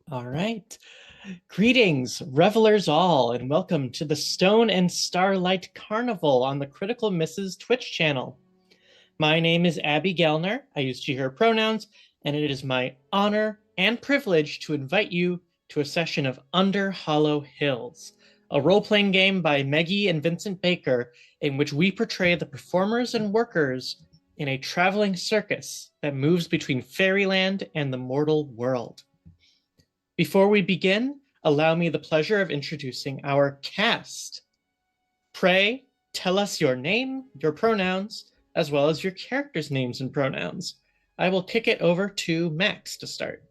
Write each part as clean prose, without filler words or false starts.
All right. Greetings, revelers all, and welcome to the Stone and Starlight Carnival on the Critical Misses Twitch channel. My name is Abby Gellner. I use she, her pronouns, and it is my honor and privilege to invite you to a session of Under Hollow Hills, a role-playing game by Meggie and Vincent Baker in which we portray the performers and workers in a traveling circus that moves between fairyland and the mortal world. Before we begin, allow me the pleasure of introducing our cast. Pray tell us your name, your pronouns, as well as your characters' names and pronouns. I will kick it over to Max to start.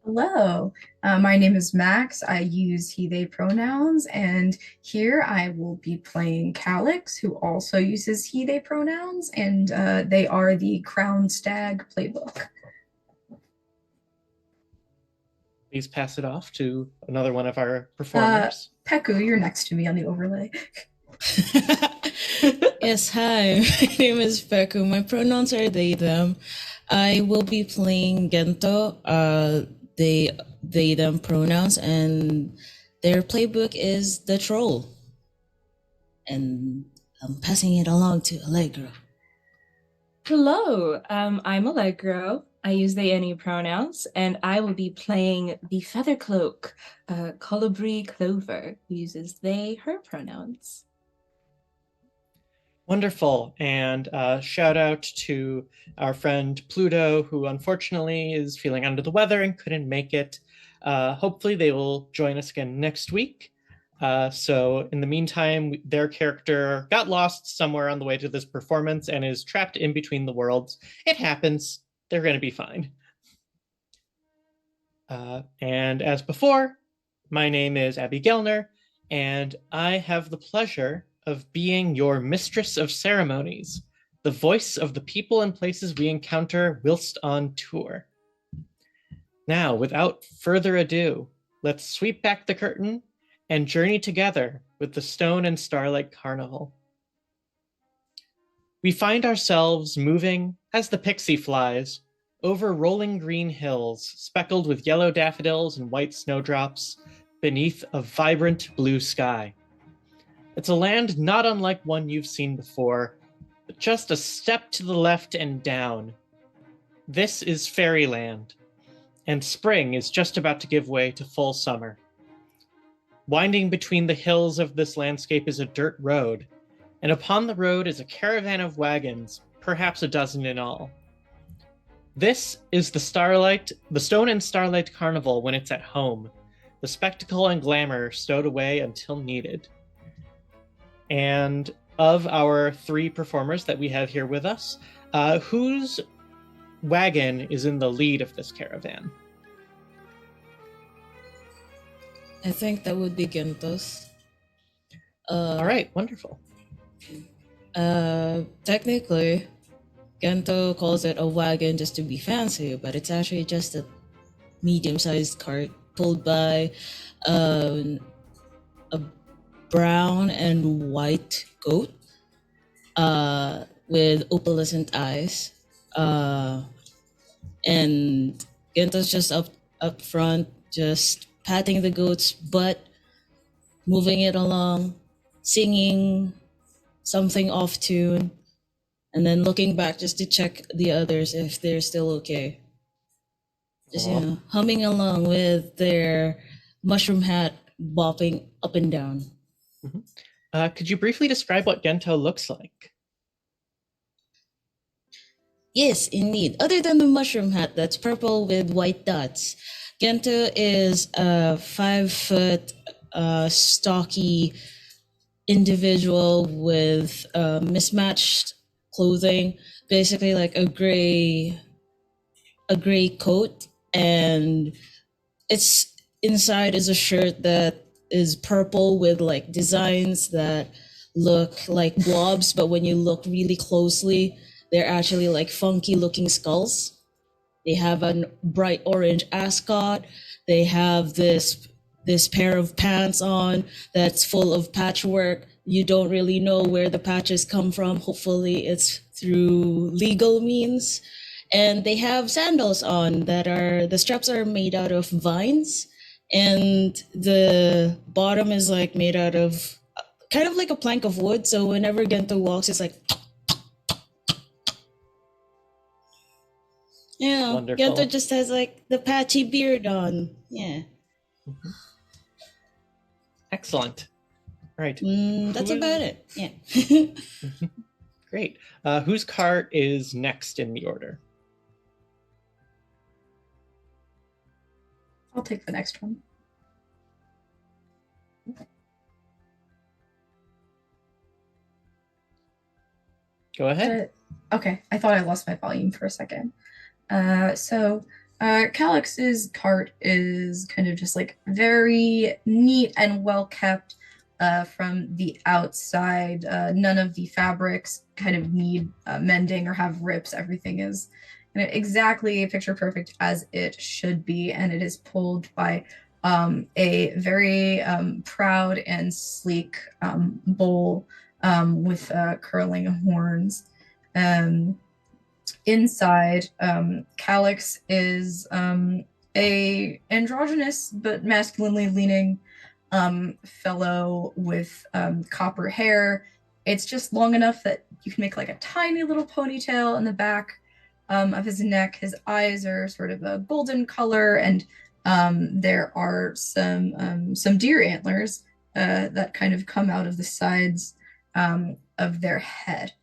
Hello, my name is Max. I use he, they pronouns, and here I will be playing Calix, who also uses he, they pronouns, and they are the Crown Stag playbook. Please pass it off to another one of our performers. Peku, you're next to me on the overlay. Yes, hi. My name is Peku. My pronouns are they, them. I will be playing Gento. They, them pronouns, and their playbook is the troll. And I'm passing it along to Allegro. Hello, I'm Allegro. I use they, any pronouns, and I will be playing the Feathercloak, Colibri Clover, who uses they, her pronouns. Wonderful. And shout out to our friend Pluto, who unfortunately is feeling under the weather and couldn't make it. Hopefully they will join us again next week. So in the meantime, their character got lost somewhere on the way to this performance and is trapped in between the worlds. It happens. They're going to be fine. And as before, my name is Abby Gellner, and I have the pleasure of being your mistress of ceremonies, the voice of the people and places we encounter whilst on tour. Now, without further ado, let's sweep back the curtain and journey together with the Stone and Starlight Carnival. We find ourselves moving, as the pixie flies, over rolling green hills, speckled with yellow daffodils and white snowdrops, beneath a vibrant blue sky. It's a land not unlike one you've seen before, but just a step to the left and down. This is Fairyland, and spring is just about to give way to full summer. Winding between the hills of this landscape is a dirt road, and upon the road is a caravan of wagons, perhaps a dozen in all. This is the Stone and Starlight Carnival when it's at home, the spectacle and glamour stowed away until needed. And of our three performers that we have here with us, whose wagon is in the lead of this caravan? I think that would be Gento's. All right, wonderful. Technically, Gento calls it a wagon just to be fancy, but it's actually just a medium-sized cart pulled by a brown and white goat with opalescent eyes. And Gento's just up front, just patting the goat's butt, moving it along, singing something off tune, and then looking back just to check the others if they're still okay. Just, humming along with their mushroom hat bopping up and down. Mm-hmm. Could you briefly describe what Gento looks like? Yes, indeed. Other than the mushroom hat that's purple with white dots, Gento is a 5 foot stocky individual with mismatched clothing, basically like a gray coat, and it's inside is a shirt that is purple with like designs that look like blobs, but when you look really closely, they're actually like funky looking skulls. They have a bright orange ascot. They have this pair of pants on that's full of patchwork. You don't really know where the patches come from. Hopefully it's through legal means. And they have sandals on the straps are made out of vines, and the bottom is like made out of kind of like a plank of wood. So whenever Gento walks, it's like, Wonderful. Gento just has like the patchy beard on. Yeah. Mhm. Excellent. Right. That's about it. Yeah. Great. Whose cart is next in the order? I'll take the next one. Go ahead. Okay, I thought I lost my volume for a second. Calix's cart is kind of just like very neat and well kept from the outside. None of the fabrics kind of need mending or have rips. Everything is exactly picture perfect as it should be, and it is pulled by a very proud and sleek bull with curling horns. Inside, Calix is a androgynous but masculinely leaning fellow with copper hair. It's just long enough that you can make like a tiny little ponytail in the back of his neck. His eyes are sort of a golden color, and there are some deer antlers that kind of come out of the sides of their head.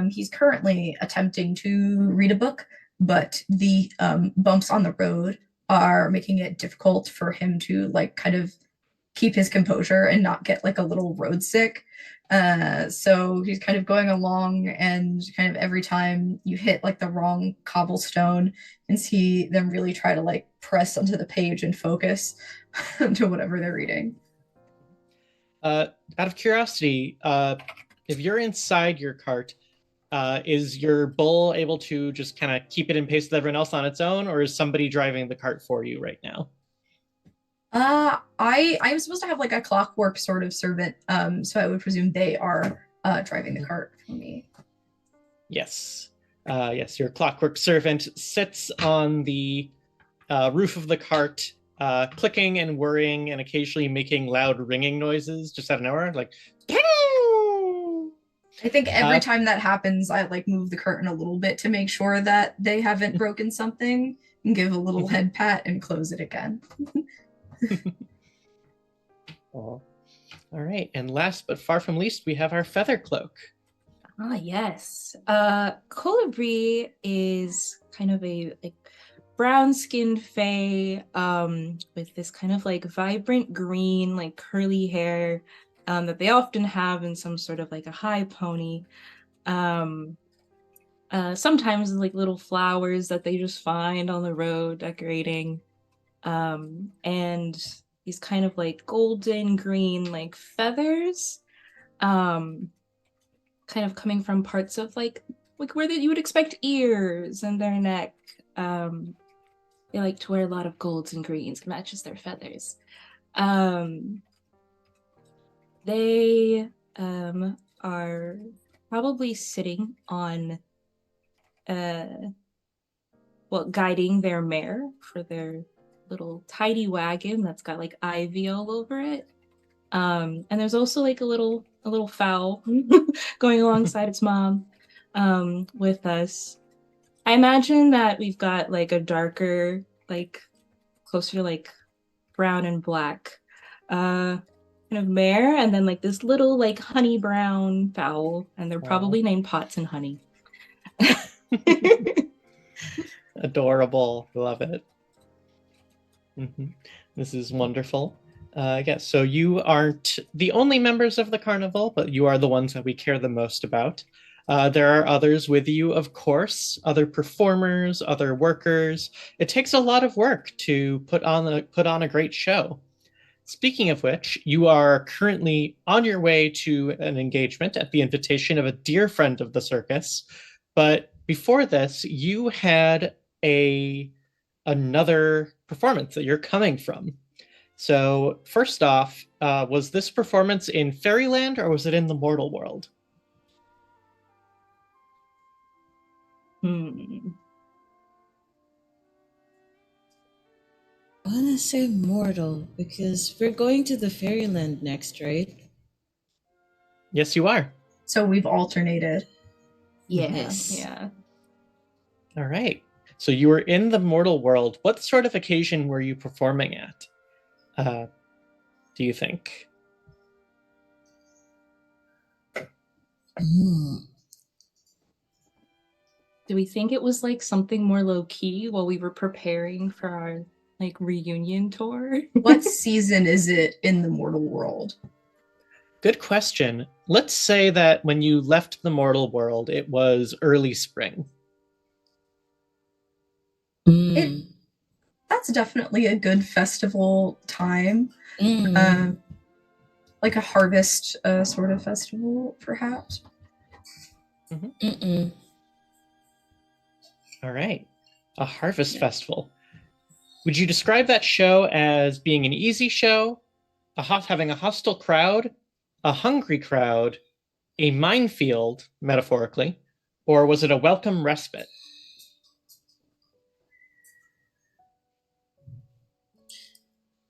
He's currently attempting to read a book, but the bumps on the road are making it difficult for him to like kind of keep his composure and not get like a little road sick. So he's kind of going along, and kind of every time you hit like the wrong cobblestone, you can see them really try to like press onto the page and focus to whatever they're reading. Out of curiosity, if you're inside your cart, is your bull able to just kind of keep it in pace with everyone else on its own, or is somebody driving the cart for you right now? I'm supposed to have like a clockwork sort of servant, so I would presume they are driving the cart for me. Yes. Yes, your clockwork servant sits on the roof of the cart, clicking and whirring and occasionally making loud ringing noises just out of nowhere, like. I think every time that happens, I like move the curtain a little bit to make sure that they haven't broken something, and give a little head pat and close it again. All right, and last but far from least, we have our feather cloak. Ah, yes. Colibri is kind of a like brown-skinned fae with this kind of like vibrant green, like curly hair that they often have in some sort of like a high pony. Sometimes like little flowers that they just find on the road decorating. And these kind of like golden green like feathers. Kind of coming from parts of like where you would expect ears and their neck. They like to wear a lot of golds and greens. It matches their feathers. They are probably sitting on guiding their mare for their little tidy wagon that's got like ivy all over it. And there's also like a little fowl going alongside its mom with us. I imagine that we've got like a darker, like closer to like brown and black kind of mare, and then like this little like honey brown fowl, and they're probably named Pots and Honey. Adorable. Love it. This is wonderful. Yes, so you aren't the only members of the carnival, but you are the ones that we care the most about. There are others with you, of course, other performers, other workers. It takes a lot of work to put on a great show. Speaking of which, you are currently on your way to an engagement at the invitation of a dear friend of the circus. But before this, you had another performance that you're coming from. So first off, was this performance in Fairyland or was it in the mortal world? Hmm. I want to say mortal because we're going to the fairyland next, right? Yes, you are. So we've alternated. Yeah, Yes. yeah. All right. So you were in the mortal world. What sort of occasion were you performing at? Do you think? Hmm. Do we think it was like something more low key while we were preparing for our like reunion tour? What season is it in the mortal world? Good question. Let's say that when you left the mortal world, it was early spring. Mm. That's definitely a good festival time. Mm. Like a harvest sort of festival, perhaps. Mm-mm. All right. A harvest festival. Would you describe that show as being an easy show, having a hostile crowd, a hungry crowd, a minefield, metaphorically, or was it a welcome respite?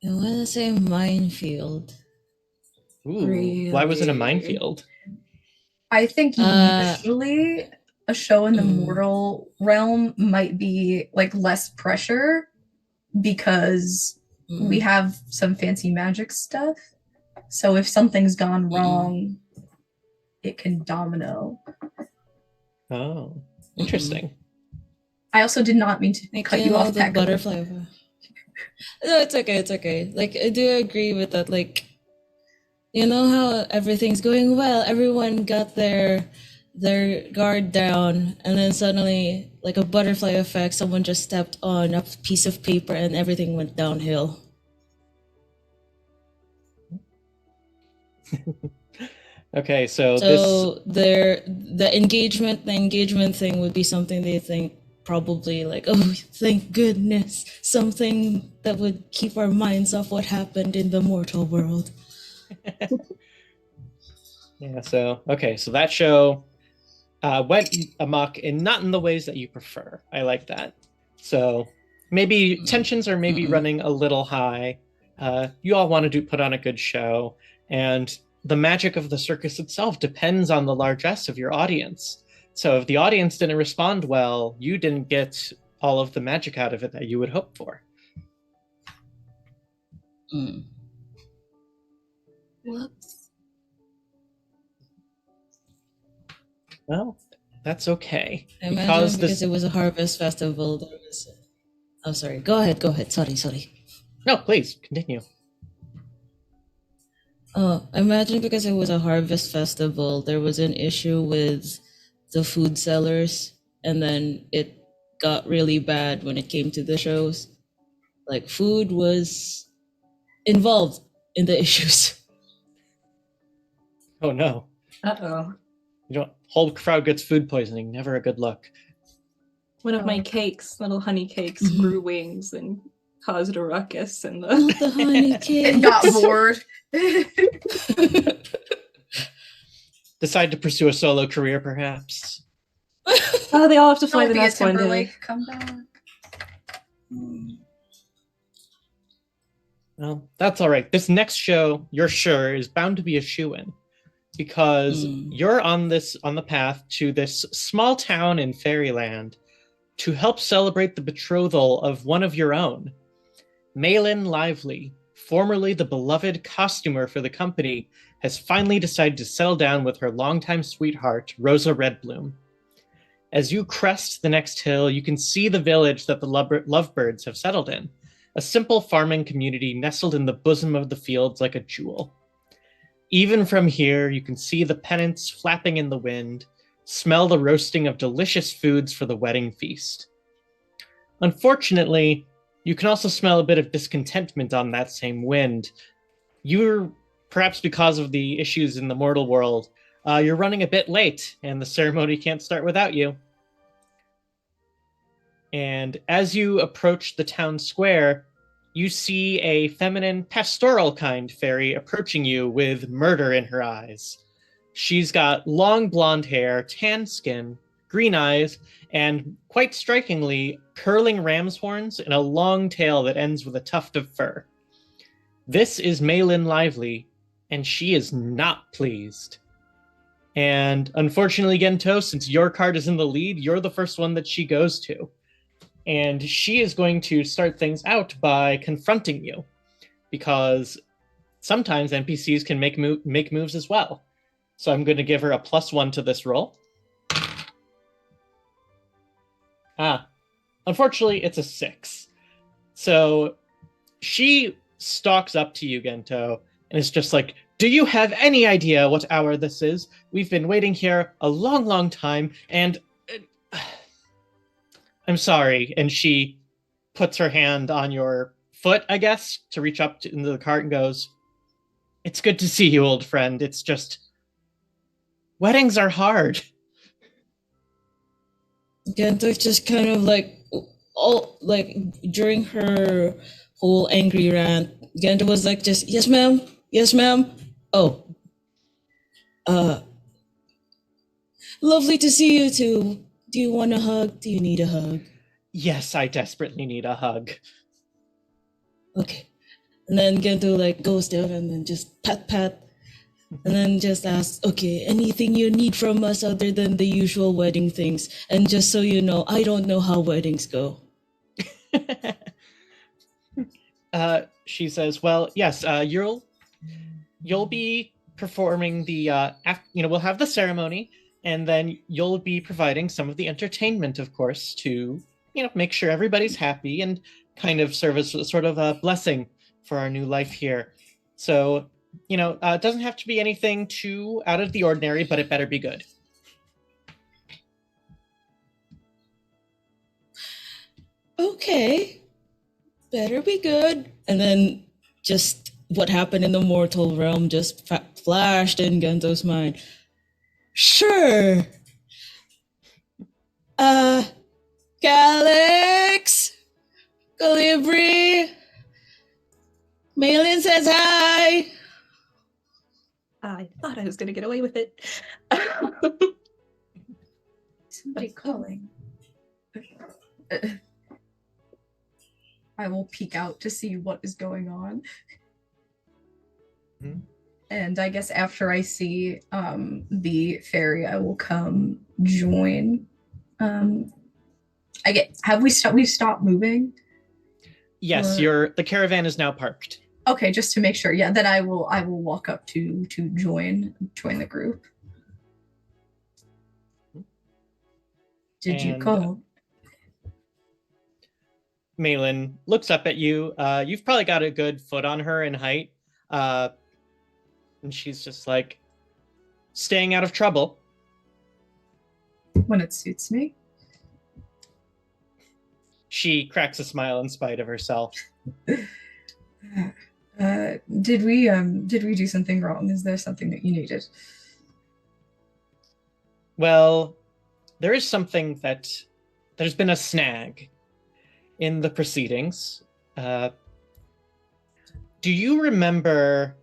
I want to say minefield. Ooh, why was it a Really? minefield? I think usually a show in the Mm. mortal realm might be like less pressure because we have some fancy magic stuff. So if something's gone wrong, it can domino. Oh, interesting. I also did not mean to Like, cut you you know, off, the Pecker. butterfly. No, it's okay, it's okay. Like, I do agree with that. Like, you know how everything's going well, everyone got their guard down, and then suddenly, like a butterfly effect, someone just stepped on a piece of paper and everything went downhill. Okay, so the engagement thing would be something they think probably like, oh, thank goodness, something that would keep our minds off what happened in the mortal world. Yeah, so that show went amok and not in the ways that you prefer. I like that. So maybe tensions are maybe running a little high. You all want to put on a good show, and the magic of the circus itself depends on the largesse of your audience. So if the audience didn't respond well, you didn't get all of the magic out of it that you would hope for. Whoops. Well, that's okay. I imagine because it was a harvest festival, there was... Oh, sorry. Go ahead. Sorry. No, please, continue. Oh, I imagine because it was a harvest festival, there was an issue with the food sellers, and then it got really bad when it came to the shows. Like, food was involved in the issues. Oh no. Uh-oh. Whole crowd gets food poisoning. Never a good look. One of my cakes, little honey cakes, grew wings and caused a ruckus in the... Not the honey cake. It got bored. Decide to pursue a solo career, perhaps. Oh, they all have to fly Don't the be a nest one day. Timberlake. Come back. Well, that's all right. This next show, you're sure, is bound to be a shoo-in, because you're on the path to this small town in Fairyland to help celebrate the betrothal of one of your own. Malin Lively, formerly the beloved costumer for the company, has finally decided to settle down with her longtime sweetheart, Rosa Redbloom. As you crest the next hill, you can see the village that the lovebirds have settled in, a simple farming community nestled in the bosom of the fields like a jewel. Even from here, you can see the pennants flapping in the wind, smell the roasting of delicious foods for the wedding feast. Unfortunately, you can also smell a bit of discontentment on that same wind. You're, perhaps because of the issues in the mortal world, you're running a bit late, and the ceremony can't start without you. And as you approach the town square, you see a feminine, pastoral kind fairy approaching you with murder in her eyes. She's got long blonde hair, tan skin, green eyes, and quite strikingly, curling ram's horns and a long tail that ends with a tuft of fur. This is Malin Lively, and she is not pleased. And unfortunately, Gento, since your card is in the lead, you're the first one that she goes to. And she is going to start things out by confronting you, because sometimes NPCs can make moves as well. So I'm going to give her a +1 to this roll. Unfortunately, it's a 6. So she stalks up to you, Gento, and is just like, do you have any idea what hour this is? We've been waiting here a long, long time, and I'm sorry. And she puts her hand on your foot, I guess, to reach up into the cart and goes, it's good to see you, old friend. It's just, weddings are hard. Gento just kind of like, all like during her whole angry rant, Gento was like, just, yes, ma'am. Yes, ma'am. Oh. Lovely to see you too. Do you want a hug? Do you need a hug? Yes, I desperately need a hug. Okay. And then Gento like goes down and then just pat, and then just asks, okay, anything you need from us other than the usual wedding things? And just so you know, I don't know how weddings go. She says, well, yes, you'll be performing the, we'll have the ceremony, and then you'll be providing some of the entertainment, of course, to, make sure everybody's happy and kind of serve as sort of a blessing for our new life here. So, it doesn't have to be anything too out of the ordinary, but it better be good. Okay. Better be good. And then just what happened in the mortal realm just flashed in Gento's mind. Sure. Calyx, Calibri, Malin says hi. I thought I was going to get away with it. Somebody calling. I will peek out to see what is going on. Mm-hmm. And I guess after I see the fairy, I will come join. We've stopped moving? Yes, the caravan is now parked. Okay, just to make sure. Yeah, then I will walk up to join the group. Did you call? Malin looks up at you. You've probably got a good foot on her in height. And she's just like, staying out of trouble. When it suits me. She cracks a smile in spite of herself. Did we do something wrong? Is there something that you needed? Well, there is something there's been a snag in the proceedings. Do you remember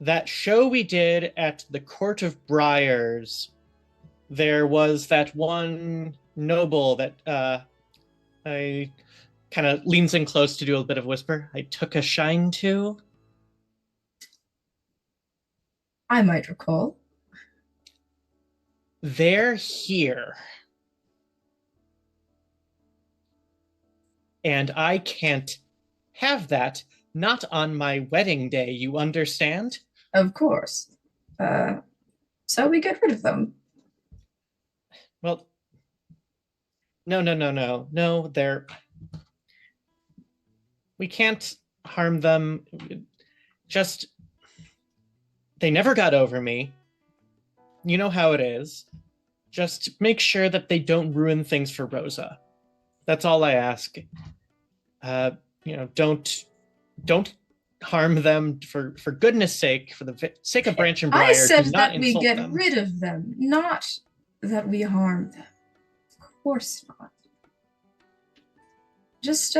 that show we did at the Court of Briars? There was that one noble that I kind of leans in close to do a bit of whisper. I took a shine to. I might recall. They're here. And I can't have that. Not on my wedding day, you understand? Of course. So we get rid of them. Well, no. No, we can't harm them. Just, they never got over me. You know how it is. Just make sure that they don't ruin things for Rosa. That's all I ask. Don't harm them for goodness sake, for the sake of Branch and Briar. I said that we get them. rid of them, not that we harm them. Of course not. Just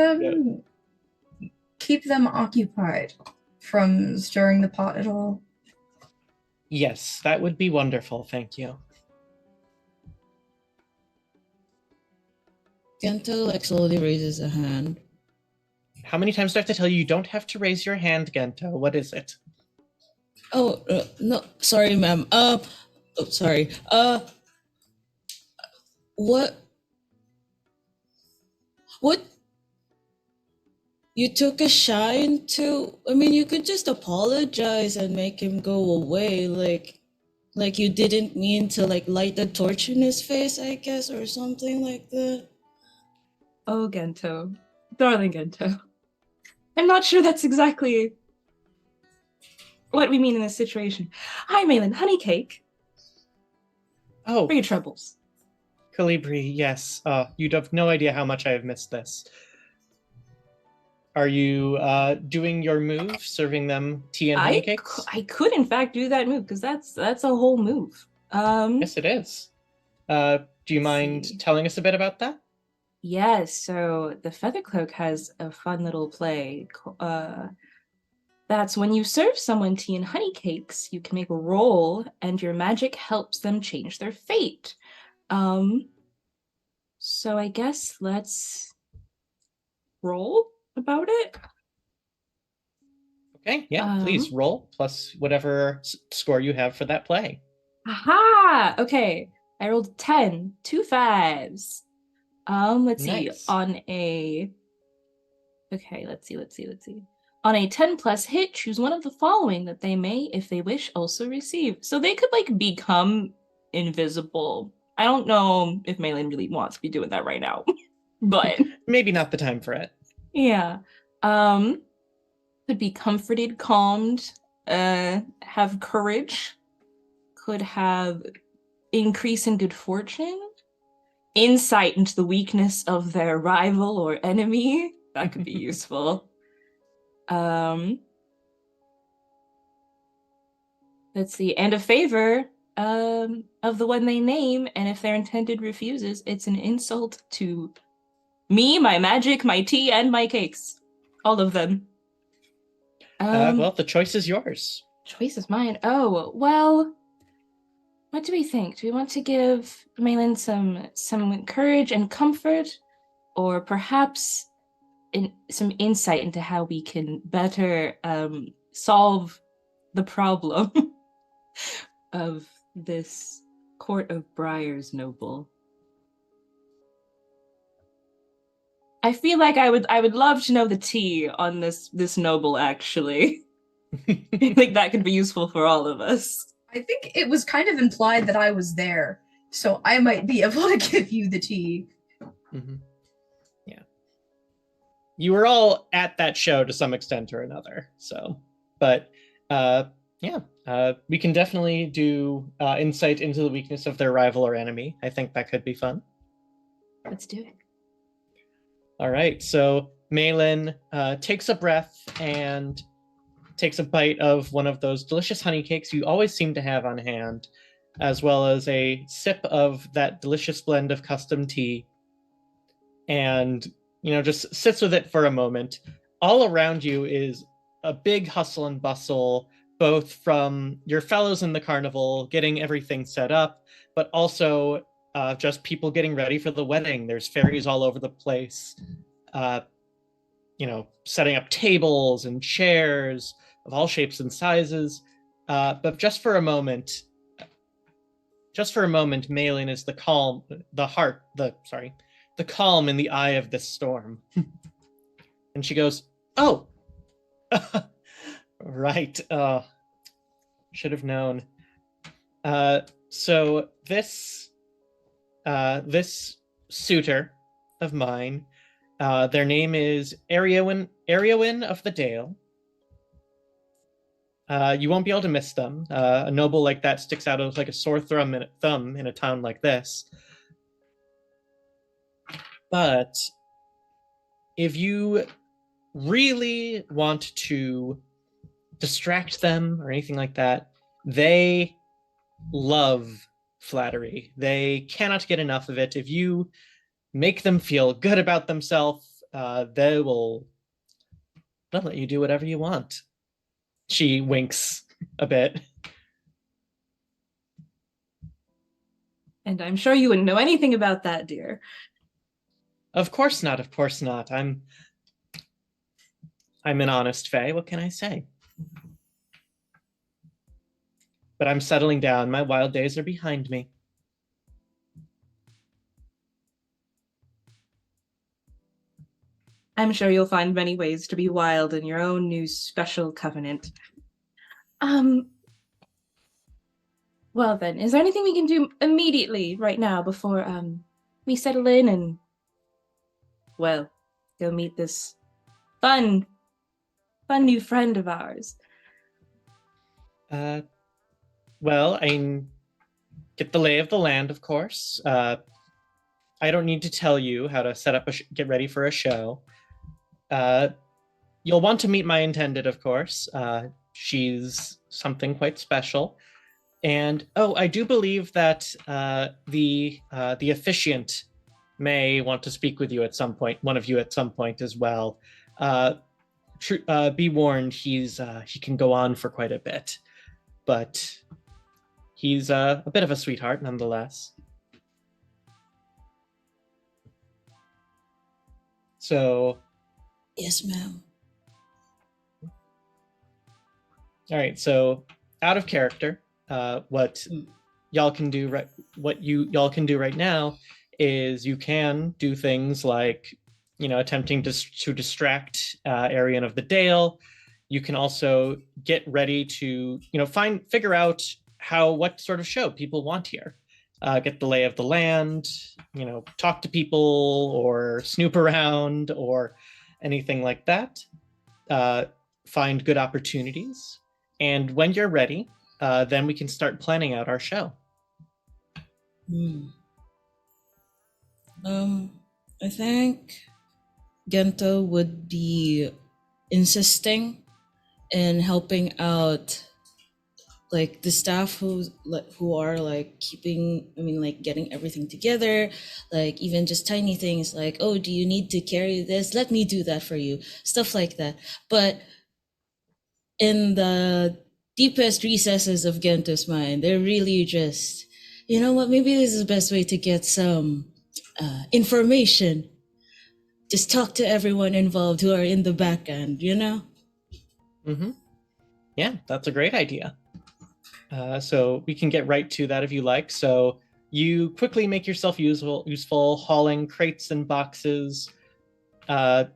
keep them occupied from stirring the pot at all. Yes, that would be wonderful. Thank you. Gento like slowly raises a hand. How many times do I have to tell you you don't have to raise your hand, Gento? What is it? Oh, no, sorry, ma'am. Oh, sorry. What? What? You took a shine to? I mean, you could just apologize and make him go away, like you didn't mean to like light a torch in his face, I guess, or something like that. Oh, Gento. Darling Gento. I'm not sure that's exactly what we mean in this situation. Hi, Malin. Honey cake. Oh, For your troubles. Calibri, yes. You'd have no idea how much I have missed this. Are you doing your move, serving them tea and honey cakes? I could, in fact, do that move, because that's a whole move. Yes, it is. Do you mind telling us a bit about that? Yes, so the Feather Cloak has a fun little play. That's when you serve someone tea and honey cakes, you can make a roll, and your magic helps them change their fate. So I guess let's roll about it. Okay, yeah, please roll, plus whatever score you have for that play. Aha! Okay, I rolled 10, 2 5s. Let's see, Nice. on a... Okay, let's see. On a 10 plus hit, choose one of the following that they may, if they wish, also receive. So they could, like, become invisible. I don't know if Malin really wants to be doing that right now, but... Maybe not the time for it. Yeah. Could be comforted, calmed, have courage, could have increase in good fortune, insight into the weakness of their rival or enemy. That could be useful. Let's see, and a favor of the one they name, and if their intended refuses, it's an insult to me, my magic, my tea, and my cakes. All of them. Well, the choice is yours. Choice is mine. Oh, well, what do we think? Do we want to give Malin some courage and comfort, or perhaps some insight into how we can better solve the problem of this Court of Briars noble? I feel like I would love to know the tea on this noble, actually. I think that could be useful for all of us. I think it was kind of implied that I was there, so I might be able to give you the tea. Mm-hmm. Yeah. You were all at that show to some extent or another, so. But, we can definitely do insight into the weakness of their rival or enemy. I think that could be fun. Let's do it. All right, so Malin takes a breath and takes a bite of one of those delicious honey cakes you always seem to have on hand, as well as a sip of that delicious blend of custom tea, and just sits with it for a moment. All around you is a big hustle and bustle, both from your fellows in the carnival getting everything set up, but also just people getting ready for the wedding. There's fairies all over the place, setting up tables and chairs of all shapes and sizes. But just for a moment, Malin is the calm in the eye of this storm. And she goes, "Oh, right. Should have known. So this suitor of mine, their name is Ariowin of the Dale. You won't be able to miss them. A noble like that sticks out like a sore thumb in a town like this. But if you really want to distract them or anything like that, they love flattery. They cannot get enough of it. If you make them feel good about themselves, they'll let you do whatever you want." She winks a bit. And I'm sure you wouldn't know anything about that, dear. Of course not. Of course not. I'm an honest Fey. What can I say? But I'm settling down. My wild days are behind me. I'm sure you'll find many ways to be wild in your own new special covenant. Well then, is there anything we can do immediately right now before we settle in and, well, go meet this fun new friend of ours? Well, I get the lay of the land, of course. I don't need to tell you how to set up get ready for a show. You'll want to meet my intended, of course. She's something quite special. And I do believe that the officiant may want to speak with you at some point. One of you at some point as well. Be warned, he can go on for quite a bit, but he's a bit of a sweetheart nonetheless. So, Yes, ma'am. All right. So, out of character, what y'all can do y'all can do right now is you can do things like, attempting to distract Arian of the Dale. You can also get ready to, figure out what sort of show people want here. Get the lay of the land, talk to people or snoop around or anything like that. Find good opportunities. And when you're ready, then we can start planning out our show. I think Gento would be insisting in helping out like the staff who are like getting everything together, like even just tiny things like, oh, do you need to carry this? Let me do that for you. Stuff like that. But in the deepest recesses of Gento's mind, they're really just, you know what, maybe this is the best way to get some information. Just talk to everyone involved who are in the back end, Mm-hmm. Yeah, that's a great idea. So we can get right to that if you like. So you quickly make yourself useful hauling crates and boxes. Do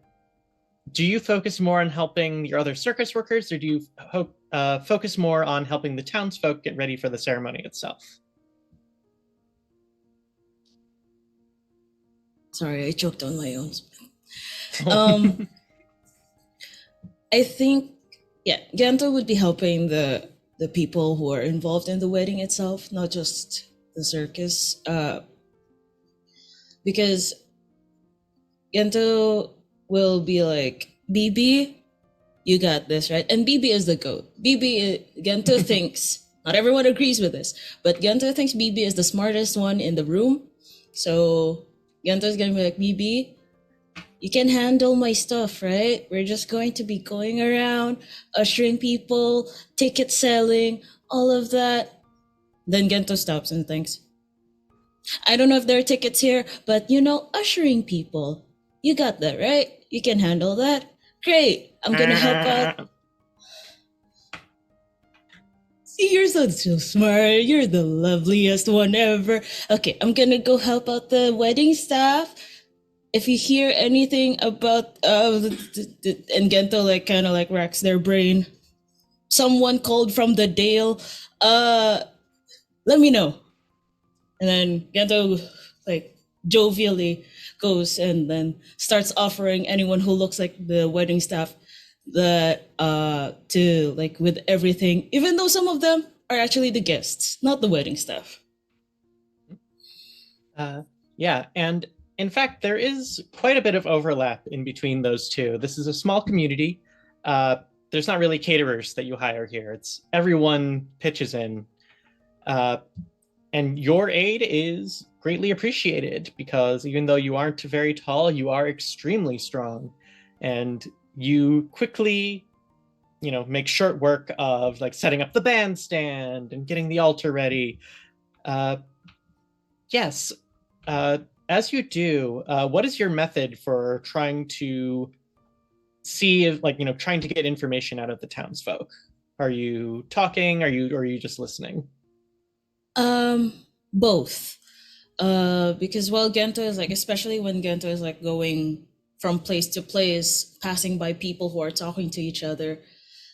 you focus more on helping your other circus workers, or do you focus more on helping the townsfolk get ready for the ceremony itself? Sorry, I choked on my own. I think, Gento would be helping the people who are involved in the wedding itself, not just the circus. Because Gento will be like, BB, you got this, right? And BB is the GOAT. Gento thinks, not everyone agrees with this, but Gento thinks BB is the smartest one in the room. So Gento's gonna be like, BB, you can handle my stuff, right? We're just going to be going around, ushering people, ticket selling, all of that. Then Gento stops and thinks, I don't know if there are tickets here, but ushering people, you got that, right? You can handle that. Great, I'm gonna help out. See, you're so smart. You're the loveliest one ever. Okay, I'm gonna go help out the wedding staff. If you hear anything about and Gento kind of racks their brain, someone called from the Dale, let me know. And then Gento jovially goes and then starts offering anyone who looks like the wedding staff that to with everything, even though some of them are actually the guests, not the wedding staff. Yeah, and in fact, there is quite a bit of overlap in between those two. This is a small community. There's not really caterers that you hire here. It's everyone pitches in. And your aid is greatly appreciated because even though you aren't very tall, you are extremely strong. And you quickly, make short work of setting up the bandstand and getting the altar ready. Yes. as you do, what is your method for trying to see if, like, trying to get information out of the townsfolk? Are you talking? Are you just listening? Both. Because while Gento is like, especially when Gento is like going from place to place, passing by people who are talking to each other,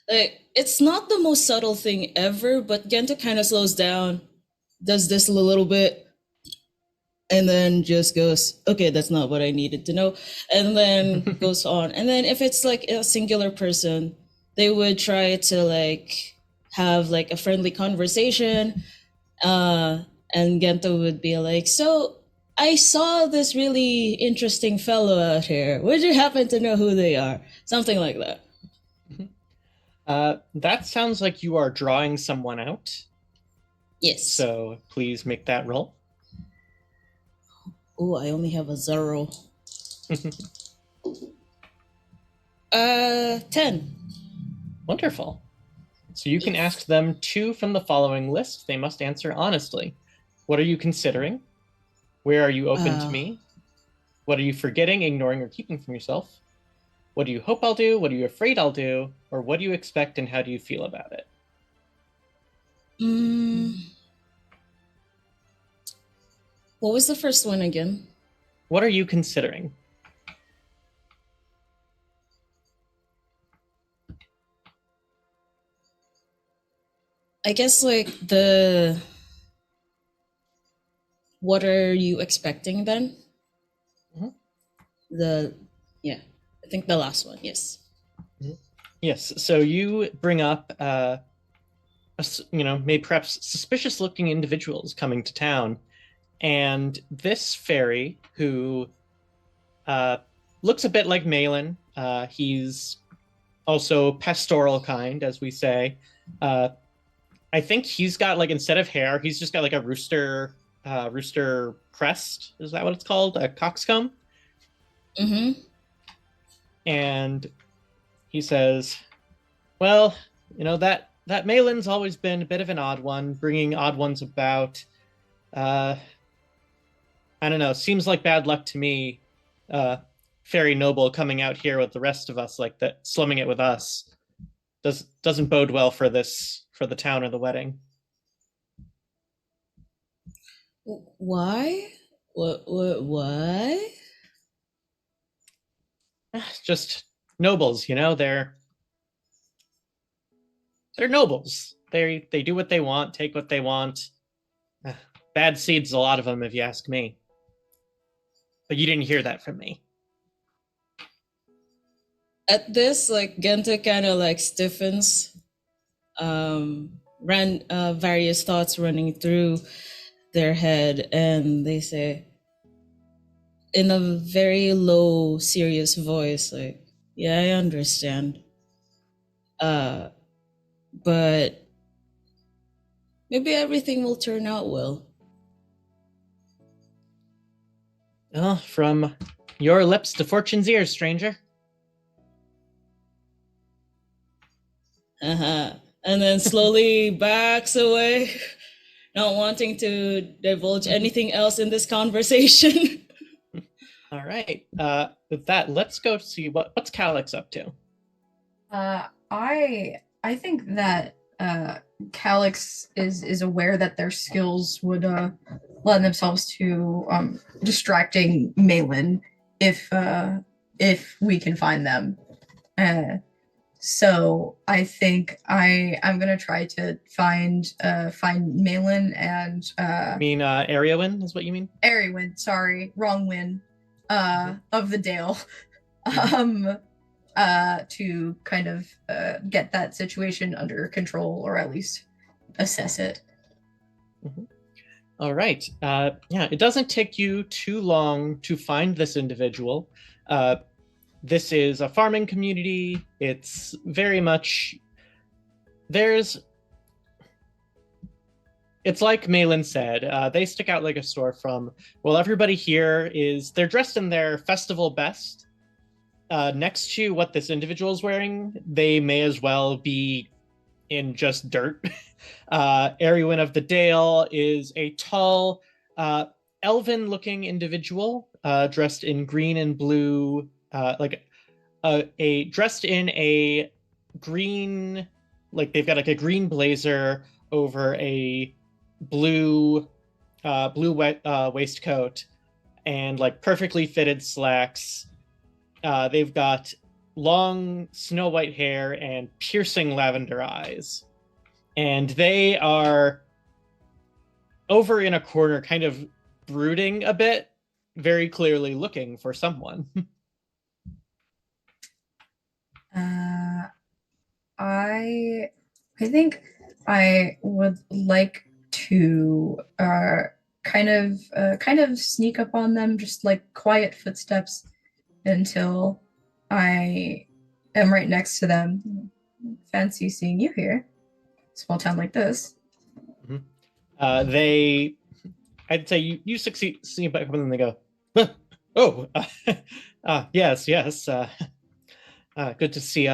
like it's not the most subtle thing ever, but Gento kind of slows down, does this a little bit, and then just goes, okay, that's not what I needed to know, and then goes on. And then if it's like a singular person, they would try to like have like a friendly conversation, and Gento would be like, so I saw this really interesting fellow out here. Would you happen to know who they are? Something like that. That sounds like you are drawing someone out. Yes. So please make that roll. Oh, I only have a 0. 10. Wonderful. So you can ask them 2 from the following list. They must answer honestly. What are you considering? Where are you open to me? What are you forgetting, ignoring, or keeping from yourself? What do you hope I'll do? What are you afraid I'll do? Or what do you expect and how do you feel about it? What was the first one again? What are you considering? I guess like what are you expecting then? I think the last one, yes. Yes, so you bring up, maybe perhaps suspicious looking individuals coming to town. And this fairy, who looks a bit like Malin, he's also pastoral kind, as we say. I think he's got, like, instead of hair, he's just got like a rooster crest. Is that what it's called? A coxcomb? Mm-hmm. And he says, well, that Malin's always been a bit of an odd one, bringing odd ones about. I don't know, seems like bad luck to me. Fairy noble coming out here with the rest of us like that, slumming it with us. Doesn't bode well for the town or the wedding. Why? Why? Just nobles, they're nobles. They do what they want, take what they want. Bad seeds, a lot of them, if you ask me. But you didn't hear that from me. At this, like Genta kind of like stiffens, various thoughts running through their head, and they say in a very low, serious voice, like, yeah, I understand. But maybe everything will turn out well. Well, from your lips to fortune's ears, stranger. And then slowly backs away, not wanting to divulge anything else in this conversation. All right. With that, let's go see what's Calix up to. I think that Calix is aware that their skills would lend themselves to distracting Malin if we can find them. So I think I'm gonna try to find Malin and You mean Ariowin is what you mean? Ariwin, sorry, wrong win. Of the Dale. To kind of get that situation under control, or at least assess it. All right. It doesn't take you too long to find this individual. This is a farming community. It's very much it's like Malin said, they stick out like a sore thumb. Well, everybody here they're dressed in their festival best. Next to what this individual is wearing, they may as well be in just dirt. Ariwin of the Dale is a tall elven-looking individual dressed in green and blue, dressed in a green, like they've got like a green blazer over a blue waistcoat and like perfectly fitted slacks. They've got long snow white hair and piercing lavender eyes. And they are over in a corner, kind of brooding a bit, very clearly looking for someone. I think I would like to kind of sneak up on them, just like quiet footsteps until I am right next to them. Fancy seeing you here. Small town like this. I'd say you succeed seeing back up and then they go, oh, yes, good to see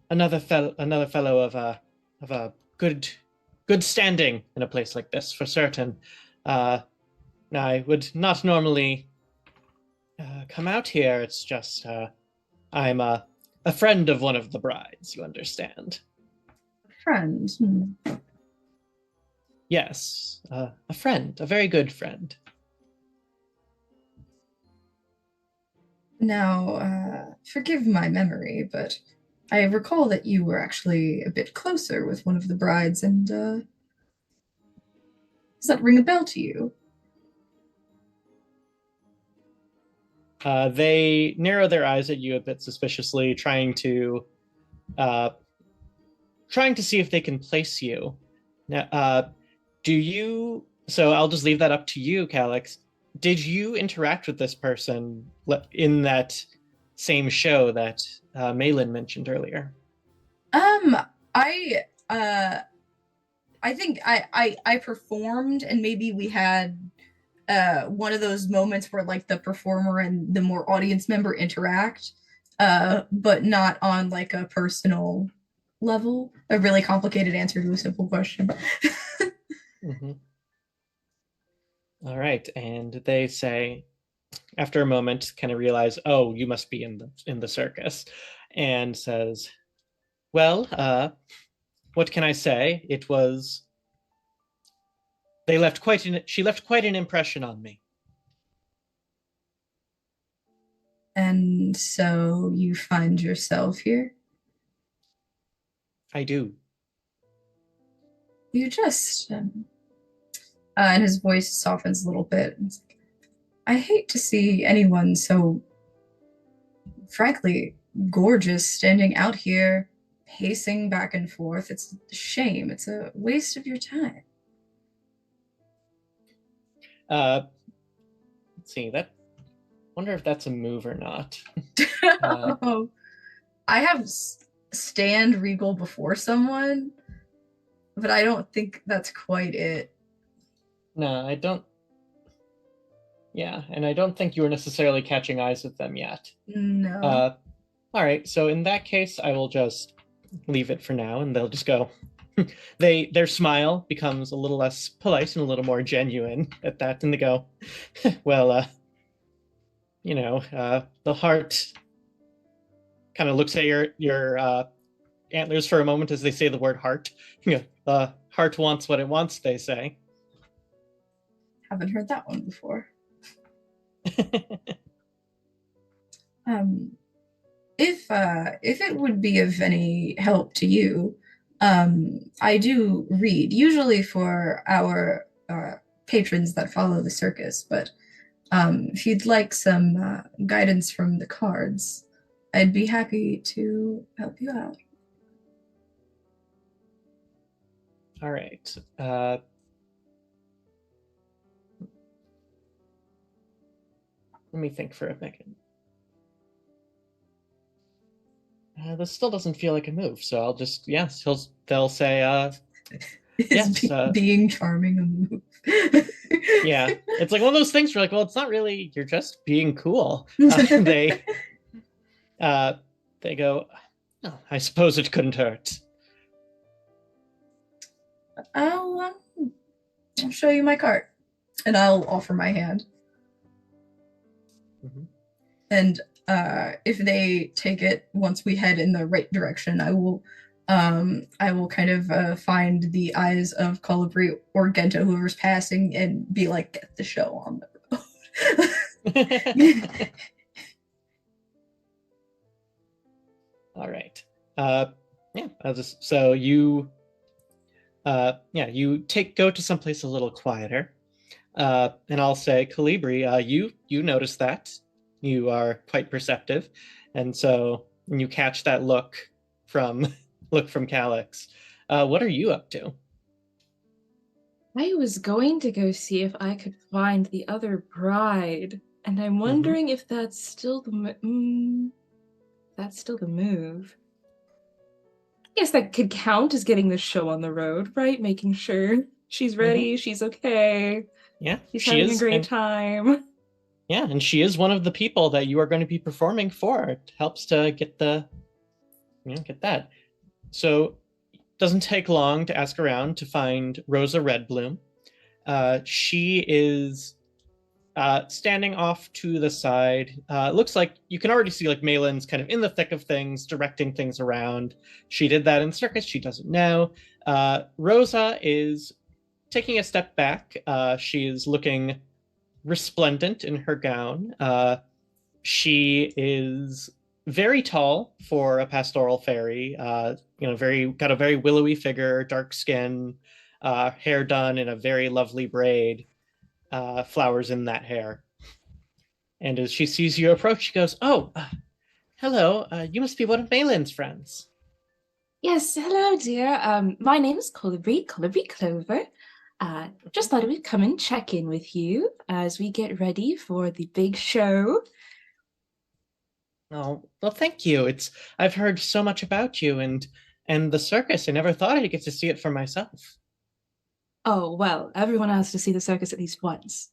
another fellow of a good standing in a place like this, for certain. I would not normally come out here. It's just I'm a friend of one of the brides, you understand. Friend. Yes, a friend, a very good friend. Now, forgive my memory, but I recall that you were actually a bit closer with one of the brides, and does that ring a bell to you? They narrow their eyes at you a bit suspiciously, trying to see if they can place you. Now, so I'll just leave that up to you, Calix. Did you interact with this person in that same show that Malin mentioned earlier? I think I performed, and maybe we had one of those moments where like the performer and the more audience member interact, but not on like a personal level. A really complicated answer to a simple question. Mm-hmm. All right, and they say, after a moment, kind of realize, oh, you must be in the circus, and says, well, what can I say? She left quite an impression on me. And so you find yourself here? I do. You just and his voice softens a little bit. It's like, I hate to see anyone so, frankly, gorgeous standing out here, pacing back and forth. It's a shame. It's a waste of your time. Let's see. Wonder if that's a move or not. I have stand regal before someone, but I don't think that's quite it. No, I don't. Yeah, and I don't think you were necessarily catching eyes with them yet. No. All right, so in that case, I will just leave it for now, and they'll just go. Their smile becomes a little less polite and a little more genuine at that, and they go, well, the heart kind of looks at your antlers for a moment as they say the word heart. The heart wants what it wants, they say. Haven't heard that one before. If it would be of any help to you, I do read, usually for our patrons that follow the circus, but if you'd like some guidance from the cards, I'd be happy to help you out. All right. Let me think for a second. This still doesn't feel like a move, so I'll just, they'll say, yes. Being charming a move? Yeah, it's like one of those things where like, well, it's not really, you're just being cool. They go, oh, I suppose it couldn't hurt. I'll show you my cart, and I'll offer my hand. And if they take it once we head in the right direction, I will kind of find the eyes of Colibri or Gento, whoever's passing, and be like, get the show on the road. All right. Yeah. So you, you go to someplace a little quieter, and I'll say, Calibri, you notice that you are quite perceptive, and so when you catch that from look from Calix, what are you up to? I was going to go see if I could find the other bride, and I'm wondering if that's still that's still the move. I guess that could count as getting the show on the road, right? Making sure she's ready, she's okay, Yeah, she's she having a is, great and time. yeah, and she is one of the people that you are going to be performing for. It helps to get get that. So it doesn't take long to ask around to find Rosa Redbloom. She is standing off to the side. Looks like you can already see like Malin's kind of in the thick of things, directing things around. She did that in circus. She doesn't know. Rosa is taking a step back. She is looking resplendent in her gown. She is very tall for a pastoral fairy. Very got a very willowy figure, dark skin, hair done in a very lovely braid, flowers in that hair. And as she sees you approach, she goes, "Oh, hello. You must be one of Malin's friends." Yes, hello, dear. My name is Colibri Clover. Just thought I would come and check in with you as we get ready for the big show. Oh, well, thank you. I've heard so much about you and the circus. I never thought I'd get to see it for myself. Oh, well, everyone has to see the circus at least once.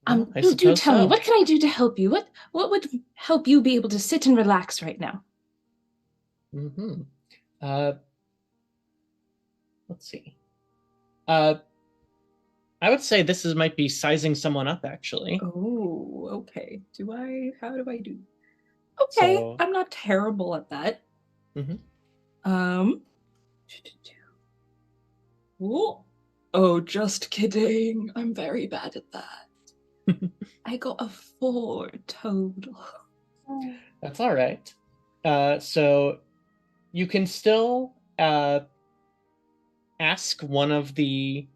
Well, I Do suppose tell me, so. what can I do to help you? What would help you be able to sit and relax right now? Mm-hmm. Uh, let's see. Uh, I would say might be sizing someone up, actually. Oh, okay. How do I do? Okay, So, I'm not terrible at that. mhm. Um, oh, just kidding. I'm very bad at that. I got a 4 total. That's all right. So you can still ask one of the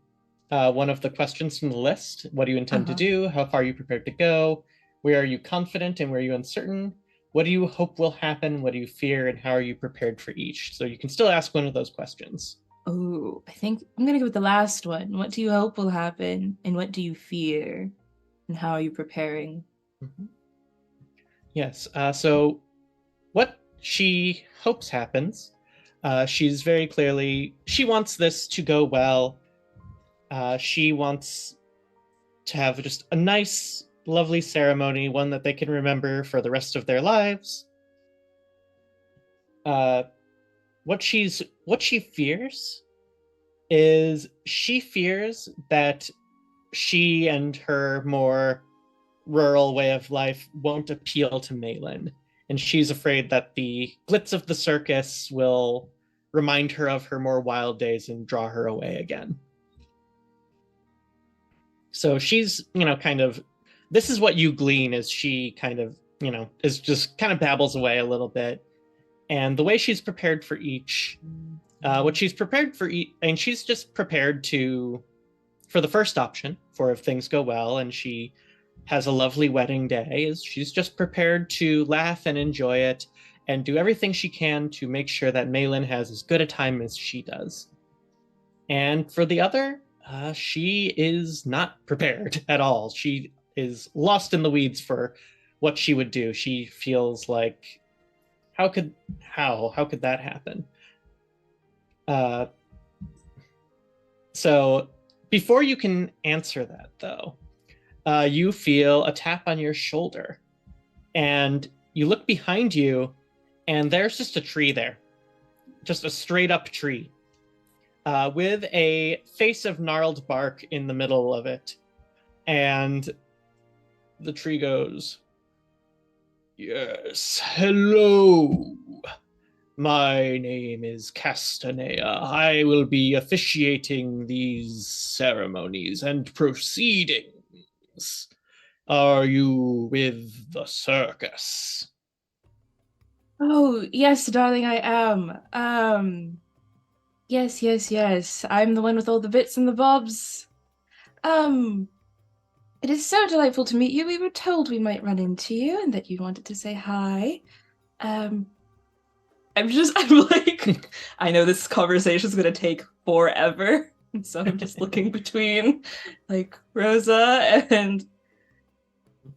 questions from the list. What do you intend to do? How far are you prepared to go? Where are you confident and where are you uncertain? What do you hope will happen? What do you fear? And how are you prepared for each? So you can still ask one of those questions. Oh, I think I'm gonna go with the last one. What do you hope will happen? And what do you fear? And how are you preparing? Mhm. Yes. So what she hopes happens, she's very clearly, she wants this to go well. She wants to have just a nice, lovely ceremony, one that they can remember for the rest of their lives. Uh, what she fears is she fears that she and her more rural way of life won't appeal to Malin, and she's afraid that the glitz of the circus will remind her of her more wild days and draw her away again. So she's, kind of, this is what you glean as she kind of, is just kind of babbles away a little bit. And the way she's prepared for each, what she's prepared for each, and she's just prepared for the first option, for if things go well and she has a lovely wedding day, is she's just prepared to laugh and enjoy it and do everything she can to make sure that Malin has as good a time as she does. And for the other, she is not prepared at all. She is lost in the weeds for what she would do. She feels like, how could that happen? Uh, so before you can answer that, though, you feel a tap on your shoulder, and you look behind you, and there's just a tree there, just a straight up tree, with a face of gnarled bark in the middle of it. And the tree goes, "Yes, hello. My name is Castanea. I will be officiating these ceremonies and proceedings. Are you with the circus?" Oh, yes, darling, I am. Yes. I'm the one with all the bits and the bobs. Um, it is so delightful to meet you. We were told we might run into you and that you wanted to say hi. Um, I'm like, I know this conversation is going to take forever. And so I'm just looking between, like, Rosa and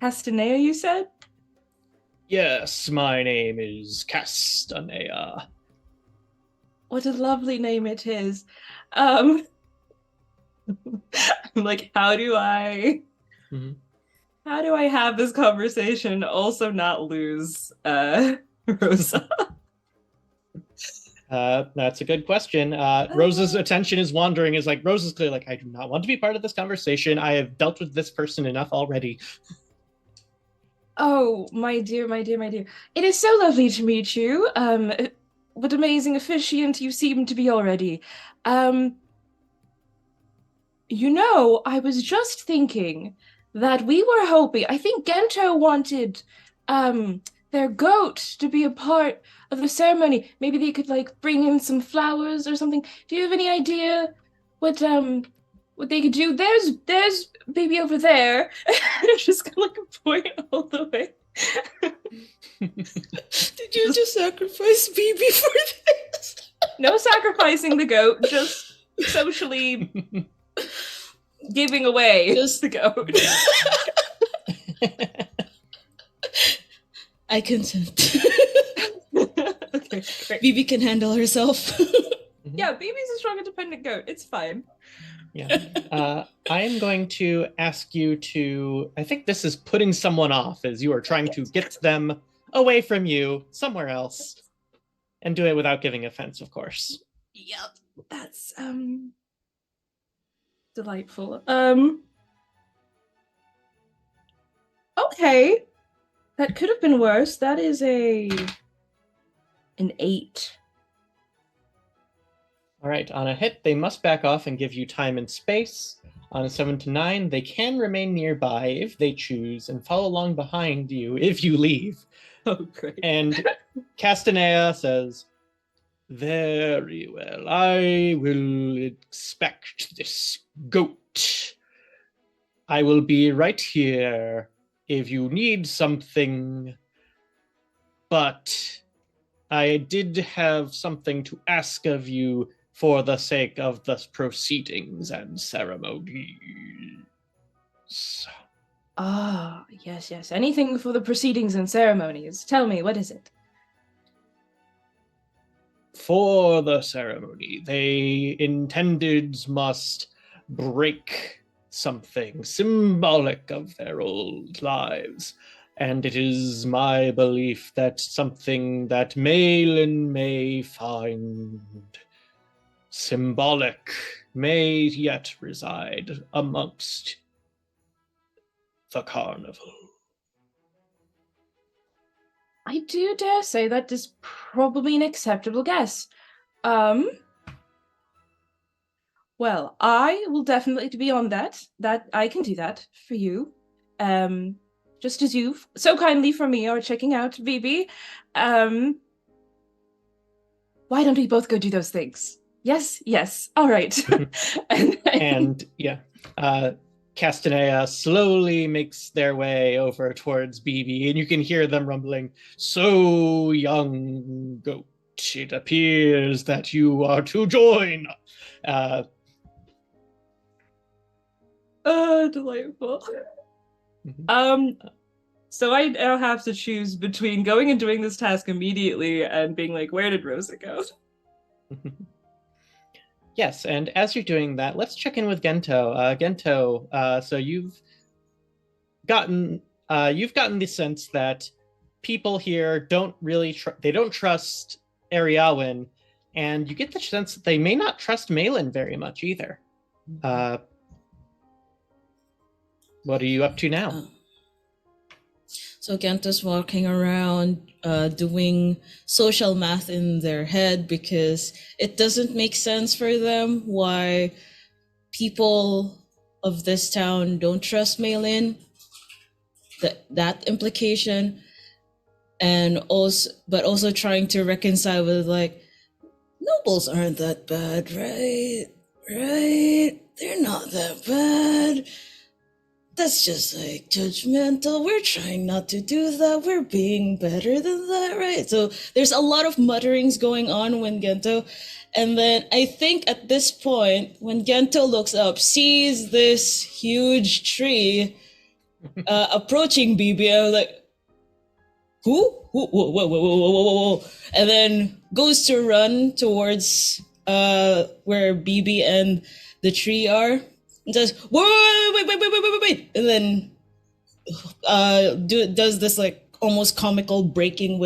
Castanea, you said? Yes, my name is Castanea. What a lovely name it is. I'm like, how do I have this conversation and also not lose Rosa? That's a good question. Rosa's attention is wandering. Is like Rosa's clearly like, I do not want to be part of this conversation. I have dealt with this person enough already. Oh, my dear. It is so lovely to meet you. What amazing officiant you seem to be already. I was just thinking that we were hoping, I think Gento wanted their goat to be a part of the ceremony. Maybe they could like bring in some flowers or something. Do you have any idea what they could do? There's baby over there. I'm just gonna like point all the way. Did you just sacrifice BB for this? No sacrificing the goat, just socially giving away Just the goat. I consent. Okay, great. BB can handle herself. Yeah, BB's a strong, independent goat. It's fine. Yeah. I am going to ask you to, I think this is putting someone off as you are trying to get them away from you somewhere else and do it without giving offense, of course. Yep, that's delightful. Okay. That could have been worse. That is an 8. All right, on a hit, they must back off and give you time and space. On a 7 to 9, they can remain nearby if they choose and follow along behind you if you leave. Oh, great. And Castanea says, "Very well, I will expect this goat. I will be right here if you need something, but I did have something to ask of you for the sake of the proceedings and ceremonies." Ah, yes. Anything for the proceedings and ceremonies. Tell me, what is it? For the ceremony, they intendeds must break something symbolic of their old lives. And it is my belief that something that Malin may find symbolic may yet reside amongst the carnival. I do dare say that is probably an acceptable guess. Well, I will definitely be on that. That I can do that for you. Just as you so kindly for me are checking out BB. Why don't we both go do those things? Yes. All right. And yeah, Castanea slowly makes their way over towards BB, and you can hear them rumbling, "So, young goat, it appears that you are to join." Delightful. So I now have to choose between going and doing this task immediately and being like, where did Rosa go? Yes, and as you're doing that, let's check in with Gento. Gento, so you've gotten the sense that people here don't really they don't trust Ariawen, and you get the sense that they may not trust Malin very much either. What are you up to now? So Gento's walking around doing social math in their head because it doesn't make sense for them why people of this town don't trust Maylin. That implication, and also trying to reconcile with like nobles aren't that bad, right? Right? They're not that bad. That's just like judgmental. We're trying not to do that. We're being better than that, right? So there's a lot of mutterings going on when Gento, and then I think at this point, when Gento looks up, sees this huge tree approaching BB, I'm like, who? Whoa, whoa, whoa, whoa, whoa, whoa, whoa, and then goes to run towards where BB and the tree are, and says, wait, and then does this like almost comical breaking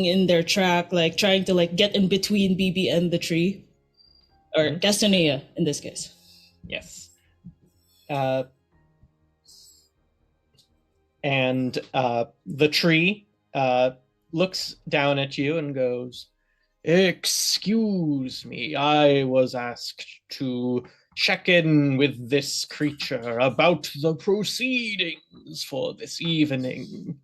in their track, like trying to like get in between BB and the tree, or Castanea in this case. Yes. And the tree looks down at you and goes, "Excuse me, I was asked to check in with this creature about the proceedings for this evening."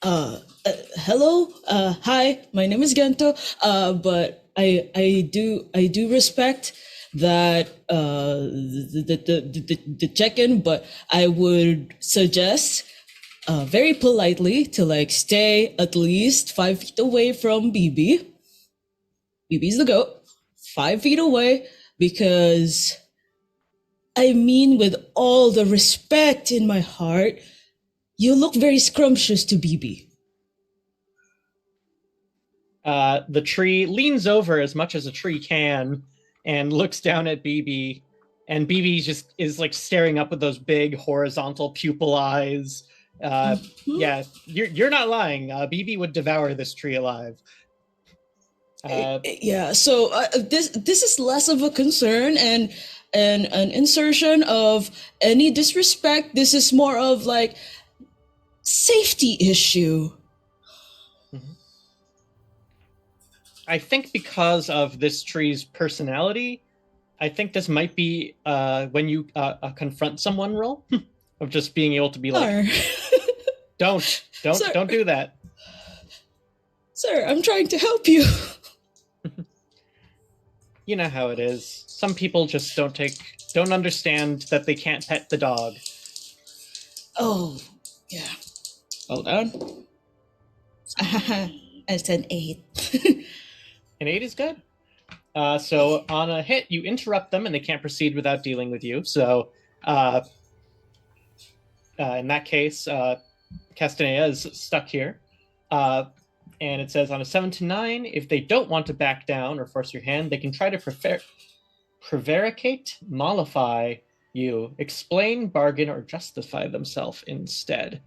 Hello, hi, my name is Gento, but I do respect that the check-in, but I would suggest very politely to like stay at least 5 feet away from BB. BB's the goat. 5 feet away, because I mean, with all the respect in my heart, you look very scrumptious to BB. The tree leans over as much as a tree can and looks down at BB, and BB just is like staring up with those big horizontal pupil eyes. Yeah, you're not lying. BB would devour this tree alive. Yeah, so this is less of a concern and an insertion of any disrespect. This is more of like safety issue. I think because of this tree's personality, I think this might be when you confront someone roll of just being able to be like, don't Sir. don't do that. Sir, I'm trying to help you. You know how it is. Some people just don't understand that they can't pet the dog. Oh, yeah. Hold on. It's an 8. An 8 is good. So on a hit, you interrupt them and they can't proceed without dealing with you. So in that case, Castanea is stuck here. And it says on a 7 to 9, if they don't want to back down or force your hand, they can try to prevaricate, mollify you, explain, bargain, or justify themselves instead.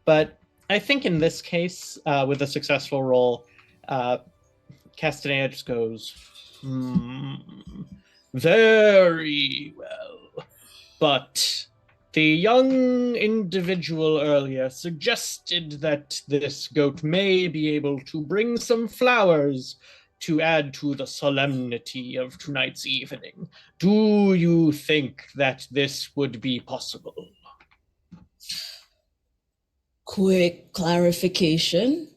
But I think in this case, with a successful roll, Castanea just goes, very well. But the young individual earlier suggested that this goat may be able to bring some flowers to add to the solemnity of tonight's evening. Do you think that this would be possible? Quick clarification.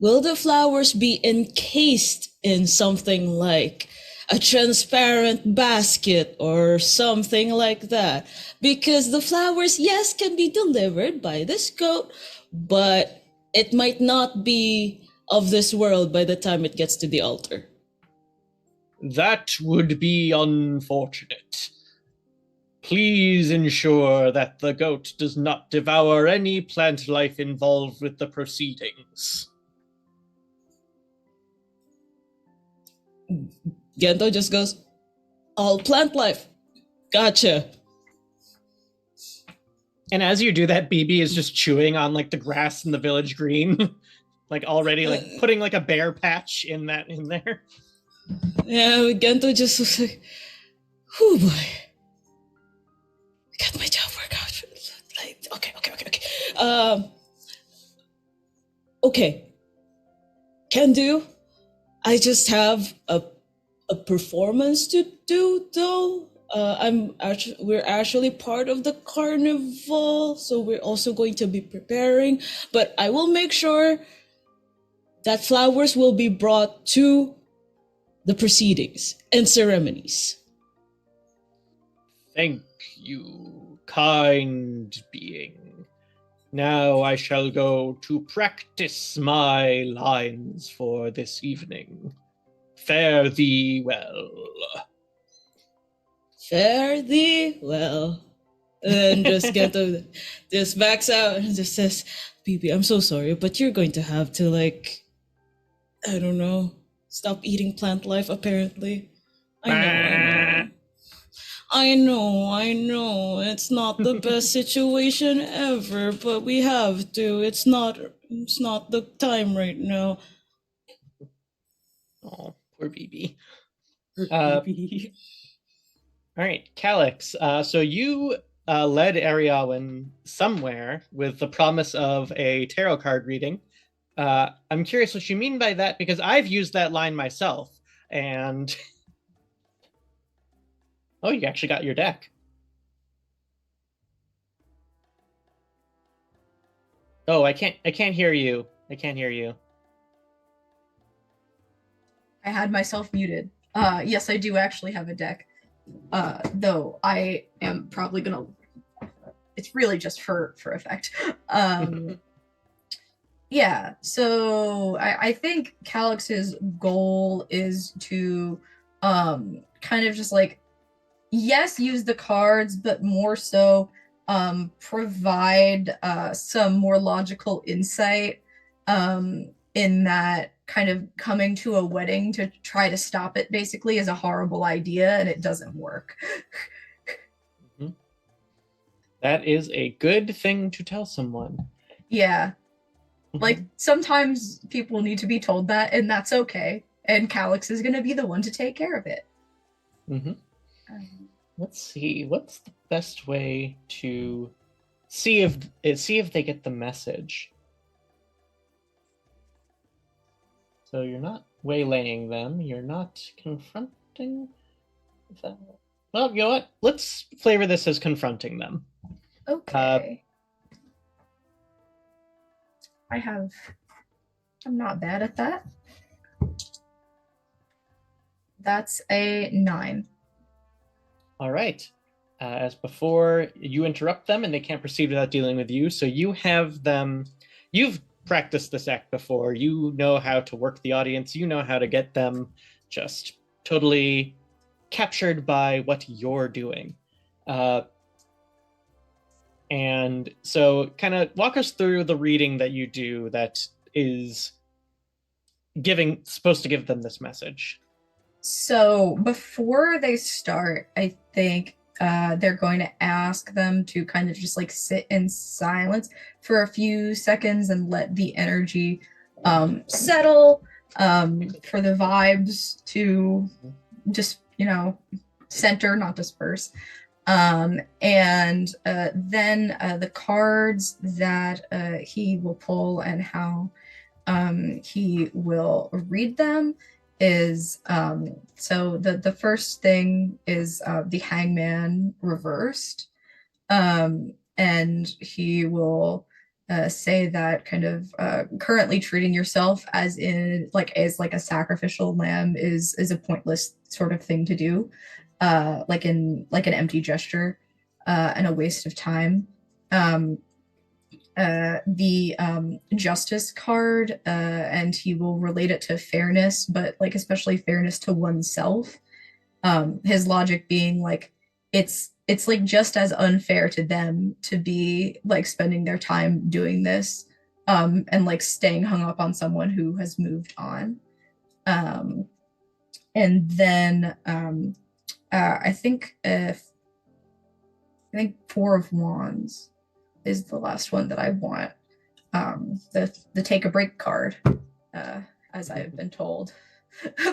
Will the flowers be encased in something like a transparent basket or something like that? Because the flowers, yes, can be delivered by this goat, but it might not be of this world by the time it gets to the altar. That would be unfortunate. Please ensure that the goat does not devour any plant life involved with the proceedings. Gento just goes, all plant life. Gotcha. And as you do that, BB is just chewing on like the grass in the village green. Like already like putting like a bear patch in there. Yeah, Gento just was like, oh boy. I got my job work out. Like, okay. Okay, can do. I just have a performance to do though. We're actually part of the carnival, so we're also going to be preparing. But I will make sure that flowers will be brought to the proceedings and ceremonies. Thank you, kind being. Now I shall go to practice my lines for this evening. Fare thee well. Fare thee well. And then just backs out and just says, BB, I'm so sorry, but you're going to have to, like, I don't know, stop eating plant life, apparently. I know. It's not the best situation ever, but we have to. It's not the time right now. Oh, poor BB. BB. All right, Calix. So you led Ariawan somewhere with the promise of a tarot card reading. I'm curious what you mean by that, because I've used that line myself. And oh, you actually got your deck. Oh, I can't hear you. I can't hear you. I had myself muted. Yes, I do actually have a deck. Though I am probably gonna. It's really just for effect. Yeah. So I think Calix's goal is to kind of just like, yes, use the cards, but more so provide some more logical insight in that kind of coming to a wedding to try to stop it basically is a horrible idea and it doesn't work. Mhm. That is a good thing to tell someone. Yeah. Like sometimes people need to be told that, and that's okay. And Calix is going to be the one to take care of it. Let's see. What's the best way to see if they get the message? So you're not waylaying them. You're not confronting them. Well, you know what? Let's flavor this as confronting them. Okay. I'm not bad at that. That's a 9. All right. As before, you interrupt them and they can't proceed without dealing with you. So you have them. You've practiced this act before. You know how to work the audience. You know how to get them just totally captured by what you're doing. And so kind of walk us through the reading that you do that is supposed to give them this message. So before they start, I think they're going to ask them to kind of just like sit in silence for a few seconds and let the energy settle, for the vibes to just, center, not disperse. And then the cards that he will pull and how he will read them is so the first thing is the hangman reversed, and he will say that kind of currently treating yourself as a sacrificial lamb is a pointless sort of thing to do, like an empty gesture, and a waste of time. The justice card, and he will relate it to fairness, but like especially fairness to oneself. His logic being like it's like just as unfair to them to be like spending their time doing this, and like staying hung up on someone who has moved on. And then I think 4 of wands is the last one that I want. The take a break card, as I've been told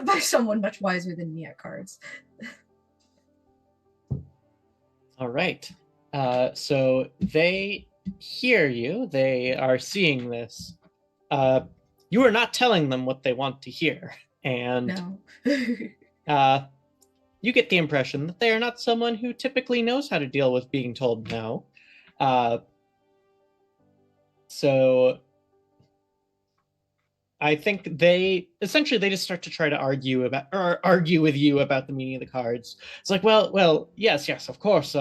by someone much wiser than me at cards. All right. So they hear you. They are seeing this. You are not telling them what they want to hear, and No. you get the impression that they are not someone who typically knows how to deal with being told no. Uh, so I think they just start to try to argue with you about the meaning of the cards. It's like, well, yes, of course.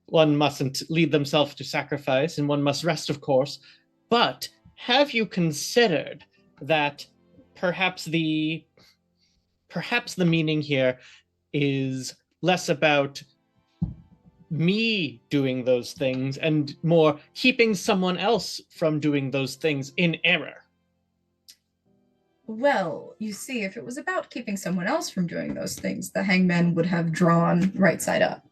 One mustn't lead themselves to sacrifice, and one must rest, of course. But have you considered that perhaps the meaning here is less about me doing those things and more keeping someone else from doing those things in error? Well, you see, if it was about keeping someone else from doing those things, the hangman would have drawn right side up.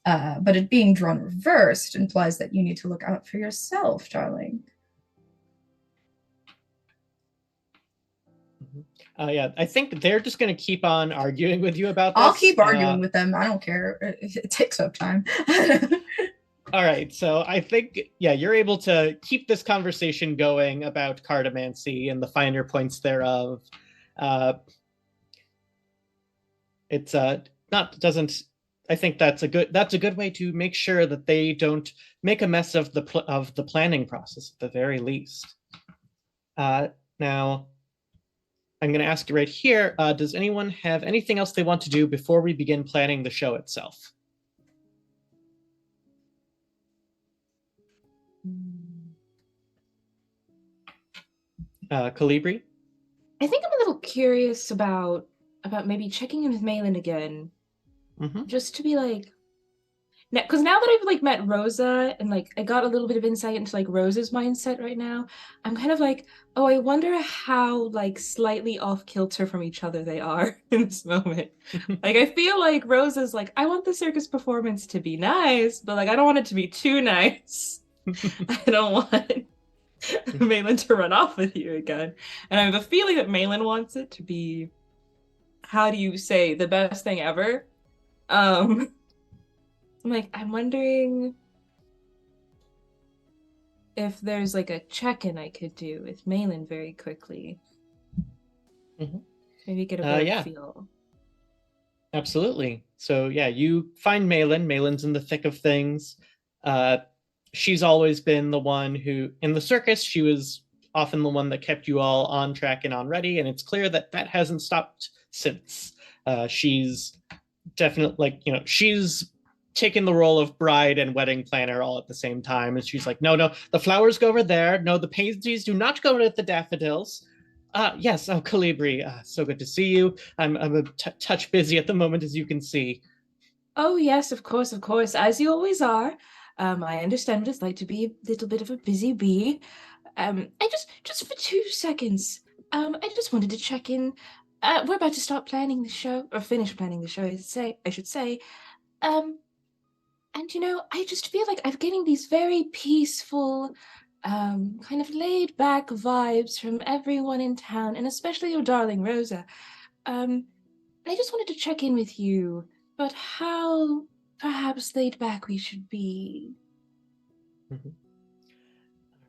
But it being drawn reversed implies that you need to look out for yourself, darling. Yeah, I think they're just going to keep on arguing with you about this. I'll keep arguing with them. I don't care. It takes up time. All right, so I think, yeah, you're able to keep this conversation going about cartomancy and the finer points thereof. It's not doesn't. I think that's a good way to make sure that they don't make a mess of the planning process at the very least. Now, I'm going to ask you right here. Does anyone have anything else they want to do before we begin planning the show itself? Calibri? I think I'm a little curious about maybe checking in with Malin again, just to be like, because now that I've like met Rosa and like I got a little bit of insight into like Rosa's mindset right now, I'm kind of like, oh, I wonder how like slightly off kilter from each other they are in this moment. Like I feel like Rosa's like, I want the circus performance to be nice, but like I don't want it to be too nice. I don't want Malin to run off with you again. And I have a feeling that Malin wants it to be, how do you say, the best thing ever. I'm like, I'm wondering if there's like a check-in I could do with Malin very quickly. Maybe get a better feel. Absolutely. So yeah, you find Malin. Malin's in the thick of things. She's always been the one who, in the circus, she was often the one that kept you all on track and on ready, and it's clear that hasn't stopped since. She's definitely, she's taken the role of bride and wedding planner all at the same time, and she's like, no, the flowers go over there. No, the pansies do not go with the daffodils. Yes, Calibri, so good to see you. I'm a touch busy at the moment, as you can see. Oh yes, of course, as you always are. I understand what it's like to be a little bit of a busy bee. I just for 2 seconds, I just wanted to check in. We're about to start planning the show, or finish planning the show, I should say. And I just feel like I'm getting these very peaceful, kind of laid back vibes from everyone in town, and especially your darling Rosa. I just wanted to check in with you, but how perhaps laid back we should be. All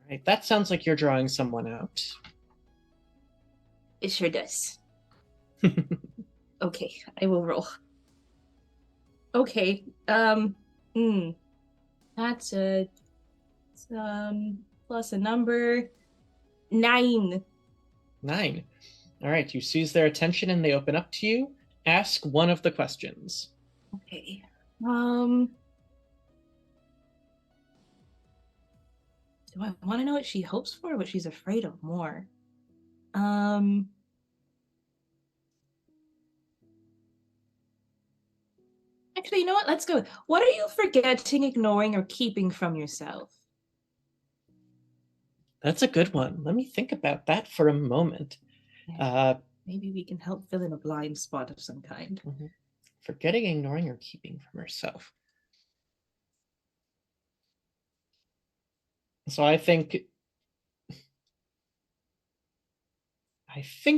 right, that sounds like you're drawing someone out. It sure does. Okay, I will roll. Okay, that's a plus a number 9. 9. All right, you seize their attention and they open up to you. Ask one of the questions. Okay. Do I want to know what she hopes for or what she's afraid of more? Actually, you know what? Let's go. What are you forgetting, ignoring, or keeping from yourself? That's a good one. Let me think about that for a moment. Maybe we can help fill in a blind spot of some kind. Forgetting, ignoring, or keeping from herself. So I think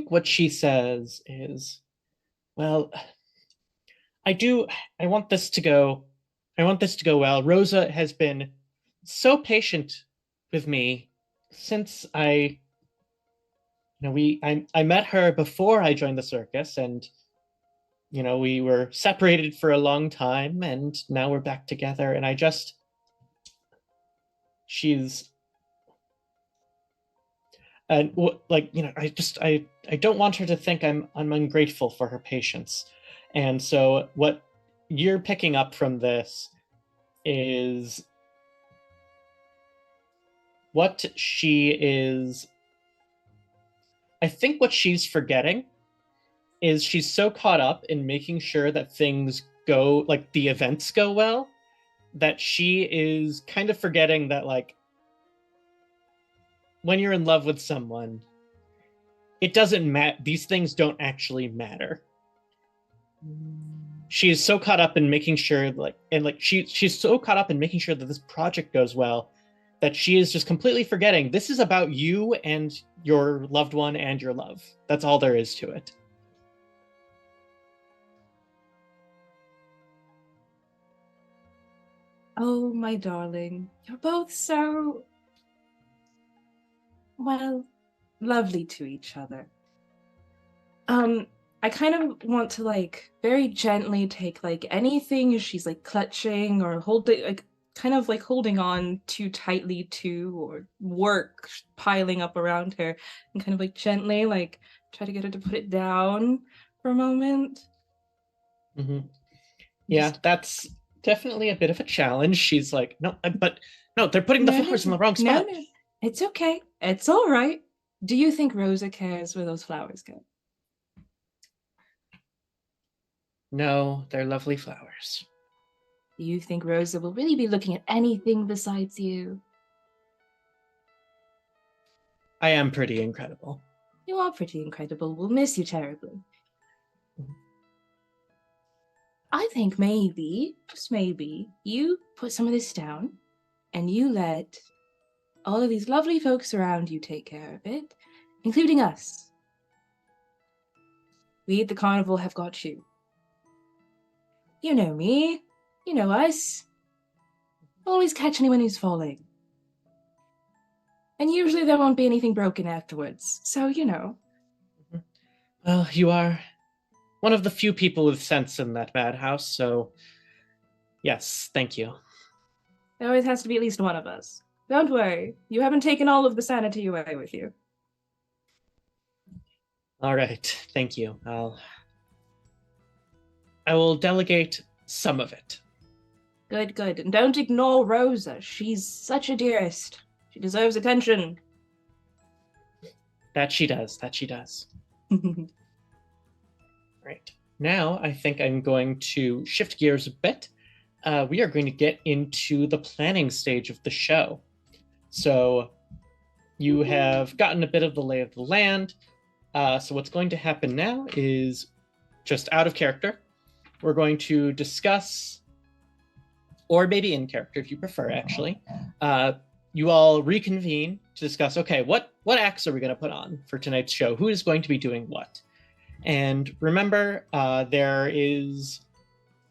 what she says is, well, I want this to go well. Rosa has been so patient with me since I met her before I joined the circus, and we were separated for a long time, and now we're back together. And she's, and I don't want her to think I'm ungrateful for her patience. And so what you're picking up from this is what she is. I think what she's forgetting is she's so caught up in making sure that things go, like the events go well, that she is kind of forgetting that, like, when you're in love with someone, it doesn't matter. These things don't actually matter. She is so caught up in making sure, she's so caught up in making sure that this project goes well, that she is just completely forgetting this is about you and your loved one and your love. That's all there is to it. Oh, my darling, you're both so, well, lovely to each other. I kind of want to like very gently take like anything she's like clutching or holding, like kind of like holding on too tightly to, or work piling up around her, and kind of like gently like try to get her to put it down for a moment. Mm-hmm. Yeah, that's definitely a bit of a challenge. She's like, no, but no, they're putting the flowers in the wrong spot. No, it's okay. It's all right. Do you think Rosa cares where those flowers go? No, they're lovely flowers. Do you think Rosa will really be looking at anything besides you? I am pretty incredible. You are pretty incredible. We'll miss you terribly. I think maybe, just maybe, you put some of this down and you let all of these lovely folks around you take care of it, including us. We at the Carnival have got you. You know me. You know us. Always catch anyone who's falling. And usually there won't be anything broken afterwards. So, you know. Well, you are one of the few people with sense in that madhouse, so yes, thank you. There always has to be at least one of us. Don't worry. You haven't taken all of the sanity away with you. All right, thank you. I will delegate some of it. Good, good. And don't ignore Rosa. She's such a dearest. She deserves attention. That she does. Right. Now, I think I'm going to shift gears a bit. We are going to get into the planning stage of the show. So you have gotten a bit of the lay of the land. So what's going to happen now is, just out of character, we're going to discuss, or maybe in character if you prefer, actually, you all reconvene to discuss, okay, what acts are we going to put on for tonight's show? Who is going to be doing what? And remember,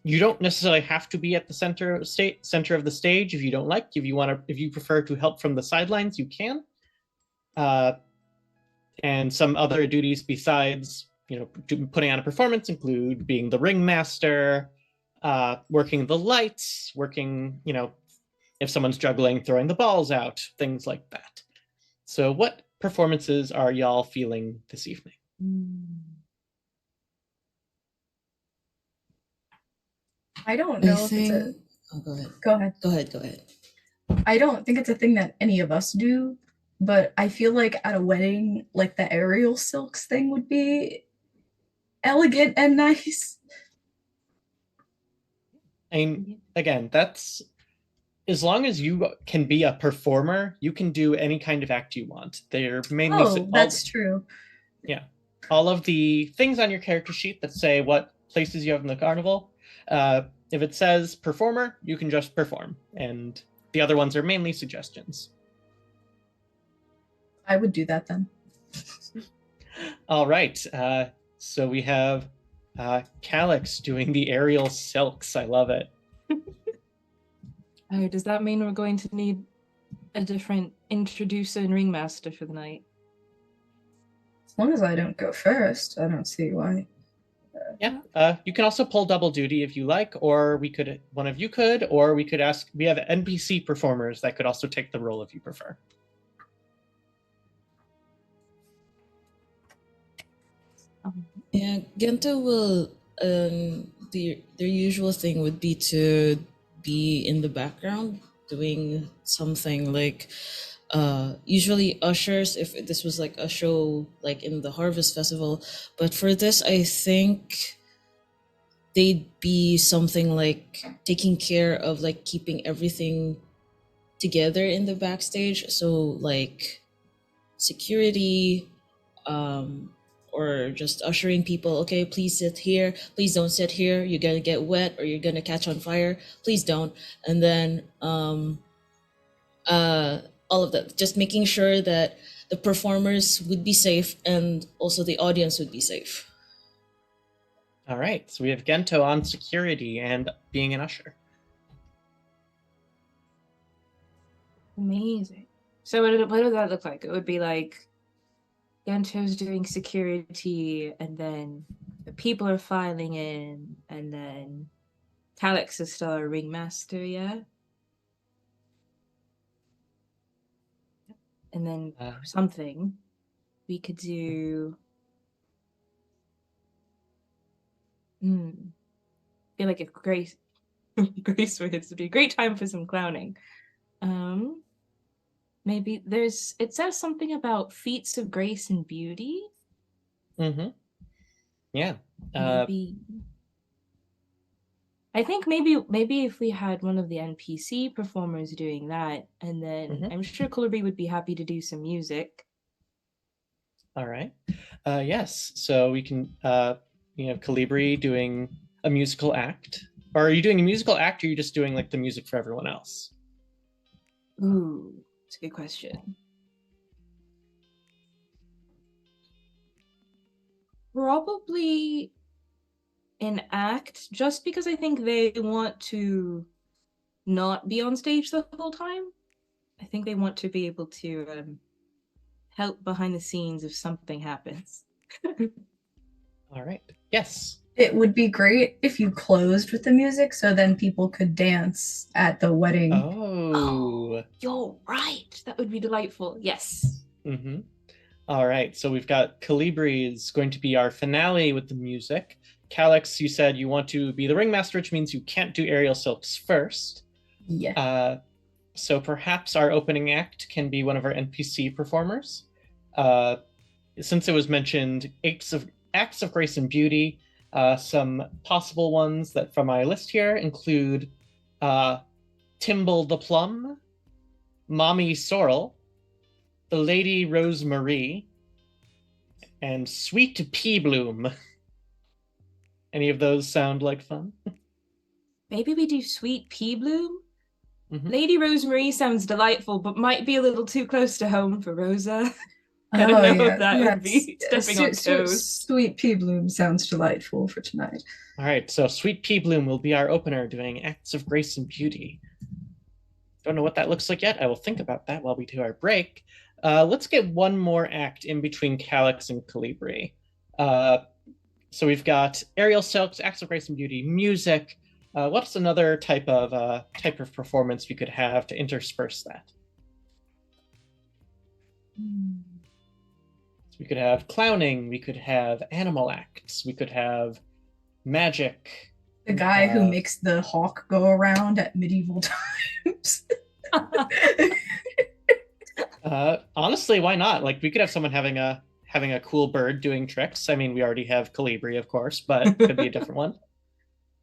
you don't necessarily have to be at the center of the stage if you don't like. If you prefer to help from the sidelines, you can. And some other duties besides, putting on a performance include being the ringmaster, working the lights, working, if someone's juggling, throwing the balls out, things like that. So what performances are y'all feeling this evening? I don't know if it's a... Oh, go ahead. Go ahead. Go ahead. I don't think it's a thing that any of us do, but I feel like at a wedding, like the aerial silks thing would be elegant and nice. And again, that's, as long as you can be a performer, you can do any kind of act you want. They're mainly that's true. Yeah. All of the things on your character sheet that say what places you have in the carnival, if it says performer, you can just perform. And the other ones are mainly suggestions. I would do that then. All right. So we have Calix doing the aerial silks. I love it. Oh, does that mean we're going to need a different introducer and ringmaster for the night? As long as I don't go first, I don't see why. Yeah. You can also pull double duty if you like, or one of you could, or we could ask. We have NPC performers that could also take the role if you prefer. Yeah, Gento will. Their usual thing would be to be in the background doing something like usually ushers if this was like a show like in the Harvest Festival, but for this I think they'd be something like taking care of like keeping everything together in the backstage, so like security, um or just ushering people. Okay, please sit here, please don't sit here, you're gonna get wet or you're gonna catch on fire, please don't. And then all of that, just making sure that the performers would be safe and also the audience would be safe. All right, so we have Gento on security and being an usher. Amazing. So what would that look like? It would be like Gento's doing security, and then the people are filing in, and then Calix is still a ringmaster, yeah? And then something we could do. I feel like if Grace were here, to be a great time for some clowning. Maybe it says something about feats of grace and beauty. Mm-hmm. Yeah. Maybe I think maybe if we had one of the NPC performers doing that, and then I'm sure Colby would be happy to do some music. All right. Yes. So we can you have Calibri doing a musical act. Or are you doing a musical act, or are you just doing like the music for everyone else? Ooh, it's a good question. Probably an act, just because I think they want to not be on stage the whole time. I think they want to be able to help behind the scenes if something happens. All right. Yes. It would be great if you closed with the music so then people could dance at the wedding. Oh. You're right. That would be delightful. Yes. Mm-hmm. All right. So we've got Calibri is going to be our finale with the music. Calix, you said you want to be the ringmaster, which means you can't do aerial silks first. Yeah. So perhaps our opening act can be one of our NPC performers. Since it was mentioned, acts of grace and beauty, some possible ones that from my list here include Timble the Plum, Mommy Sorrel, the Lady Rosemarie, and Sweet Pea Bloom. Any of those sound like fun? Maybe we do Sweet Pea Bloom? Lady Rosemarie sounds delightful, but might be a little too close to home for Rosa. I don't know if that would be stepping on toes. Sweet Pea Bloom sounds delightful for tonight. All right, so Sweet Pea Bloom will be our opener, doing acts of grace and beauty. Don't know what that looks like yet. I will think about that while we do our break. Let's get one more act in between Calix and Calibri. So we've got aerial silks, acts of grace and beauty, music. What's another type of performance we could have to intersperse that? So we could have clowning, we could have animal acts, we could have magic. The guy who makes the hawk go around at medieval times. Honestly, why not? Like, we could have someone having a cool bird doing tricks. I mean, we already have Calibri, of course, but it could be a different one.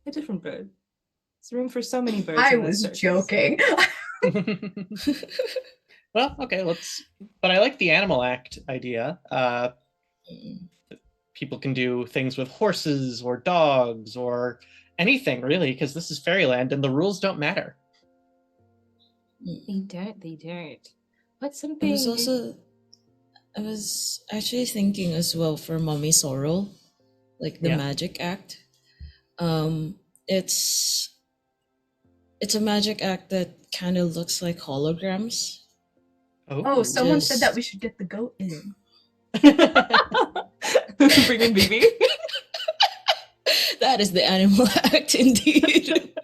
A different bird. There's room for so many birds. I was joking. Well, okay, but I like the animal act idea. People can do things with horses or dogs or anything, really, because this is Fairyland and the rules don't matter. They don't. But something... I was actually thinking as well for Mommy Sorrel, like the magic act. It's It's a magic act that kind of looks like holograms. Oh, someone said that Just- we should get the goat in. Bring in BB. That is the animal act indeed.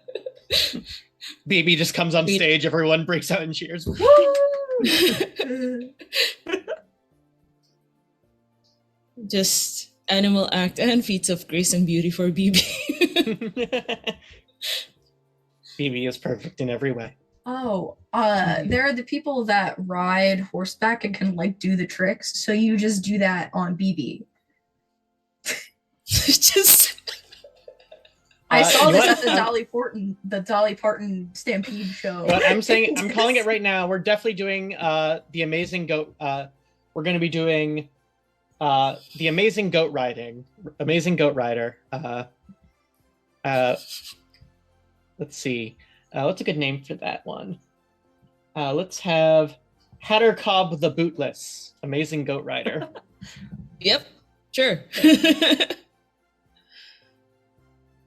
BB just comes on Beat- stage, everyone breaks out in cheers. Just animal act and feats of grace and beauty for BB. BB is perfect in every way. Oh, there are the people that ride horseback and can like do the tricks. So you just do that on BB. Just I saw you know this what? at the Dolly Parton Stampede show. But I'm saying, I'm calling it right now. We're definitely doing the amazing goat. We're going to be doing the amazing goat riding, amazing goat rider. Let's see. What's a good name for that one? Let's have Hatter Cobb the Bootless, amazing goat rider. Yep, sure.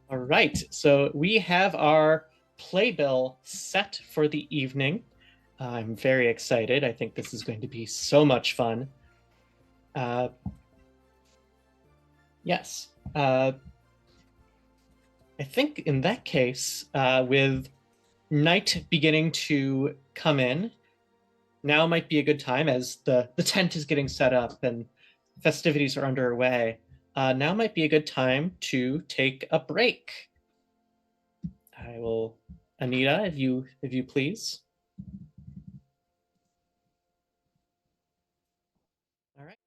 All right, so we have our playbill set for the evening. I'm very excited. I think this is going to be so much fun. Yes. I think in that case, with night beginning to come in, now might be a good time as the tent is getting set up and festivities are underway. Now might be a good time to take a break. I will, Anita, if you please. All right.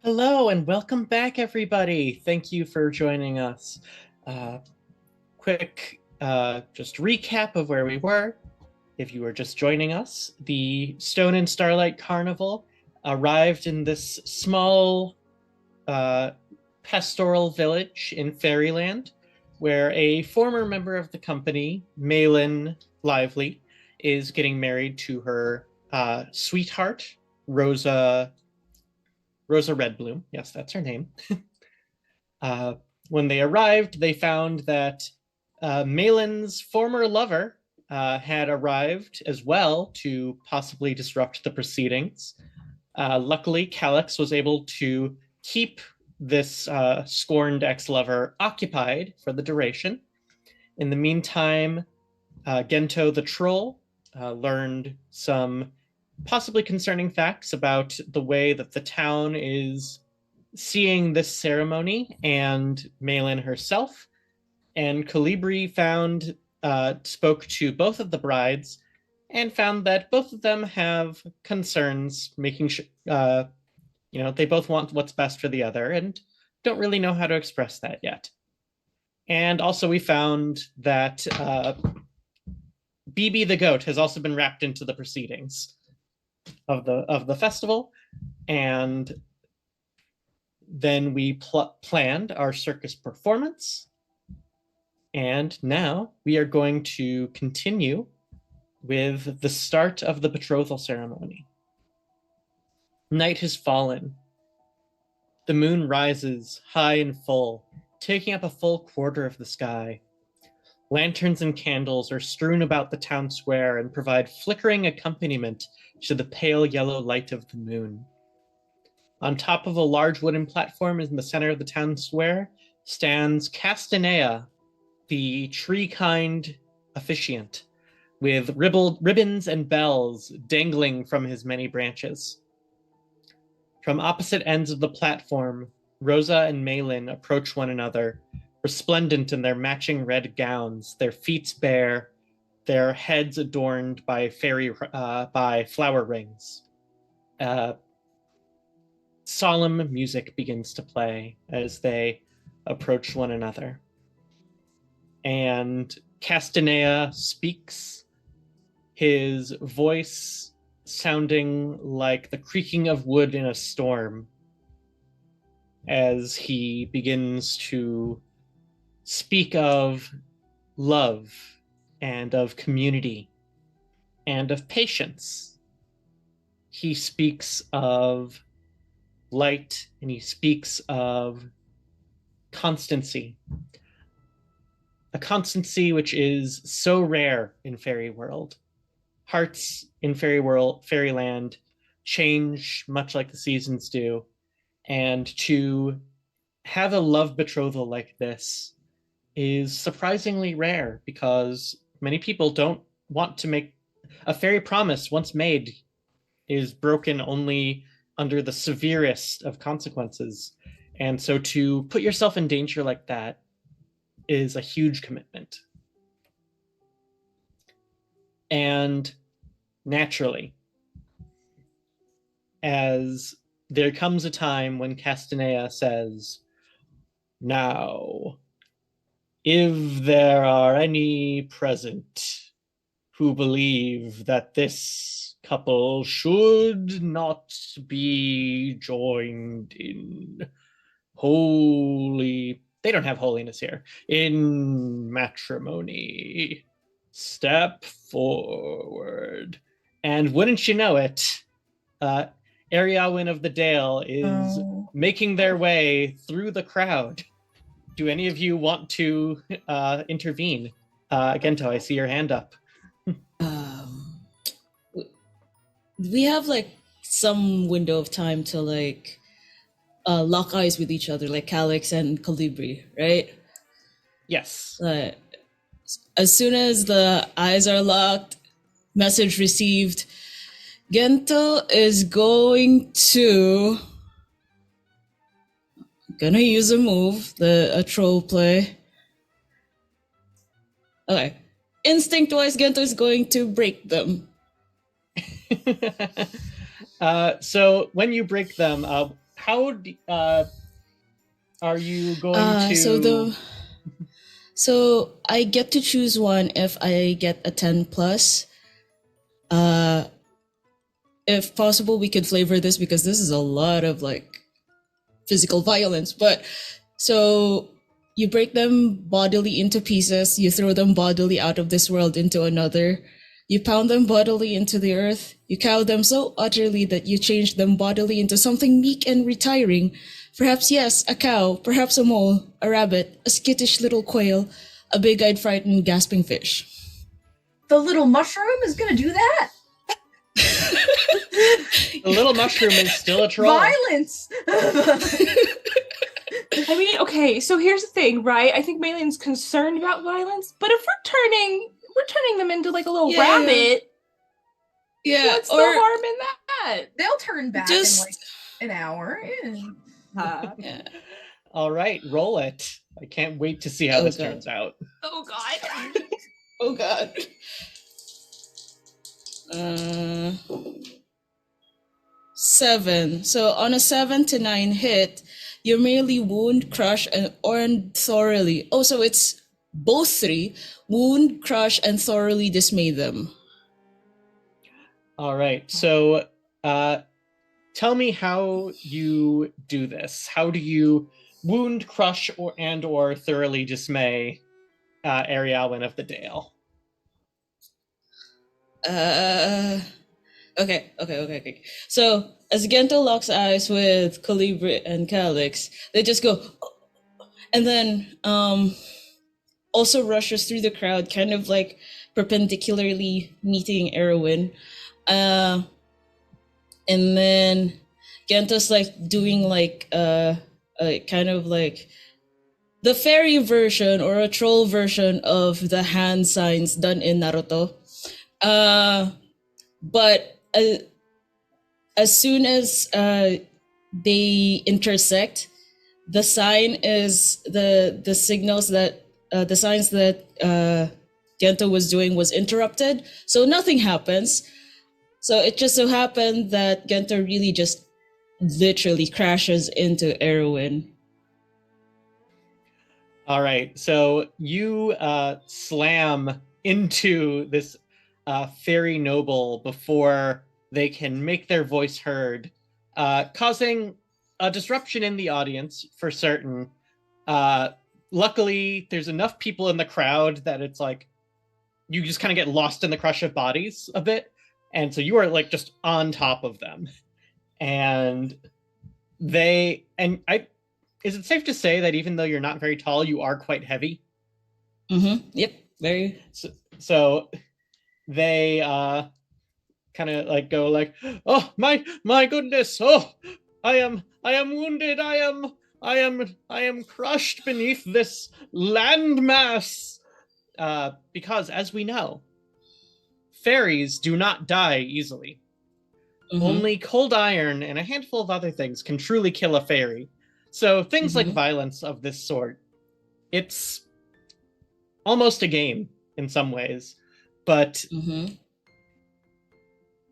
Hello and welcome back, everybody. Thank you for joining us. Quick, just recap of where we were. If you were just joining us, the Stone and Starlight Carnival arrived in this small pastoral village in Fairyland, where a former member of the company, Malin Lively, is getting married to her sweetheart, Rosa Redbloom. Yes, that's her name. When they arrived, they found that Malin's former lover had arrived as well to possibly disrupt the proceedings. Luckily, Calix was able to keep this scorned ex-lover occupied for the duration. In the meantime, Gento the troll learned some possibly concerning facts about the way that the town is seeing this ceremony and Malin herself. And Colibri spoke to both of the brides and found that both of them have concerns, making sure, they both want what's best for the other and don't really know how to express that yet. And also we found that BB the goat has also been wrapped into the proceedings of the festival, and then we planned our circus performance, and now we are going to continue with the start of the betrothal ceremony. Night has fallen. The moon rises high and full, taking up a full quarter of the sky. Lanterns and candles are strewn about the town square and provide flickering accompaniment to the pale yellow light of the moon. On top of a large wooden platform in the center of the town square stands Castanea, the tree-kind officiant, with ribbons and bells dangling from his many branches. From opposite ends of the platform, Rosa and Malin approach one another, resplendent in their matching red gowns, their feet bare, their heads adorned by by flower rings. Solemn music begins to play as they approach one another. And Castanea speaks, his voice sounding like the creaking of wood in a storm, as he begins to speak of love and of community and of patience. He speaks of light and he speaks of constancy. A constancy which is so rare in fairy world. Hearts in fairyland change much like the seasons do. And to have a love betrothal like this is surprisingly rare because many people don't want to make a fairy promise once made is broken only under the severest of consequences. And so to put yourself in danger like that is a huge commitment. And naturally, as there comes a time when Castanea says, "Now, if there are any present who believe that this couple should not be joined in they don't have holiness here, in matrimony, step forward." And wouldn't you know it, Ariawin of the Dale is making their way through the crowd. Do any of you want to intervene? Gento, I see your hand up. We have like some window of time to like lock eyes with each other, like Calix and Colibri, right? Yes. As soon as the eyes are locked, message received, Gento is going to use a move, a troll play. Okay. Instinct-wise, Gento is going to break them. So when you break them, are you going to? So I get to choose one if I get a 10 plus. If possible, we could flavor this because this is a lot of like physical violence. But so you break them bodily into pieces, you throw them bodily out of this world into another, you pound them bodily into the earth, you cow them so utterly that you change them bodily into something meek and retiring. Perhaps, yes, a cow, perhaps a mole, a rabbit, a skittish little quail, a big-eyed, frightened, gasping fish. The little mushroom is gonna do that? The little mushroom is still a troll. Violence! I mean, okay, so here's the thing, right? I think Mayleen's concerned about violence, but if we're turning them into like a little rabbit. Yeah. What's the harm in that? They'll turn back in like an hour. Yeah. All right, roll it. I can't wait to see how this turns out. Oh god. Oh god. 7. So on a 7 to 9 hit, you merely wound, crush, and thoroughly. Oh, so it's both 3. Wound, crush, and thoroughly dismay them. All right. So tell me how you do this. How do you wound, crush, or thoroughly dismay Arialwyn of the Dale? Okay. So as Gento locks eyes with Colibri and Calyx, they just go, and then also rushes through the crowd, kind of like perpendicularly meeting Erwin. And then Gento's like doing like a kind of like the fairy version or a troll version of the hand signs done in Naruto. But as soon as they intersect, the sign is the signals that the signs that Gento was doing was interrupted, so nothing happens. So it just so happened that Gento really just literally crashes into Erwin. All right, so you slam into this fairy noble before they can make their voice heard, causing a disruption in the audience for certain. Luckily, there's enough people in the crowd that it's like you just kind of get lost in the crush of bodies a bit, and so you are like just on top of them. And is it safe to say that even though you're not very tall, you are quite heavy? Mm-hmm. Yep. Very. So they kind of like go like, oh my goodness, oh I am wounded, I am crushed beneath this landmass, because as we know, fairies do not die easily. Mm-hmm. Only cold iron and a handful of other things can truly kill a fairy. So things like violence of this sort, it's almost a game in some ways, but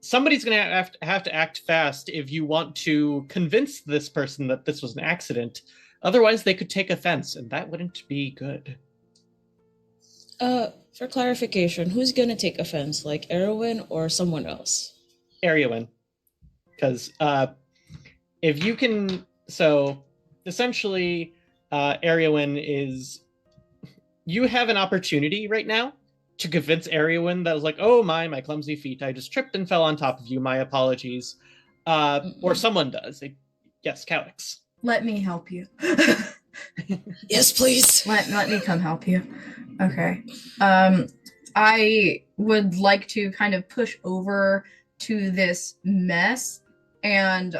somebody's going to have to act fast if you want to convince this person that this was an accident. Otherwise, they could take offense, and that wouldn't be good. For clarification, who's going to take offense, like Erwin or someone else? Erwin. Because if you can... So, essentially, Erwin is... You have an opportunity right now to convince Erwin that was like, oh my clumsy feet, I just tripped and fell on top of you, my apologies. Or someone does. Yes, Calyx. Let me help you. Yes, please. Let me come help you. Okay. I would like to kind of push over to this mess and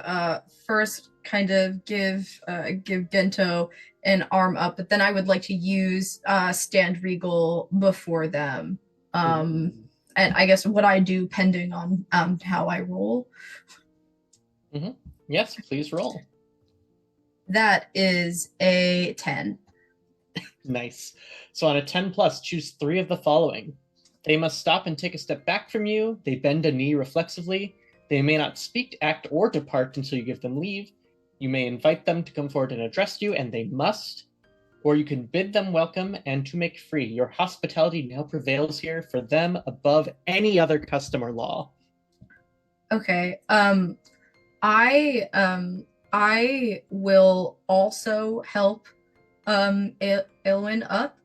first kind of give Gento an arm up, but then I would like to use Stand Regal before them. And I guess what I do pending on how I roll. Mm-hmm. Yes, please roll. That is a 10. Nice. So on a 10 plus, choose 3 of the following. They must stop and take a step back from you. They bend a knee reflexively. They may not speak, act, or depart until you give them leave. You may invite them to come forward and address you, and they must, or you can bid them welcome and to make free. Your hospitality now prevails here for them above any other custom or law. Okay. I will also help Ilwyn up.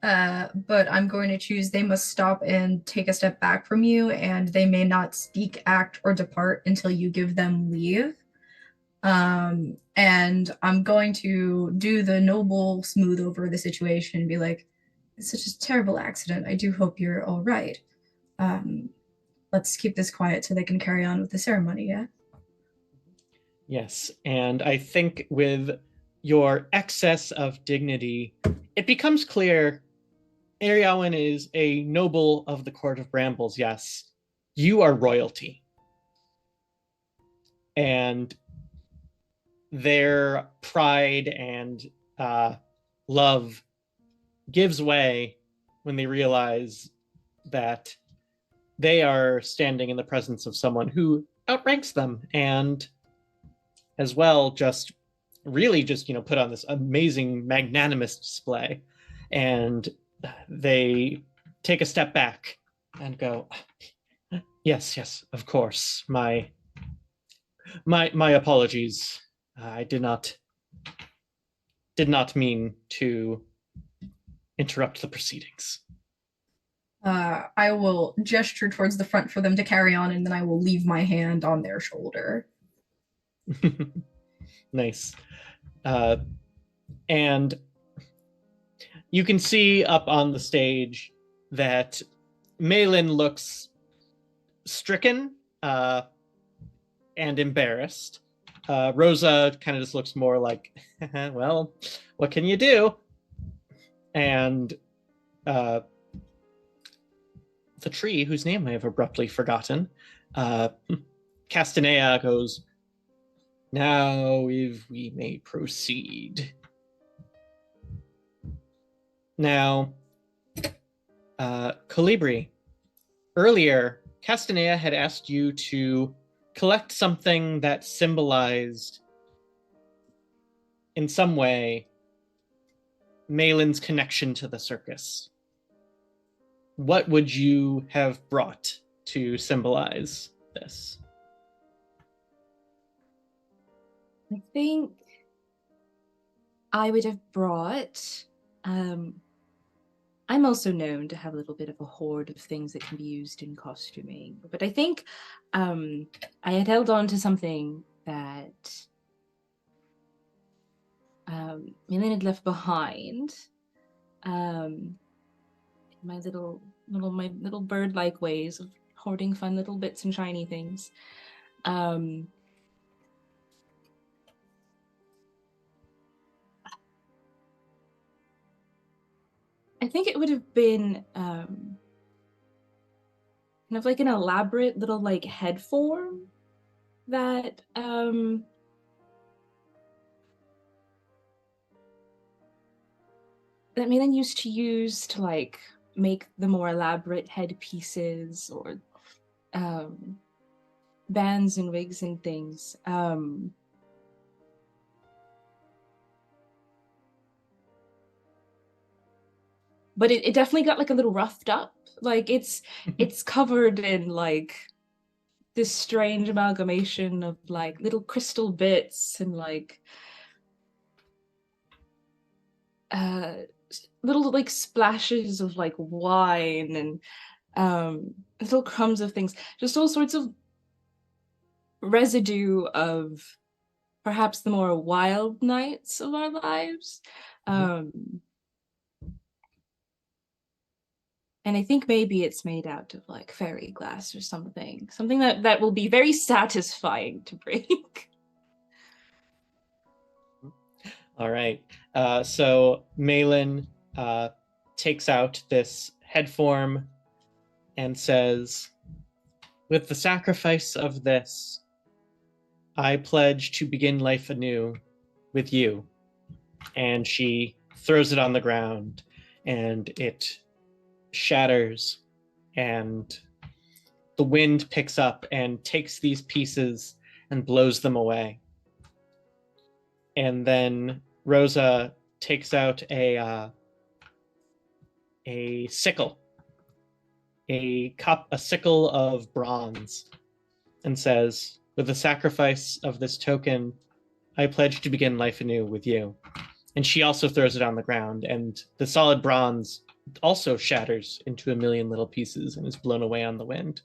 But I'm going to choose they must stop and take a step back from you, and they may not speak, act, or depart until you give them leave. And I'm going to do the noble smooth over the situation and be like, it's such a terrible accident. I do hope you're all right. Let's keep this quiet so they can carry on with the ceremony, yeah? Yes, and I think with your excess of dignity, it becomes clear Ariawan is a noble of the court of brambles, yes. You are royalty. And their pride and love gives way when they realize that they are standing in the presence of someone who outranks them, and as well just really just put on this amazing magnanimous display. And they take a step back and go, yes, of course, my apologies. I did not mean to interrupt the proceedings. I will gesture towards the front for them to carry on, and then I will leave my hand on their shoulder. Nice. And you can see up on the stage that Malin looks stricken and embarrassed. Rosa kind of just looks more like, well, what can you do? And the tree, whose name I have abruptly forgotten, Castanea goes, now if we may proceed. Now, Colibri, earlier, Castanea had asked you to collect something that symbolized, in some way, Malin's connection to the circus. What would you have brought to symbolize this? I think I would have brought... I'm also known to have a little bit of a hoard of things that can be used in costuming, but I think I had held on to something that Malin had left behind. My little bird-like ways of hoarding fun little bits and shiny things. I think it would have been kind of like an elaborate little like head form that that Malin used to use to like make the more elaborate headpieces or bands and wigs and things. But it definitely got like a little roughed up. Like it's covered in like this strange amalgamation of like little crystal bits and like little like splashes of like wine and little crumbs of things, just all sorts of residue of perhaps the more wild nights of our lives. And I think maybe it's made out of like fairy glass or something that will be very satisfying to break. All right. So Malin takes out this head form and says, with the sacrifice of this, I pledge to begin life anew with you. And she throws it on the ground, and it shatters, and the wind picks up and takes these pieces and blows them away. And then Rosa takes out a sickle, a sickle of bronze, and says, "With the sacrifice of this token, I pledge to begin life anew with you." And she also throws it on the ground, and the solid bronze also shatters into a million little pieces and is blown away on the wind.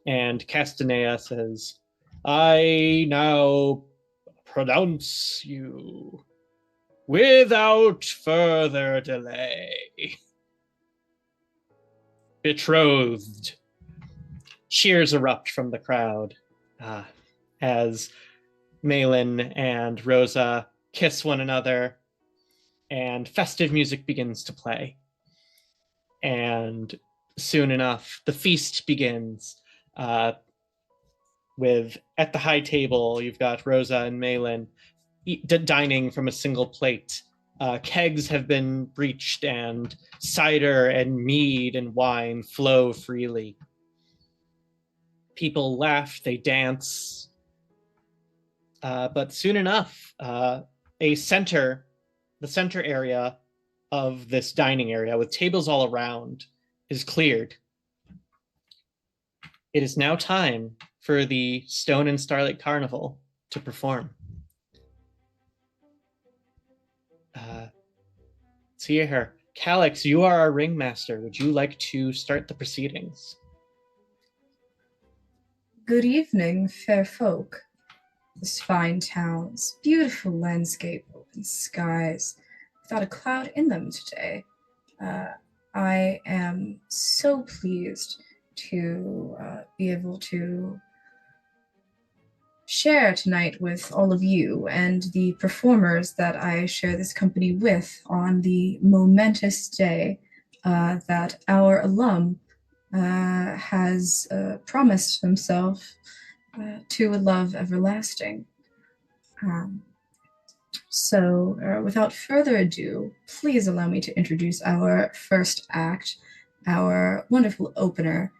And Castanea says, "I now pronounce you without further delay betrothed." Cheers erupt from the crowd as Malin and Rosa kiss one another, and festive music begins to play. And soon enough, the feast begins. With at the high table, you've got Rosa and Malin dining from a single plate. Kegs have been breached, and cider and mead and wine flow freely. People laugh, they dance. But soon enough, the center area of this dining area with tables all around is cleared. It is now time for the Stone and Starlight Carnival to perform. Let's hear her. Calix, you are our ringmaster. Would you like to start the proceedings? Good evening, fair folk. This fine town's beautiful landscape, open skies, without a cloud in them today. I am so pleased to be able to share tonight with all of you and the performers that I share this company with on the momentous day that our alum has promised himself to a love everlasting. So without further ado, please allow me to introduce our first act, our wonderful opener,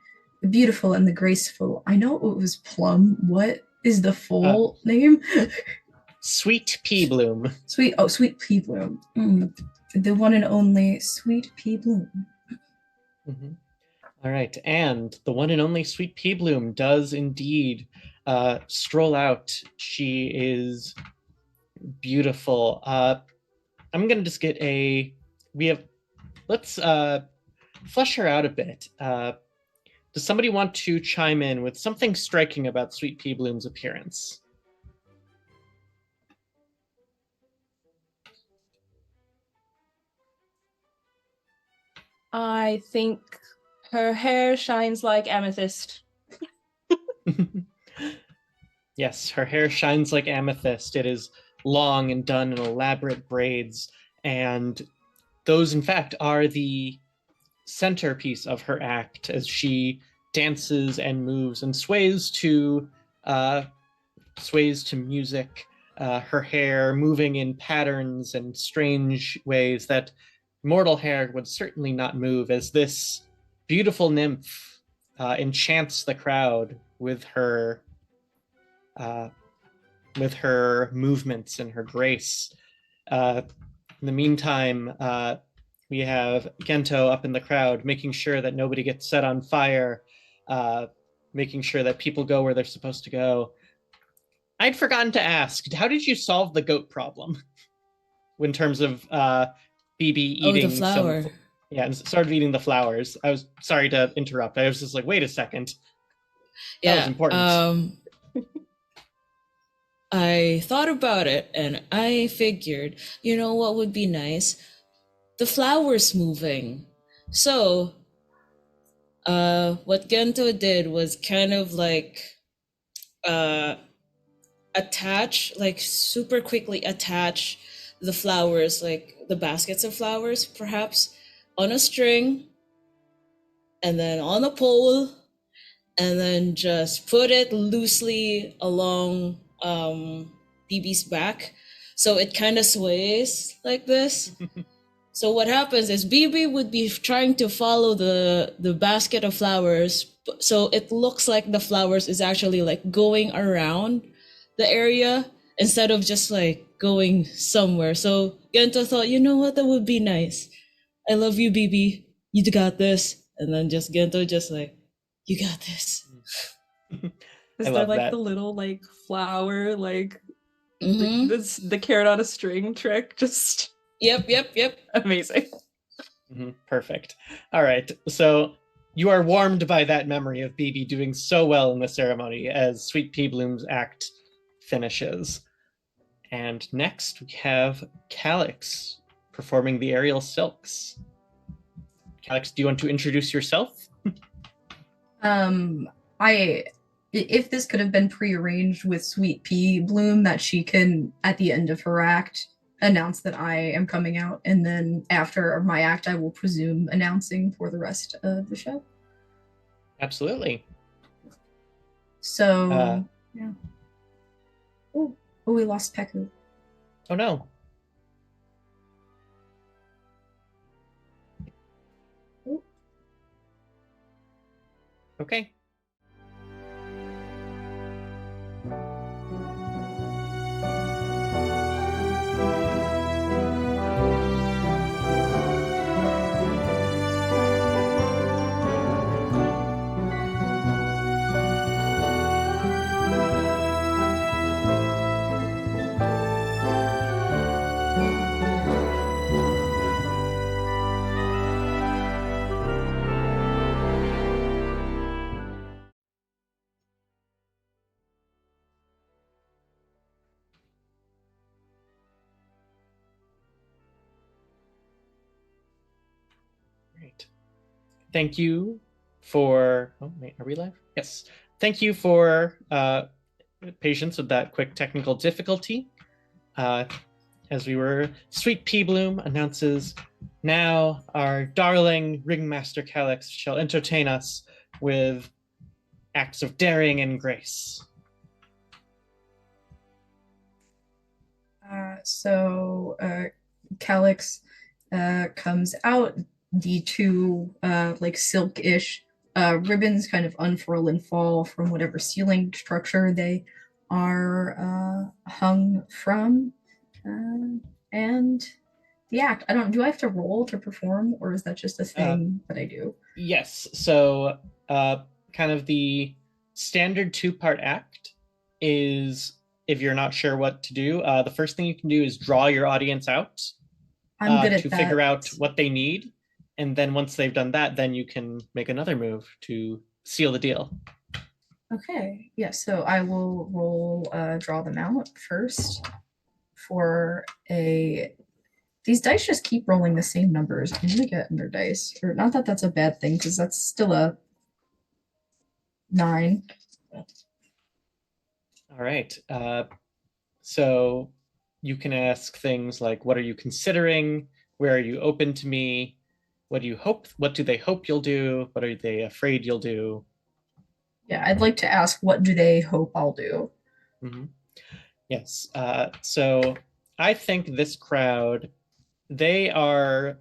the beautiful and the graceful. I know it was Plum. What is the full name? Sweet Pea Bloom. Sweet Pea Bloom. The one and only Sweet Pea Bloom. Mm-hmm. All right, and the one and only Sweet Pea Bloom does indeed stroll out. She is beautiful. I'm gonna just get let's flesh her out a bit. Does somebody want to chime in with something striking about Sweet Pea Bloom's appearance? I think her hair shines like amethyst. Yes, her hair shines like amethyst. It is long and done in elaborate braids, and those, in fact, are the centerpiece of her act as she dances and moves and sways to music. Her hair moving in patterns and strange ways that mortal hair would certainly not move, as this beautiful nymph enchants the crowd with her movements and her grace. In the meantime, we have Gento up in the crowd, making sure that nobody gets set on fire, making sure that people go where they're supposed to go. I'd forgotten to ask, how did you solve the goat problem in terms of BB eating the flower? And started eating the flowers. I was sorry to interrupt. I was just like, wait a second. That was important. I thought about it and I figured, you know what would be nice? The flowers moving. So what Gento did was kind of like super quickly attach the flowers, like the baskets of flowers, perhaps, on a string, and then on a pole, and then just put it loosely along BB's back. So it kind of sways like this. So what happens is BB would be trying to follow the basket of flowers. So it looks like the flowers is actually like going around the area, instead of just like going somewhere. So Gento thought, you know what, that would be nice. I love you, BB. You got this. And then just Gento just like, you got this. Is I there love like that. the little like flower, like Mhm. the carrot on a string trick? Just Yep. amazing. Perfect. All right. So you are warmed by that memory of BB doing so well in the ceremony as Sweet Pea Bloom's act finishes. And next we have Calix performing the aerial silks. Calix, do you want to introduce yourself? If this could have been prearranged with Sweet Pea Bloom, that she can, at the end of her act, announce that I am coming out, and then after my act, I will presume announcing for the rest of the show. Absolutely. So, yeah. Oh, we lost Peku. Oh no. Oh. Okay. Great. Thank you for. Oh, wait, are we live? Yes. Thank you for patience with that quick technical difficulty. As we were, Sweet Pea Bloom announces, now our darling Ringmaster Calix shall entertain us with acts of daring and grace. So Calix comes out. The two like silk-ish ribbons kind of unfurl and fall from whatever ceiling structure they are hung from. And the act. Do I have to roll to perform, or is that just a thing that I do? Yes. So kind of the standard two-part act is, if you're not sure what to do, the first thing you can do is draw your audience out I'm good at to that. figure out what they need. And then once they've done that, then you can make another move to seal the deal. Okay, yeah, so I will roll draw them out first for a. These dice just keep rolling the same numbers. I'm gonna get under dice. Or not that that's a bad thing, because that's still a 9. All right. So you can ask things like, what are you considering? Where are you open to me? What do you hope? What do they hope you'll do? What are they afraid you'll do? Yeah, I'd like to ask, what do they hope I'll do? Mm-hmm. Yes. So I think this crowd, they are.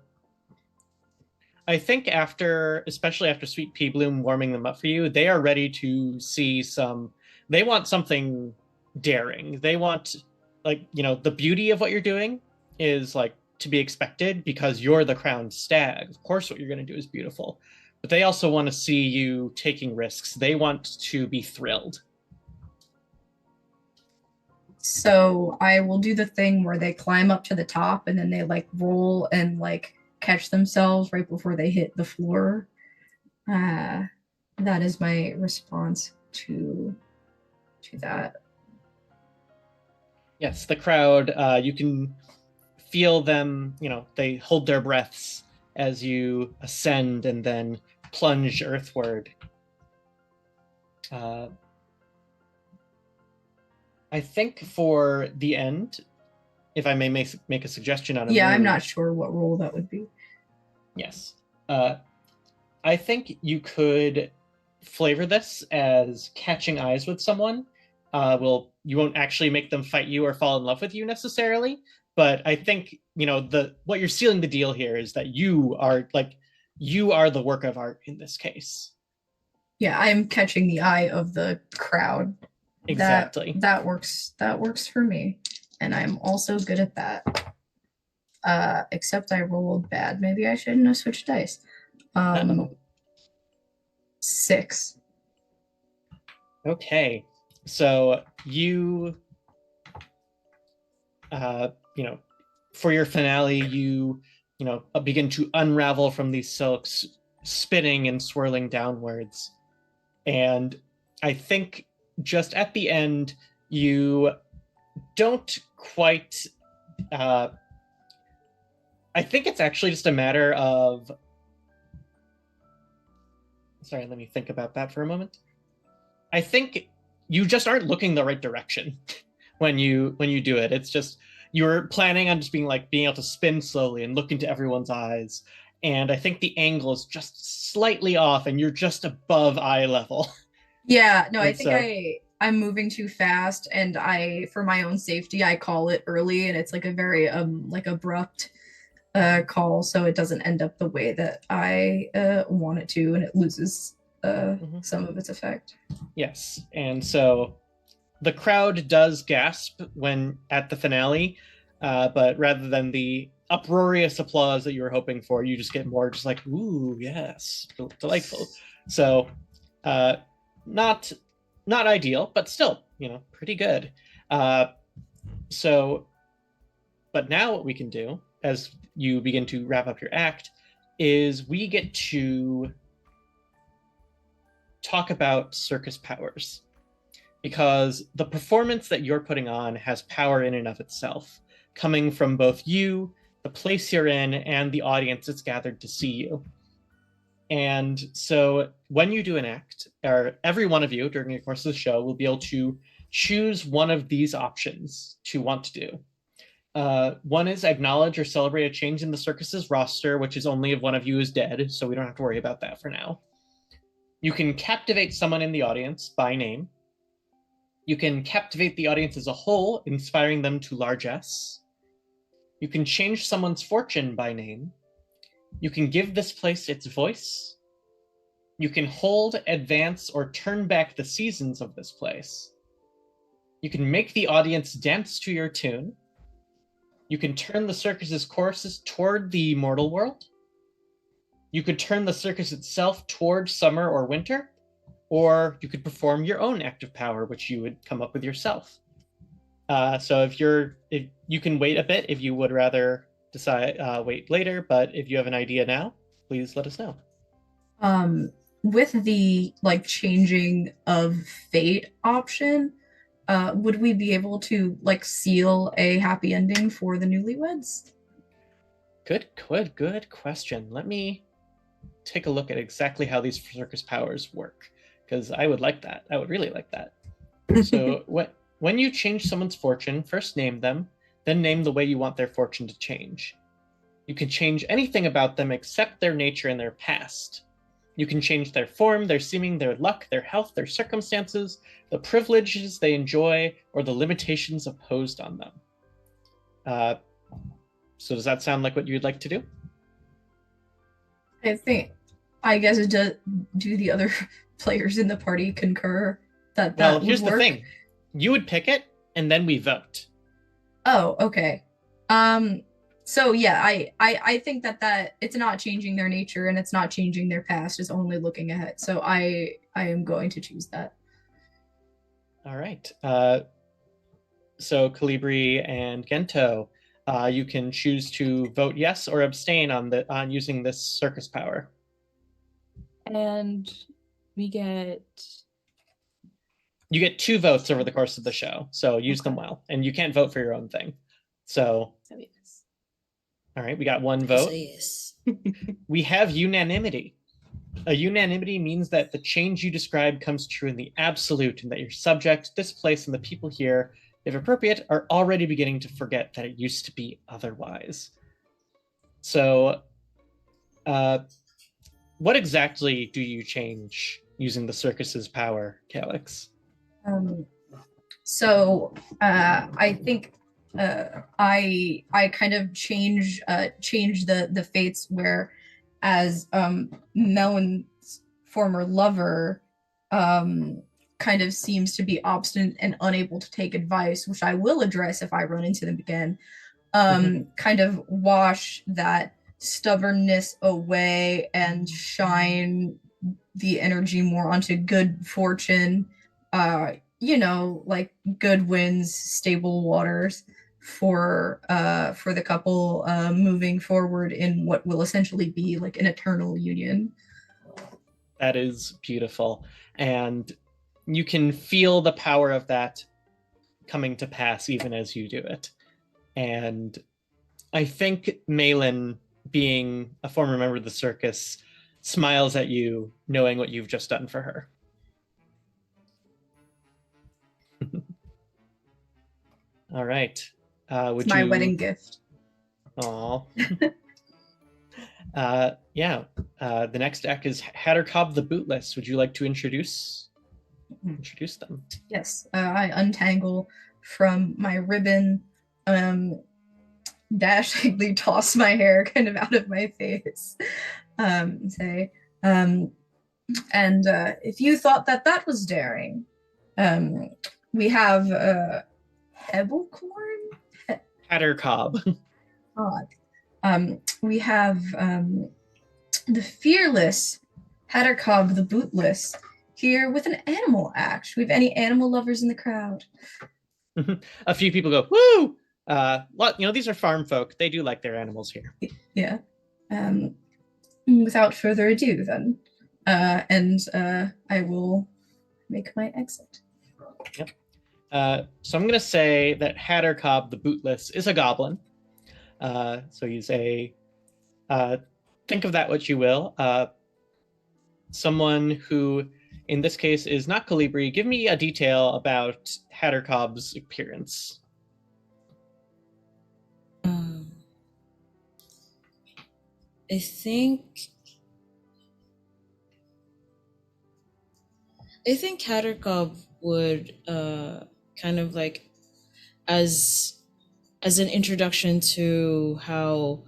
I think especially after Sweet Pea Bloom warming them up for you, they are ready to see some. They want something daring. They want, the beauty of what you're doing is like to be expected because you're the crowned stag. Of course, what you're going to do is beautiful, but they also want to see you taking risks. They want to be thrilled. So I will do the thing where they climb up to the top and then they like roll and like catch themselves right before they hit the floor. That is my response to that. Yes, the crowd, you can feel them, they hold their breaths as you ascend and then plunge earthward. I think for the end, if I may make a suggestion on a move. I'm not sure what role that would be. Yes. I think you could flavor this as catching eyes with someone. You won't actually make them fight you or fall in love with you necessarily, but I think what you're sealing the deal here is that you are the work of art in this case. Yeah, I'm catching the eye of the crowd. Exactly. That works. That works for me, and I'm also good at that. Except I rolled bad. Maybe I shouldn't have switched dice. Uh-oh. 6. Okay. So for your finale, you begin to unravel from these silks, spinning and swirling downwards. And I think just at the end, you don't quite. I think it's actually just a matter of. Sorry, let me think about that for a moment. I think you just aren't looking the right direction when you do it. It's just you're planning on just being able to spin slowly and look into everyone's eyes. And I think the angle is just slightly off, and you're just above eye level. Yeah, no, I And think so- I'm moving too fast, and for my own safety, I call it early, and it's like a very abrupt call, so it doesn't end up the way that I want it to, and it loses some of its effect. Yes, and so the crowd does gasp when at the finale, but rather than the uproarious applause that you were hoping for, you just get more just like, ooh, yes, delightful. So, not ideal, but still, pretty good. So, but now what we can do as you begin to wrap up your act is we get to talk about circus powers, because the performance that you're putting on has power in and of itself, coming from both you, the place you're in, and the audience that's gathered to see you. And so when you do an act, or every one of you during the course of the show will be able to choose one of these options to want to do. One is acknowledge or celebrate a change in the circus's roster, which is only if one of you is dead, so we don't have to worry about that for now. You can captivate someone in the audience by name. You can captivate the audience as a whole, inspiring them to largesse. You can change someone's fortune by name. You can give this place its voice. You can hold, advance, or turn back the seasons of this place. You can make the audience dance to your tune. You can turn the circus's courses toward the mortal world. You could turn the circus itself toward summer or winter, or you could perform your own act of power, which you would come up with yourself. So if you can wait a bit if you would rather decide wait later, but if you have an idea now, please let us know. With the changing of fate option, would we be able to seal a happy ending for the newlyweds? Good question. Let me take a look at exactly how these circus powers work, because I would like that. I would really like that. So when you change someone's fortune, first name them, then name the way you want their fortune to change. You can change anything about them except their nature and their past. You can change their form, their seeming, their luck, their health, their circumstances, the privileges they enjoy, or the limitations imposed on them. So does that sound like what you'd like to do? I guess it does. Do the other players in the party concur that Well, would here's work? the thing. You would pick it, and then we vote. Oh, okay. So yeah, I think that it's not changing their nature and it's not changing their past, it's only looking ahead. So I am going to choose that. All right. So Calibri and Gento, you can choose to vote yes or abstain on using this circus power. And you get 2 votes over the course of the show, so use them well. And you can't vote for your own thing. So, yes. All right, we got 1 vote. Yes. We have unanimity. A unanimity means that the change you describe comes true in the absolute, and that your subject, this place, and the people here, if appropriate, are already beginning to forget that it used to be otherwise. So, what exactly do you change using the circus's power, Calix? So I think I kind of change the fates where, as Melon's former lover, kind of seems to be obstinate and unable to take advice, which I will address if I run into them again, kind of wash that stubbornness away and shine the energy more onto good fortune, like good winds, stable waters for the couple moving forward in what will essentially be like an eternal union. That is beautiful. And you can feel the power of that coming to pass even as you do it. And I think Malin, being a former member of the circus, smiles at you, knowing what you've just done for her. All right. Would It's my you... wedding gift. Aw. Yeah. The next deck is Hattercob the Bootless. Would you like to introduce them? Yes, I untangle from my ribbon, dashingly toss my hair kind of out of my face, say, and if you thought that was daring, we have Hebblecorn? Hattercob. Odd. We have the fearless Hattercob the Bootless here with an animal act. We have any animal lovers in the crowd? A few people go, woo! These are farm folk. They do like their animals here. Yeah. Without further ado, then, I will make my exit. Yep. So I'm going to say that Hattercob the Bootless is a goblin. So he's a, think of that what you will, someone who, in this case, is not Calibri. Give me a detail about Hattercob's appearance. I think Hattercob would kind of like as an introduction to how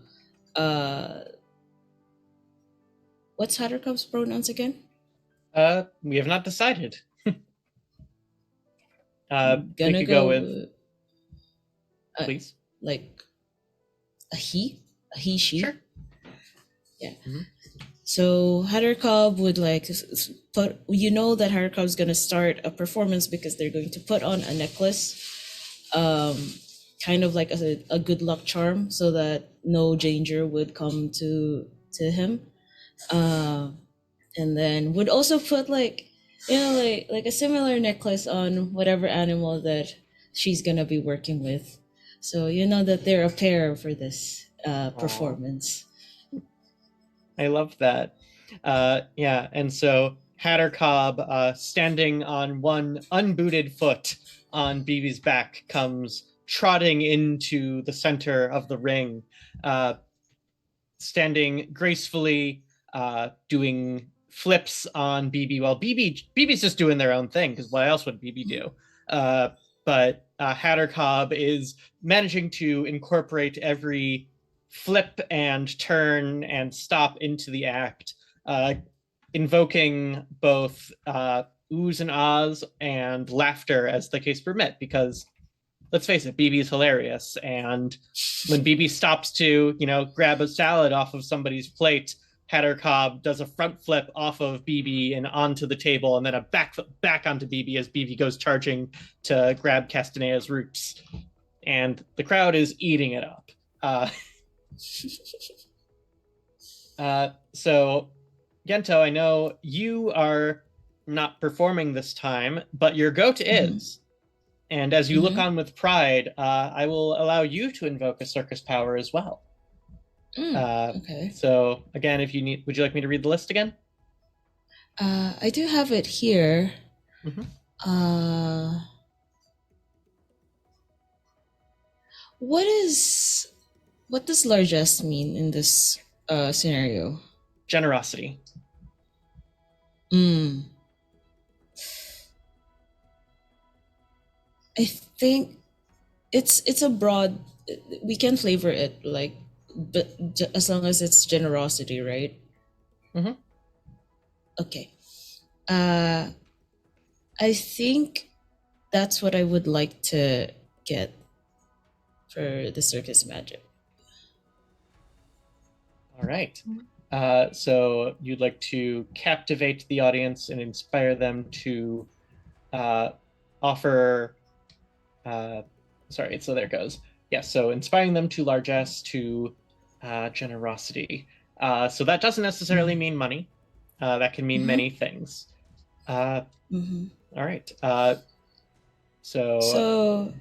what's Hattercob's pronouns again? We have not decided. I'm we gonna could go with, please. Like a he, she. Sure. Yeah. Mm-hmm. So Hattercob would like put, that Hattercob's gonna start a performance because they're going to put on a necklace, kind of like a good luck charm, so that no danger would come to him, and then would also put like a similar necklace on whatever animal that she's gonna be working with, so that they're a pair for this performance. I love that. Yeah, and so Hattercob, standing on one unbooted foot on BB's back, comes trotting into the center of the ring, standing gracefully, doing flips on BB, while BB's just doing their own thing, because what else would BB do? But Hattercob is managing to incorporate every flip and turn and stop into the act, invoking both oohs and ahs and laughter as the case permit, because let's face it, BB's hilarious. And when BB stops to, grab a salad off of somebody's plate, Hattercob does a front flip off of BB and onto the table, and then a back onto BB as BB goes charging to grab Castanea's roots. And the crowd is eating it up. So, Gento, I know you are not performing this time, but your goat is. And as you look on with pride, I will allow you to invoke a circus power as well. Okay. So, again, if you need, would you like me to read the list again? I do have it here. What does largesse mean in this scenario? Generosity. I think it's a broad. We can flavor it like, but as long as it's generosity, right? Okay. I think that's what I would like to get for the circus magic. All right. So you'd like to captivate the audience and inspire them to offer. Sorry, so there it goes. Yeah, so inspiring them to largesse, to generosity. So that doesn't necessarily mean money. That can mean many things. All right. So,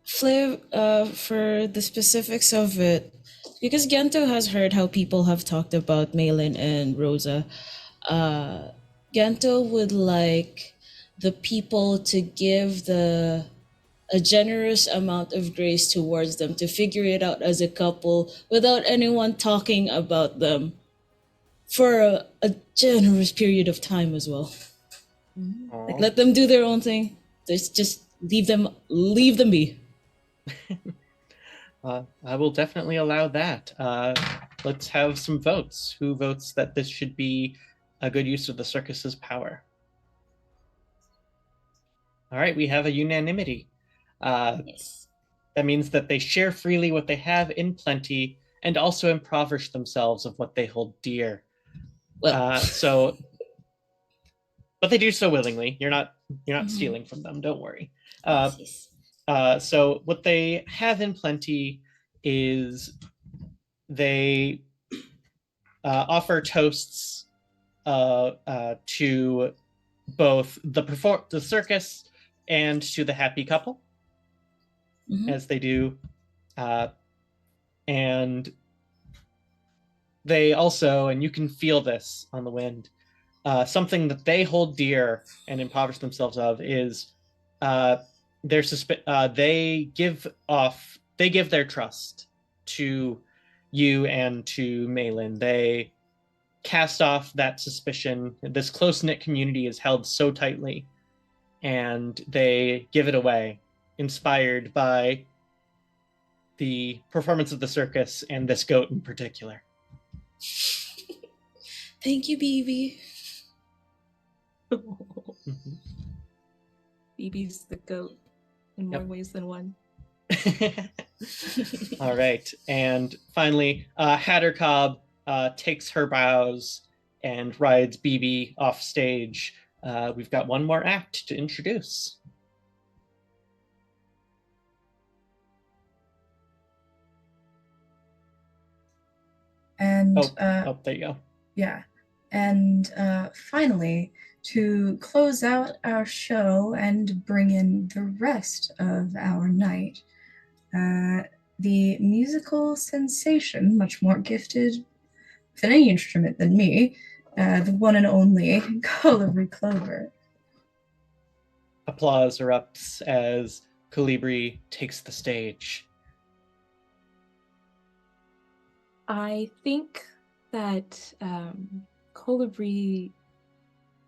for the specifics of it, because Gento has heard how people have talked about Malin and Rosa, Gento would like the people to give a generous amount of grace towards them to figure it out as a couple without anyone talking about them for a generous period of time as well. Like, let them do their own thing. Just leave them be. I will definitely allow that. Let's have some votes. Who votes that this should be a good use of the circus's power? All right, we have a unanimity. Yes. That means that they share freely what they have in plenty and also impoverish themselves of what they hold dear. Well, but they do so willingly. You're not stealing from them. Don't worry. yes. So what they have in plenty is they offer toasts to both the circus and to the happy couple, as they do, and they also, and you can feel this on the wind, something that they hold dear and impoverish themselves of is they give their trust to you and to Malin. They cast off that suspicion. This close-knit community is held so tightly, and they give it away, inspired by the performance of the circus and this goat in particular. Thank you, BB. BB's the goat in more ways than one. All right. And finally, Hattercob takes her bows and rides BB off stage. We've got one more act to introduce. And there you go. Yeah. And finally, to close out our show and bring in the rest of our night, the musical sensation, much more gifted with any instrument than me, the one and only Colibri Clover. Applause erupts as Colibri takes the stage. I think that Colibri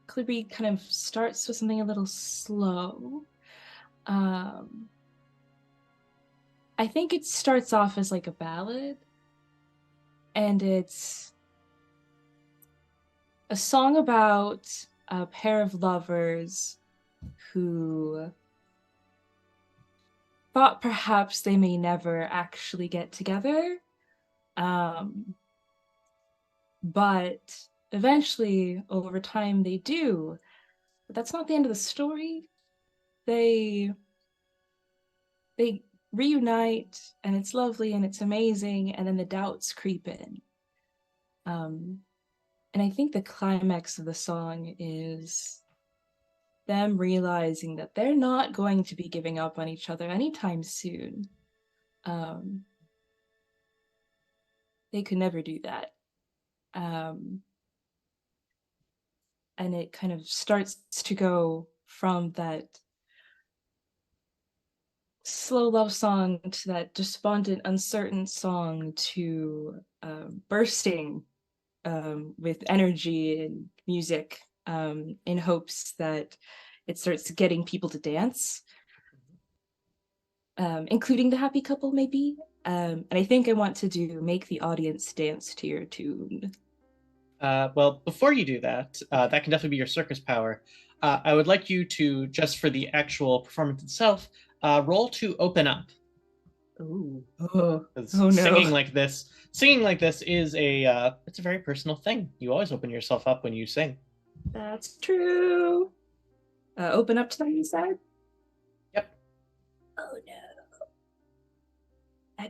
kind of starts with something a little slow. I think it starts off as like a ballad, and it's a song about a pair of lovers who thought perhaps they may never actually get together. But eventually, over time, they do. But that's not the end of the story. They reunite, and it's lovely, and it's amazing, and then the doubts creep in. And I think the climax of the song is them realizing that they're not going to be giving up on each other anytime soon. They could never do that. And it kind of starts to go from that slow love song to that despondent, uncertain song to bursting with energy and music, in hopes that it starts getting people to dance, including the happy couple, maybe. And I think I want to make the audience dance to your tune. Well, before you do that, that can definitely be your circus power. I would like you to, just for the actual performance itself, roll to open up. Ooh. Oh, 'Cause oh no. singing like this is it's a very personal thing. You always open yourself up when you sing. That's true. Open up to them, you said? Yep. Oh no. I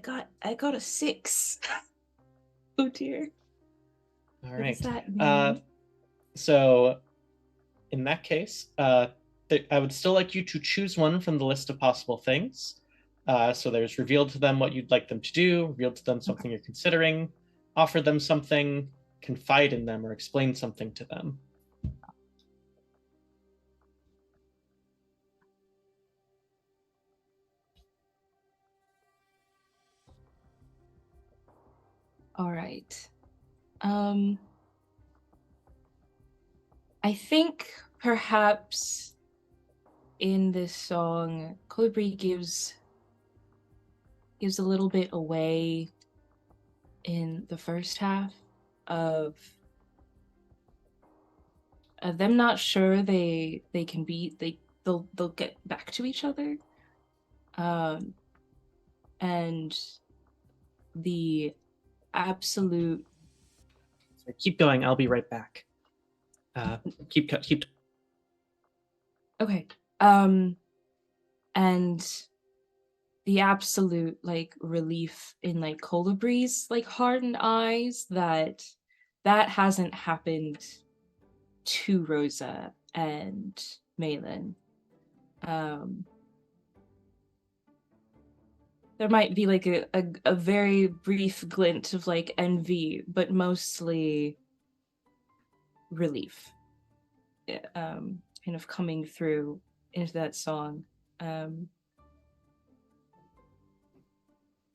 got a 6. Oh dear. All What does right. that mean? So in that case, I would still like you to choose one from the list of possible things. So there's revealed to them what you'd like them to do, revealed to them something you're considering, offer them something, confide in them, or explain something to them. All right. Um, I think perhaps in this song, Colibri gives a little bit away in the first half of them not sure they can be they'll get back to each other, um, and the absolute. So keep going. I'll be right back. Keep. Okay. And the absolute like relief in like Colibri's like hardened eyes that hasn't happened to Rosa and Malin. Um, there might be like a very brief glint of like envy, but mostly relief. Kind of coming through into that song. They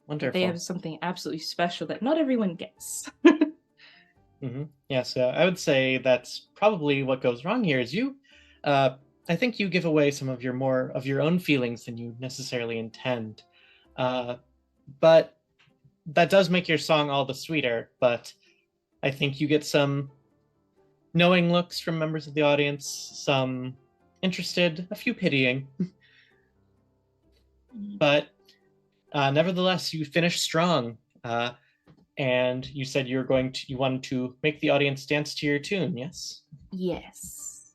Wonderful. have something absolutely special that not everyone gets. Yeah, so I would say that's probably what goes wrong here. Is you, I think you give away some of your own feelings than you necessarily intend, but that does make your song all the sweeter. But I think you get some knowing looks from members of the audience, some interested, a few pitying, but nevertheless, you finish strong. And you said you wanted to make the audience dance to your tune, yes? Yes.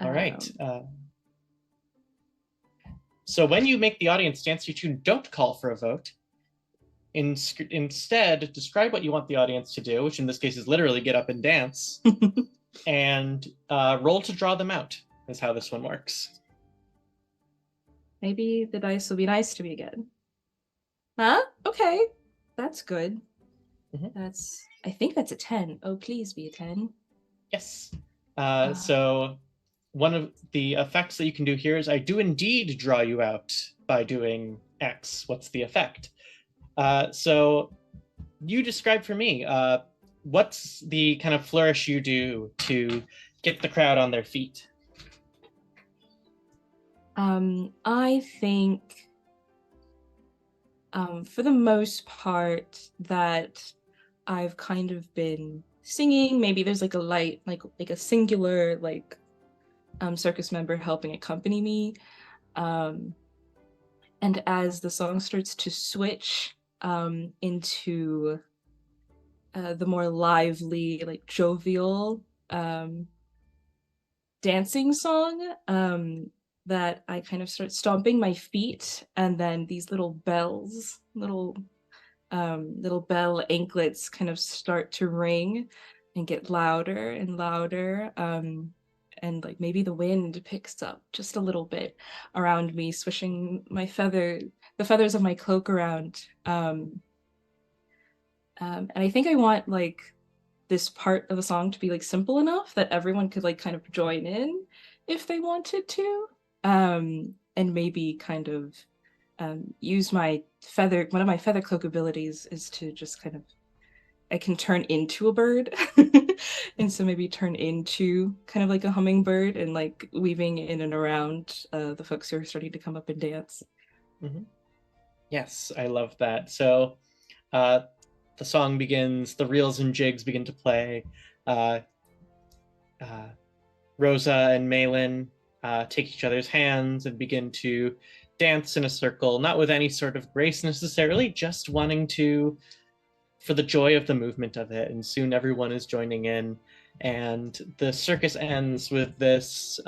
All right. So when you make the audience dance to your tune, don't call for a vote. Instead, describe what you want the audience to do, which in this case is literally get up and dance, and roll to draw them out, is how this one works. Maybe the dice will be nice to me again. Huh? Okay. That's good. I think that's a 10. Oh, please be a 10. Yes. So one of the effects that you can do here is I do indeed draw you out by doing X. What's the effect? So you describe for me, what's the kind of flourish you do to get the crowd on their feet? I think for the most part that I've kind of been singing. Maybe there's like a light, like a singular like circus member helping accompany me. And as the song starts to switch into the more lively, like jovial dancing song, that I kind of start stomping my feet, and then these little bells, little bell anklets kind of start to ring and get louder and louder. And like maybe the wind picks up just a little bit around me, swishing the feathers of my cloak around. And I think I want like this part of the song to be like simple enough that everyone could like kind of join in if they wanted to. And maybe kind of use one of my feather cloak abilities is to just kind of, I can turn into a bird. And so maybe turn into kind of like a hummingbird and like weaving in and around the folks who are starting to come up and dance. Yes, I love that. So the song begins, the reels and jigs begin to play. Uh, Rosa and Malin take each other's hands and begin to dance in a circle, not with any sort of grace necessarily, just wanting to, for the joy of the movement of it. And soon everyone is joining in. And the circus ends with this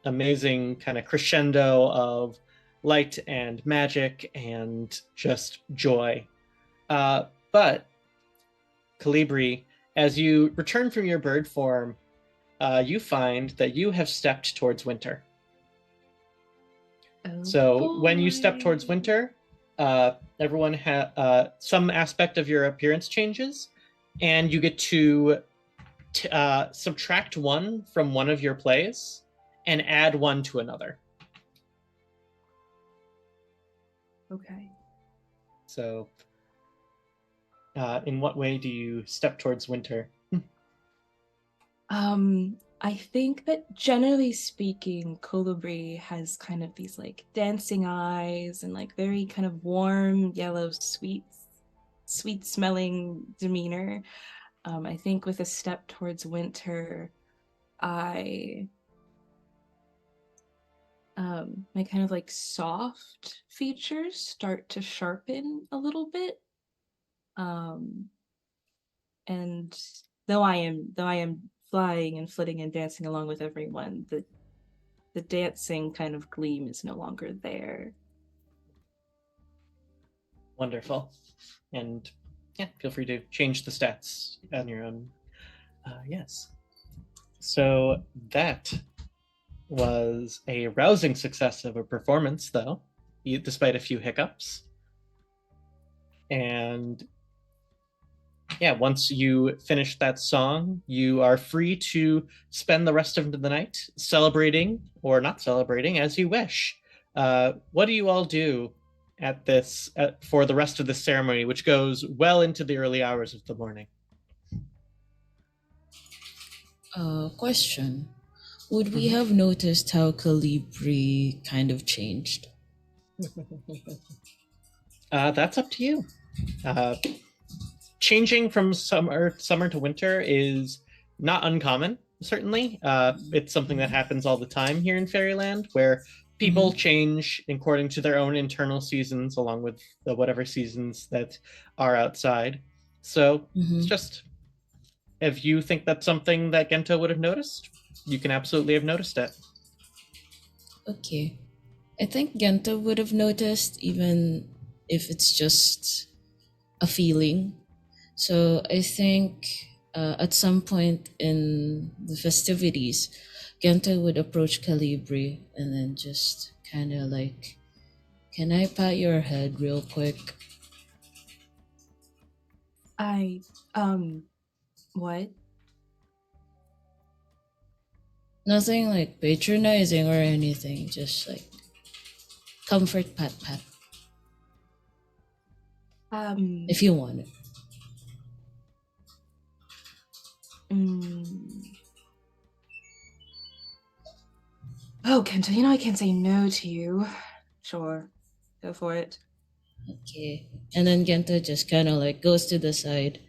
amazing kind of crescendo of light and magic and just joy. But Calibri, as you return from your bird form, you find that you have stepped towards winter. Oh, So when you step boy. towards winter, everyone some aspect of your appearance changes, and you get to subtract one from one of your plays and add one to another. Okay. So in what way do you step towards winter? I think that generally speaking, Colibri has kind of these like dancing eyes and like very kind of warm, yellow, sweet smelling demeanor. I think with a step towards winter, my kind of like soft features start to sharpen a little bit. And though I am flying and flitting and dancing along with everyone, the dancing kind of gleam is no longer there. Wonderful. And yeah, feel free to change the stats on your own. Yes. So that was a rousing success of a performance, though, despite a few hiccups. And yeah, once you finish that song, you are free to spend the rest of the night celebrating or not celebrating as you wish. What do you all do at this for the rest of the ceremony, which goes well into the early hours of the morning? Question. Would we have noticed how Calibri kind of changed? That's up to you. Changing from summer to winter is not uncommon, certainly. It's something that happens all the time here in Fairyland, where people change according to their own internal seasons, along with the whatever seasons that are outside. So it's just, if you think that's something that Gento would have noticed, you can absolutely have noticed it. Okay. I think Gento would have noticed, even if it's just a feeling. So I think at some point in the festivities, Gento would approach Calibri and then just kind of like, can I pat your head real quick? What? Nothing like patronizing or anything, just like comfort pat. If you want it. Oh, Kenta, you know I can't say no to you. Sure, go for it. Okay. And then Gento just kind of like goes to the side,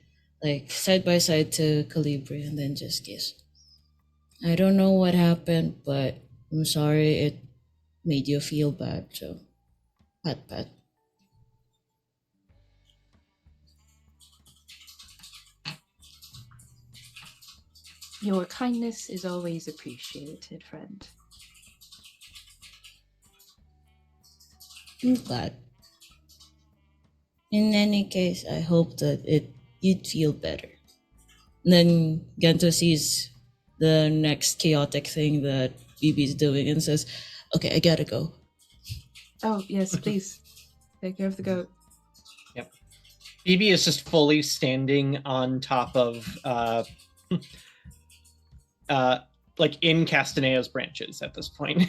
like side by side to Calibri, and then just kiss. I don't know what happened, but I'm sorry it made you feel bad, so pat. Your kindness is always appreciated, friend. I'm glad. In any case, I hope that you'd feel better. And then Gento sees the next chaotic thing that BB's doing and says, okay, I gotta go. Oh, yes, please. Take care of the goat. Yep. BB is just fully standing on top of like in Castaneo's branches at this point.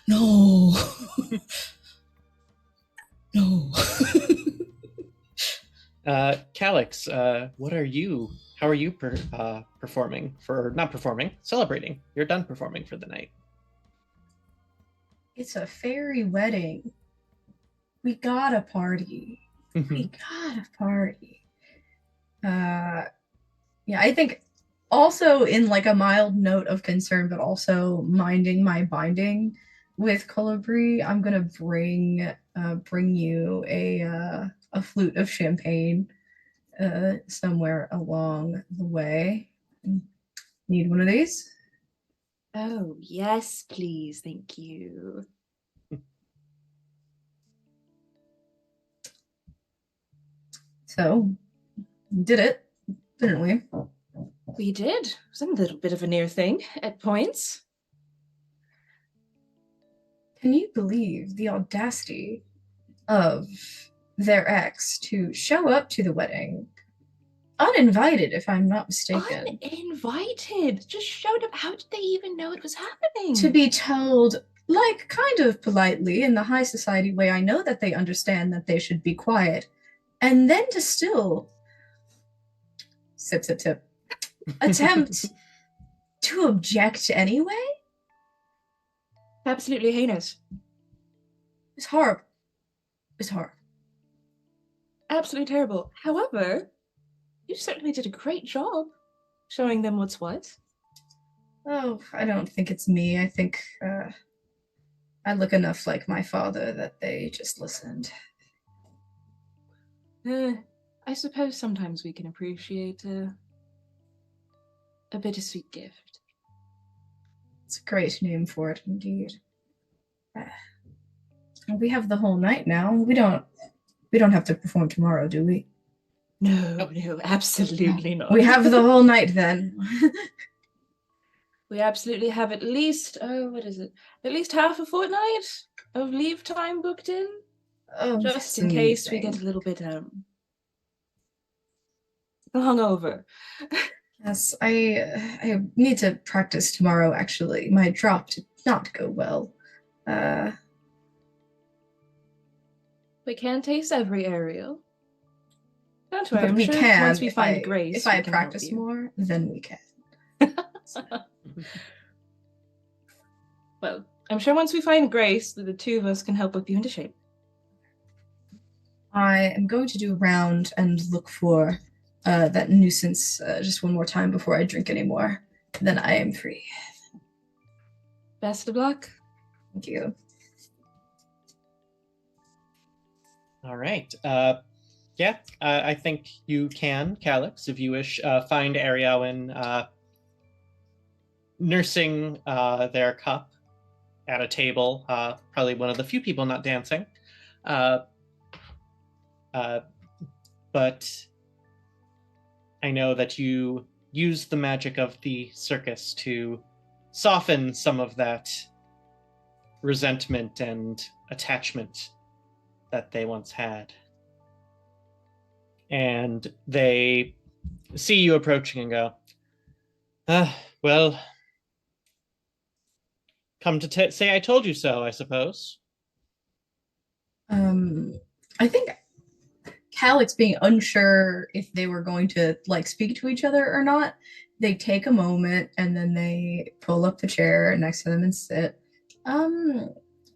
No. No. Calix, what are you? How are you performing for not performing, celebrating? You're done performing for the night. It's a fairy wedding. We gotta party. We gotta party. Yeah, I think also in like a mild note of concern, but also minding my binding with Colibri, I'm gonna bring you a flute of champagne somewhere along the way. Need one of these? Oh, yes, please. Thank you. So, did it, didn't we? We did. It was a little bit of a near thing at points. Can you believe the audacity of their ex to show up to the wedding uninvited, if I'm not mistaken? Uninvited. Just showed up. How did they even know it was happening? To be told, like, kind of politely, in the high society way, I know that they understand that they should be quiet, and then to still sip, sip, sip, attempt to object anyway? Absolutely heinous. It's horrible. It's horrible. Absolutely terrible. However, you certainly did a great job showing them what's what. Oh, I don't think it's me. I think I look enough like my father that they just listened. I suppose sometimes we can appreciate a bittersweet gift. It's a great name for it, indeed. We have the whole night now. We don't have to perform tomorrow, do we? No, no, absolutely not. We have the whole night then. We absolutely have at least, what is it? At least half a fortnight of leave time booked in. Oh, Just that's in case we amazing. get a little bit hungover. Yes, I need to practice tomorrow. Actually, my drop did not go well. We can't taste every aerial. Don't worry, But I'm we sure can once we find Grace, if I we can help practice you. more, then we can. Well, I'm sure once we find Grace, the two of us can help whip you into shape. I am going to do a round and look for that nuisance just one more time before I drink anymore. Then I am free. Best of luck. Thank you. All right. Yeah, I think you can, Calix, if you wish, find Ariel nursing their cup at a table, probably one of the few people not dancing. But I know that you use the magic of the circus to soften some of that resentment and attachment that they once had. And they see you approaching and go, well, come to say I told you so, I suppose. I think Calix being unsure if they were going to like speak to each other or not, they take a moment and then they pull up the chair next to them and sit.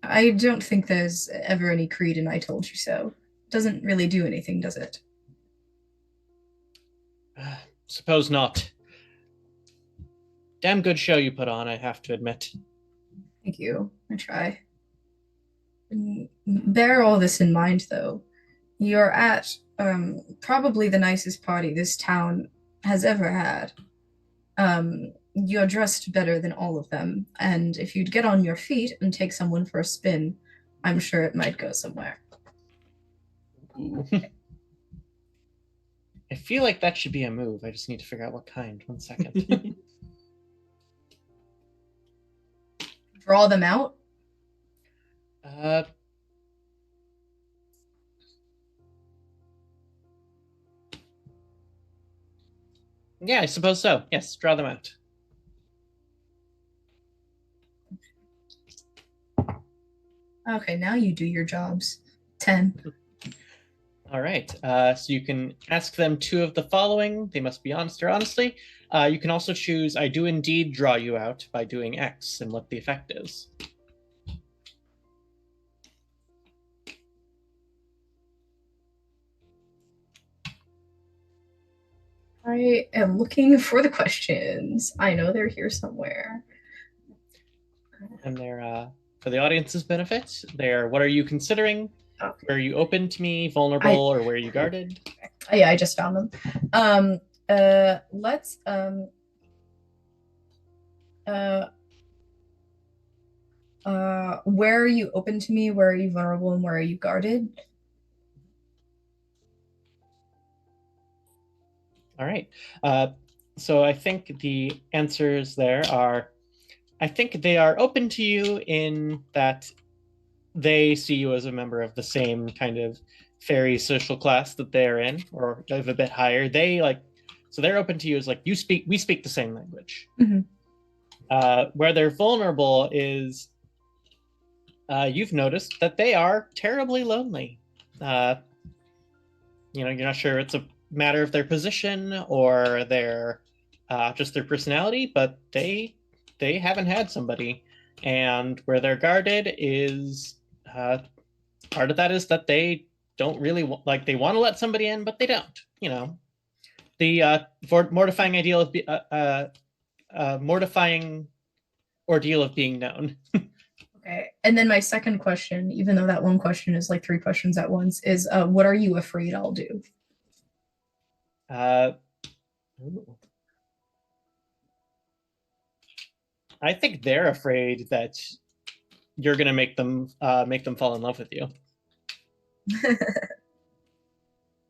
I don't think there's ever any creed in I told you so. Doesn't really do anything, does it? Suppose not. Damn good show you put on, I have to admit. Thank you. I try. Bear all this in mind, though. You're at probably the nicest party this town has ever had. You're dressed better than all of them, and if you'd get on your feet and take someone for a spin, I'm sure it might go somewhere. I feel like that should be a move. I just need to figure out what kind. 1 second. Draw them out? Yeah, I suppose so. Yes, draw them out. Okay, now you do your jobs. 10. All right. So you can ask them 2 of the following. They must be honest or honestly. You can also choose I do indeed draw you out by doing X and what the effect is. I am looking for the questions. I know they're here somewhere. And they're for the audience's benefit. They're what are you considering? Okay. Where are you open to me, vulnerable, or where are you guarded? Yeah, I just found them. Let's where are you open to me? Where are you vulnerable? And where are you guarded? All right. So I think the answers there are, I think they are open to you in that they see you as a member of the same kind of fairy social class that they're in, or of a bit higher. So they're open to you as like we speak the same language. Where they're vulnerable is you've noticed that they are terribly lonely. You're not sure it's a matter of their position or their just their personality, but they haven't had somebody. And where they're guarded is part of that is that they don't really like they want to let somebody in, but they don't. The mortifying ideal of mortifying ordeal of being known. Okay. And then my second question, even though that one question is like three questions at once, is what are you afraid I'll do? I think they're afraid that you're going to make them fall in love with you.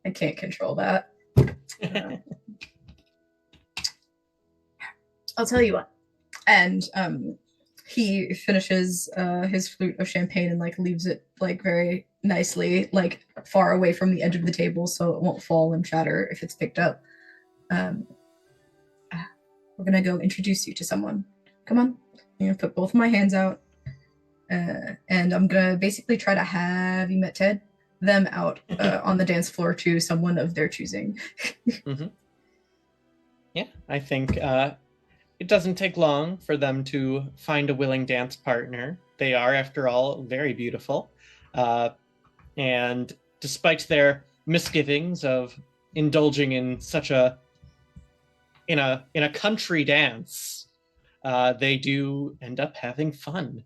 I can't control that. I'll tell you what. And he finishes his flute of champagne and like leaves it like very nicely, like far away from the edge of the table so it won't fall and shatter if it's picked up. We're gonna go introduce you to someone. Come on. I'm gonna put both of my hands out. And I'm gonna basically try to have you met Ted them out on the dance floor to someone of their choosing. Yeah, I think it doesn't take long for them to find a willing dance partner. They are, after all, very beautiful. And despite their misgivings of indulging in such a country dance, they do end up having fun.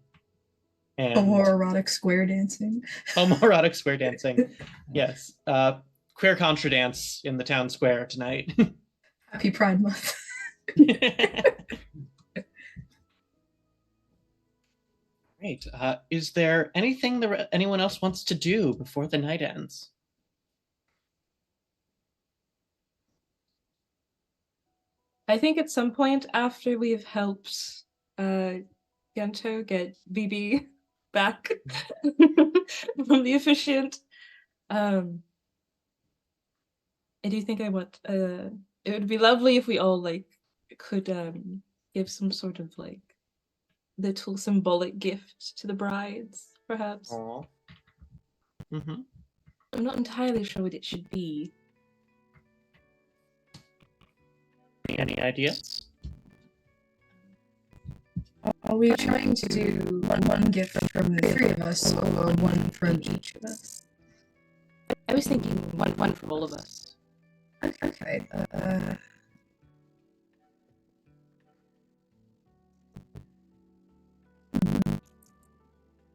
And homoerotic square dancing. Homoerotic square dancing. Yes. Queer contra dance in the town square tonight. Happy Pride Month. Great. Is there anything that anyone else wants to do before the night ends? I think at some point after we've helped Gento get BB back from the officiant, I do think I want it would be lovely if we all like could give some sort of like little symbolic gift to the brides, perhaps. Aww. I'm not entirely sure what it should be. Any ideas? Are we trying to do one gift from the three of us or one from each of us? I was thinking one from all of us. Okay.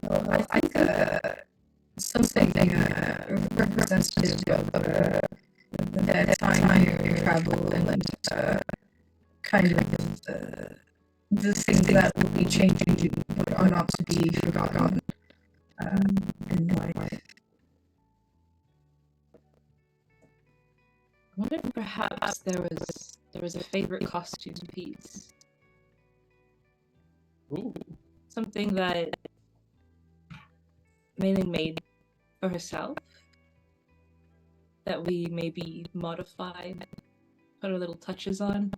Well, I think something representative of that time you travel and kind of the things that will be changing but are not to be forgotten in life. I wonder if perhaps there was a favorite costume piece. Ooh. Something that Mei-Ling made for herself that we maybe modified, put our little touches on.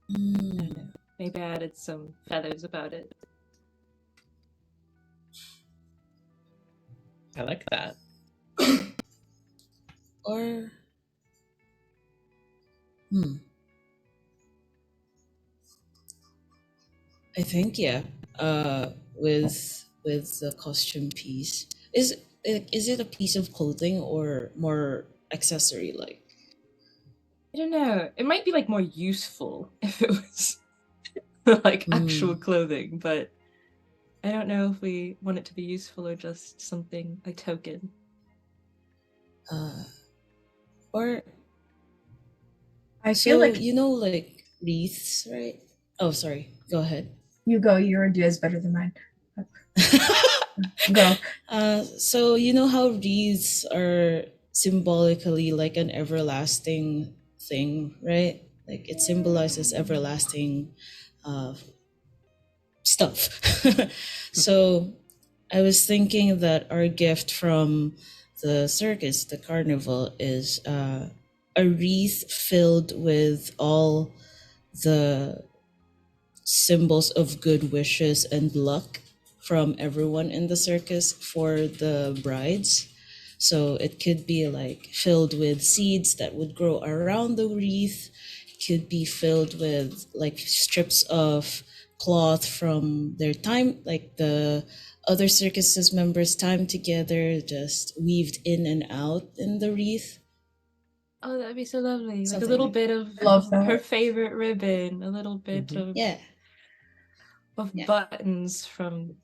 I don't know. Maybe I added some feathers about it. I like that. Or I think with the costume piece, is it a piece of clothing or more accessory like? I don't know. It might be like more useful if it was like actual clothing, but I don't know if we want it to be useful or just something, a token. Or I feel like like wreaths, right? Oh, sorry. Go ahead. you go. Your idea is better than mine. Go. So how wreaths are symbolically like an everlasting thing, right? Like it symbolizes everlasting stuff. So I was thinking that our gift from the circus, the carnival, is a wreath filled with all the symbols of good wishes and luck from everyone in the circus for the brides. So it could be like filled with seeds that would grow around the wreath. It could be filled with like strips of cloth from their time, like the other circuses members' time together, just weaved in and out in the wreath. Oh, that'd be so lovely. Like a Something little like bit of Love that. her favorite ribbon, a little bit Mhm. of Yeah. Yeah. buttons from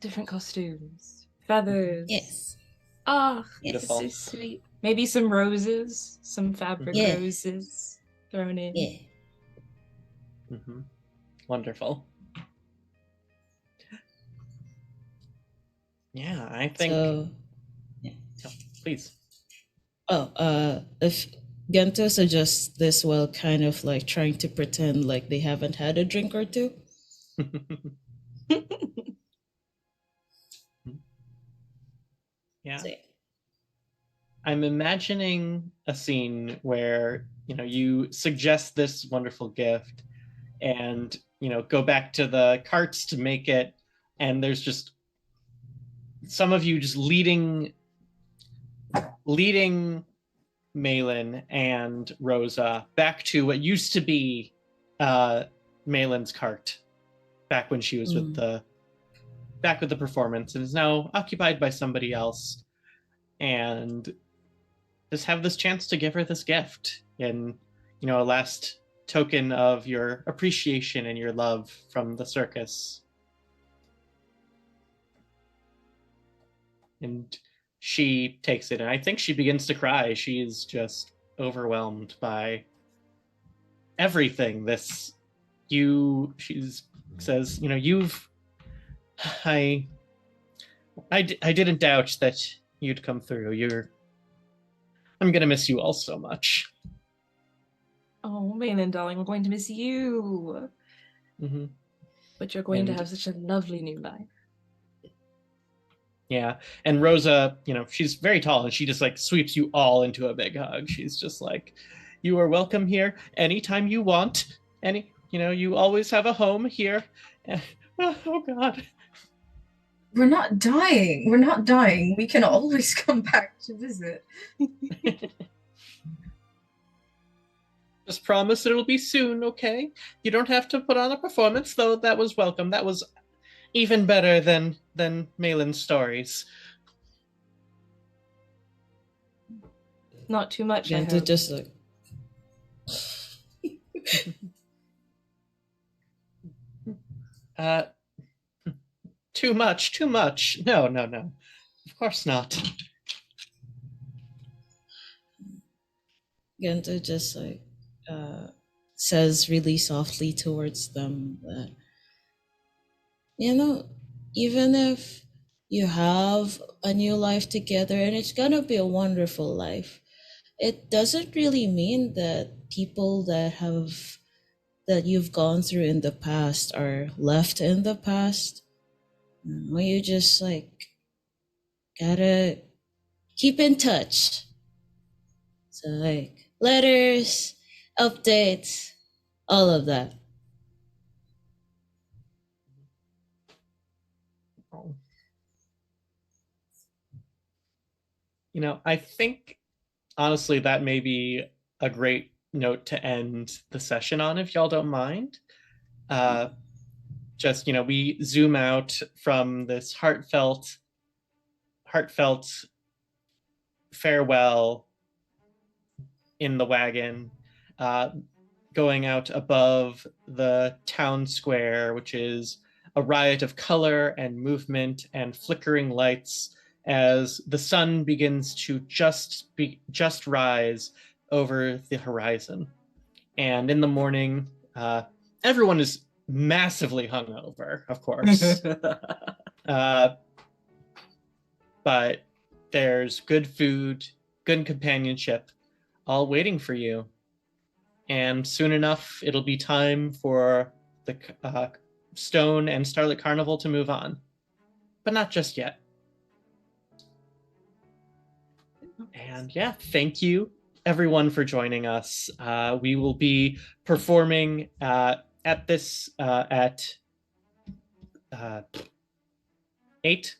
different costumes, feathers. Yes. Ah, Yes. it's so sweet. Maybe some roses, some fabric Yeah. roses thrown in. Yeah. Mm-hmm. Wonderful. Yeah, I think. So, Oh, please. if Gento suggests this while kind of like trying to pretend like they haven't had a drink or two. Yeah. So, I'm imagining a scene where, you suggest this wonderful gift and, go back to the carts to make it. And there's just some of you just leading Malin and Rosa back to what used to be Malin's cart back when she was with the performance, and is now occupied by somebody else. And just have this chance to give her this gift and a last token of your appreciation and your love from the circus. And she takes it, and I think she begins to cry. She's just overwhelmed by everything. She says, I didn't doubt that you'd come through. I'm gonna miss you all so much. Oh, Malin, darling, we're going to miss you. Mm-hmm. But you're going to have such a lovely new life. Yeah, and Rosa, she's very tall, and she just like sweeps you all into a big hug. She's just like, you are welcome here anytime you want. You always have a home here. Oh God. We're not dying. We're not dying. We can always come back to visit. Just promise it'll be soon, okay? You don't have to put on a performance, though. That was welcome. That was even better than Malin's stories. Not too much. I Gento hope. just like Too much. No. Of course not. Gento just like says really softly towards them that even if you have a new life together and it's gonna be a wonderful life, it doesn't really mean that people that you've gone through in the past are left in the past. You just like gotta keep in touch. So like letters, updates, all of that. I think honestly that may be a great note to end the session on, if y'all don't mind. Just we zoom out from this heartfelt farewell in the wagon, going out above the town square, which is a riot of color and movement and flickering lights as the sun begins to just rise over the horizon. And in the morning, everyone is massively hungover, of course. But there's good food, good companionship, all waiting for you. And soon enough, it'll be time for the Stone and Starlight Carnival to move on. But not just yet. And yeah, thank you everyone for joining us. We will be performing at 8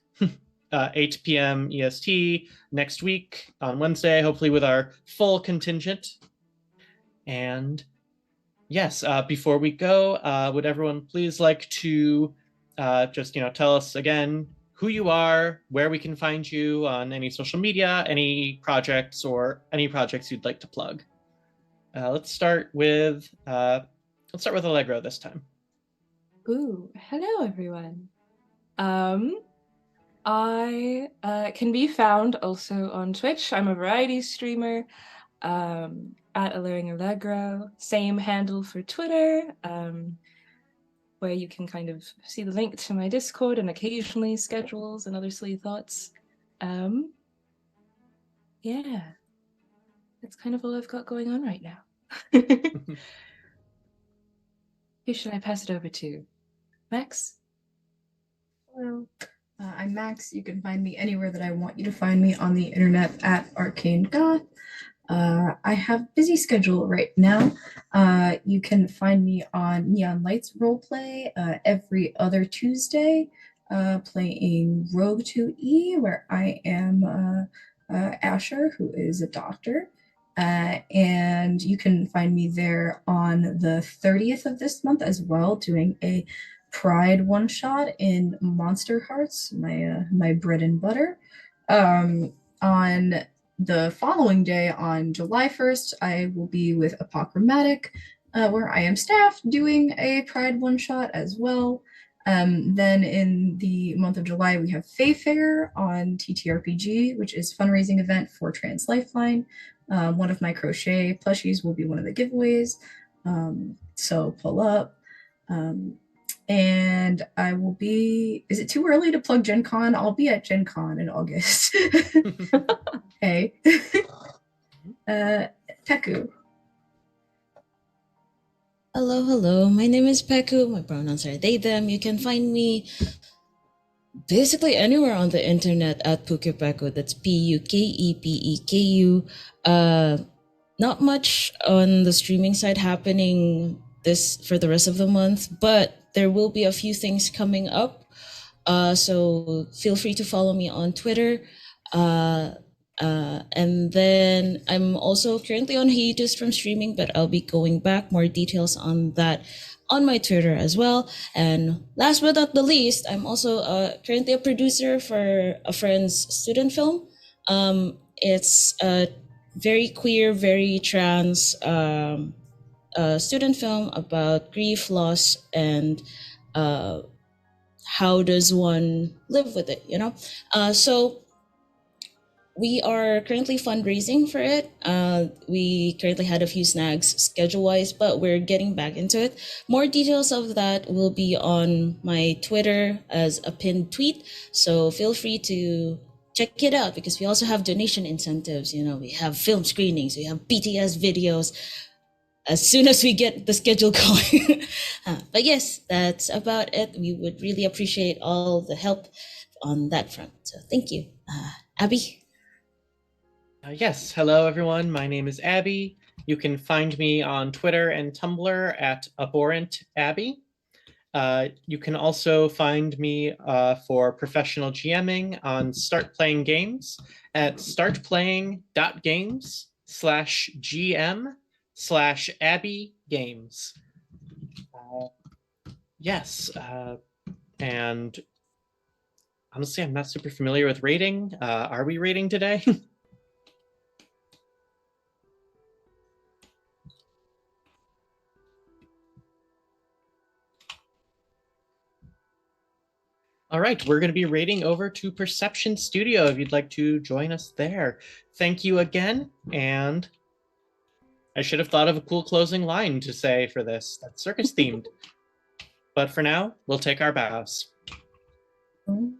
8 p.m. EST next week on Wednesday, hopefully with our full contingent. And yes, before we go, would everyone please like to just tell us again who you are, where we can find you on any social media, any projects, or any projects you'd like to plug. Let's start with Allegro this time. Ooh, hello everyone. I can be found also on Twitch. I'm a variety streamer at Alluring Allegro. Same handle for Twitter, where you can kind of see the link to my Discord and occasionally schedules and other silly thoughts. Yeah, that's kind of all I've got going on right now. Who should I pass it over to? Max? Hello. I'm Max. You can find me anywhere that I want you to find me on the internet at Arcane Goth. I have busy schedule right now. You can find me on Neon Lights Roleplay every other Tuesday, playing Rogue 2E, where I am Asher, who is a doctor. And you can find me there on the 30th of this month as well, doing a Pride one-shot in Monster Hearts, my bread and butter. On the following day, on July 1st, I will be with Apochromatic, where I am staff doing a Pride one-shot as well. Then in the month of July, we have Fair on TTRPG, which is a fundraising event for Trans Lifeline. One of my crochet plushies will be one of the giveaways, so pull up. And I will be, is it too early to plug Gen Con? I'll be at Gen Con in August. Hey. Peku. Hello. My name is Peku. My pronouns are they, them. You can find me basically anywhere on the internet at Pukepeku. That's Pukepeku. Not much on the streaming side happening this for the rest of the month, but there will be a few things coming up. So feel free to follow me on Twitter. And then I'm also currently on hiatus from streaming, but I'll be going back. More details on that on my Twitter as well. And last but not the least, I'm also currently a producer for a friend's student film. It's a very queer, very trans student film about grief, loss, and how does one live with it, So we are currently fundraising for it. We currently had a few snags schedule-wise, but we're getting back into it. More details of that will be on my Twitter as a pinned tweet. So feel free to check it out, because we also have donation incentives. We have film screenings, we have BTS videos, as soon as we get the schedule going. But yes, that's about it. We would really appreciate all the help on that front. So thank you. Abby? Yes, hello everyone. My name is Abby. You can find me on Twitter and Tumblr at AbhorrentAbby. You can also find me for professional GMing on Start Playing Games at startplaying.games/GM/Abby Games. And honestly, I'm not super familiar with rating. Are we rating today? All right, we're going to be raiding over to Perception Studio if you'd like to join us there. Thank you again, and I should have thought of a cool closing line to say for this that's circus themed. But for now, we'll take our bows. Oh.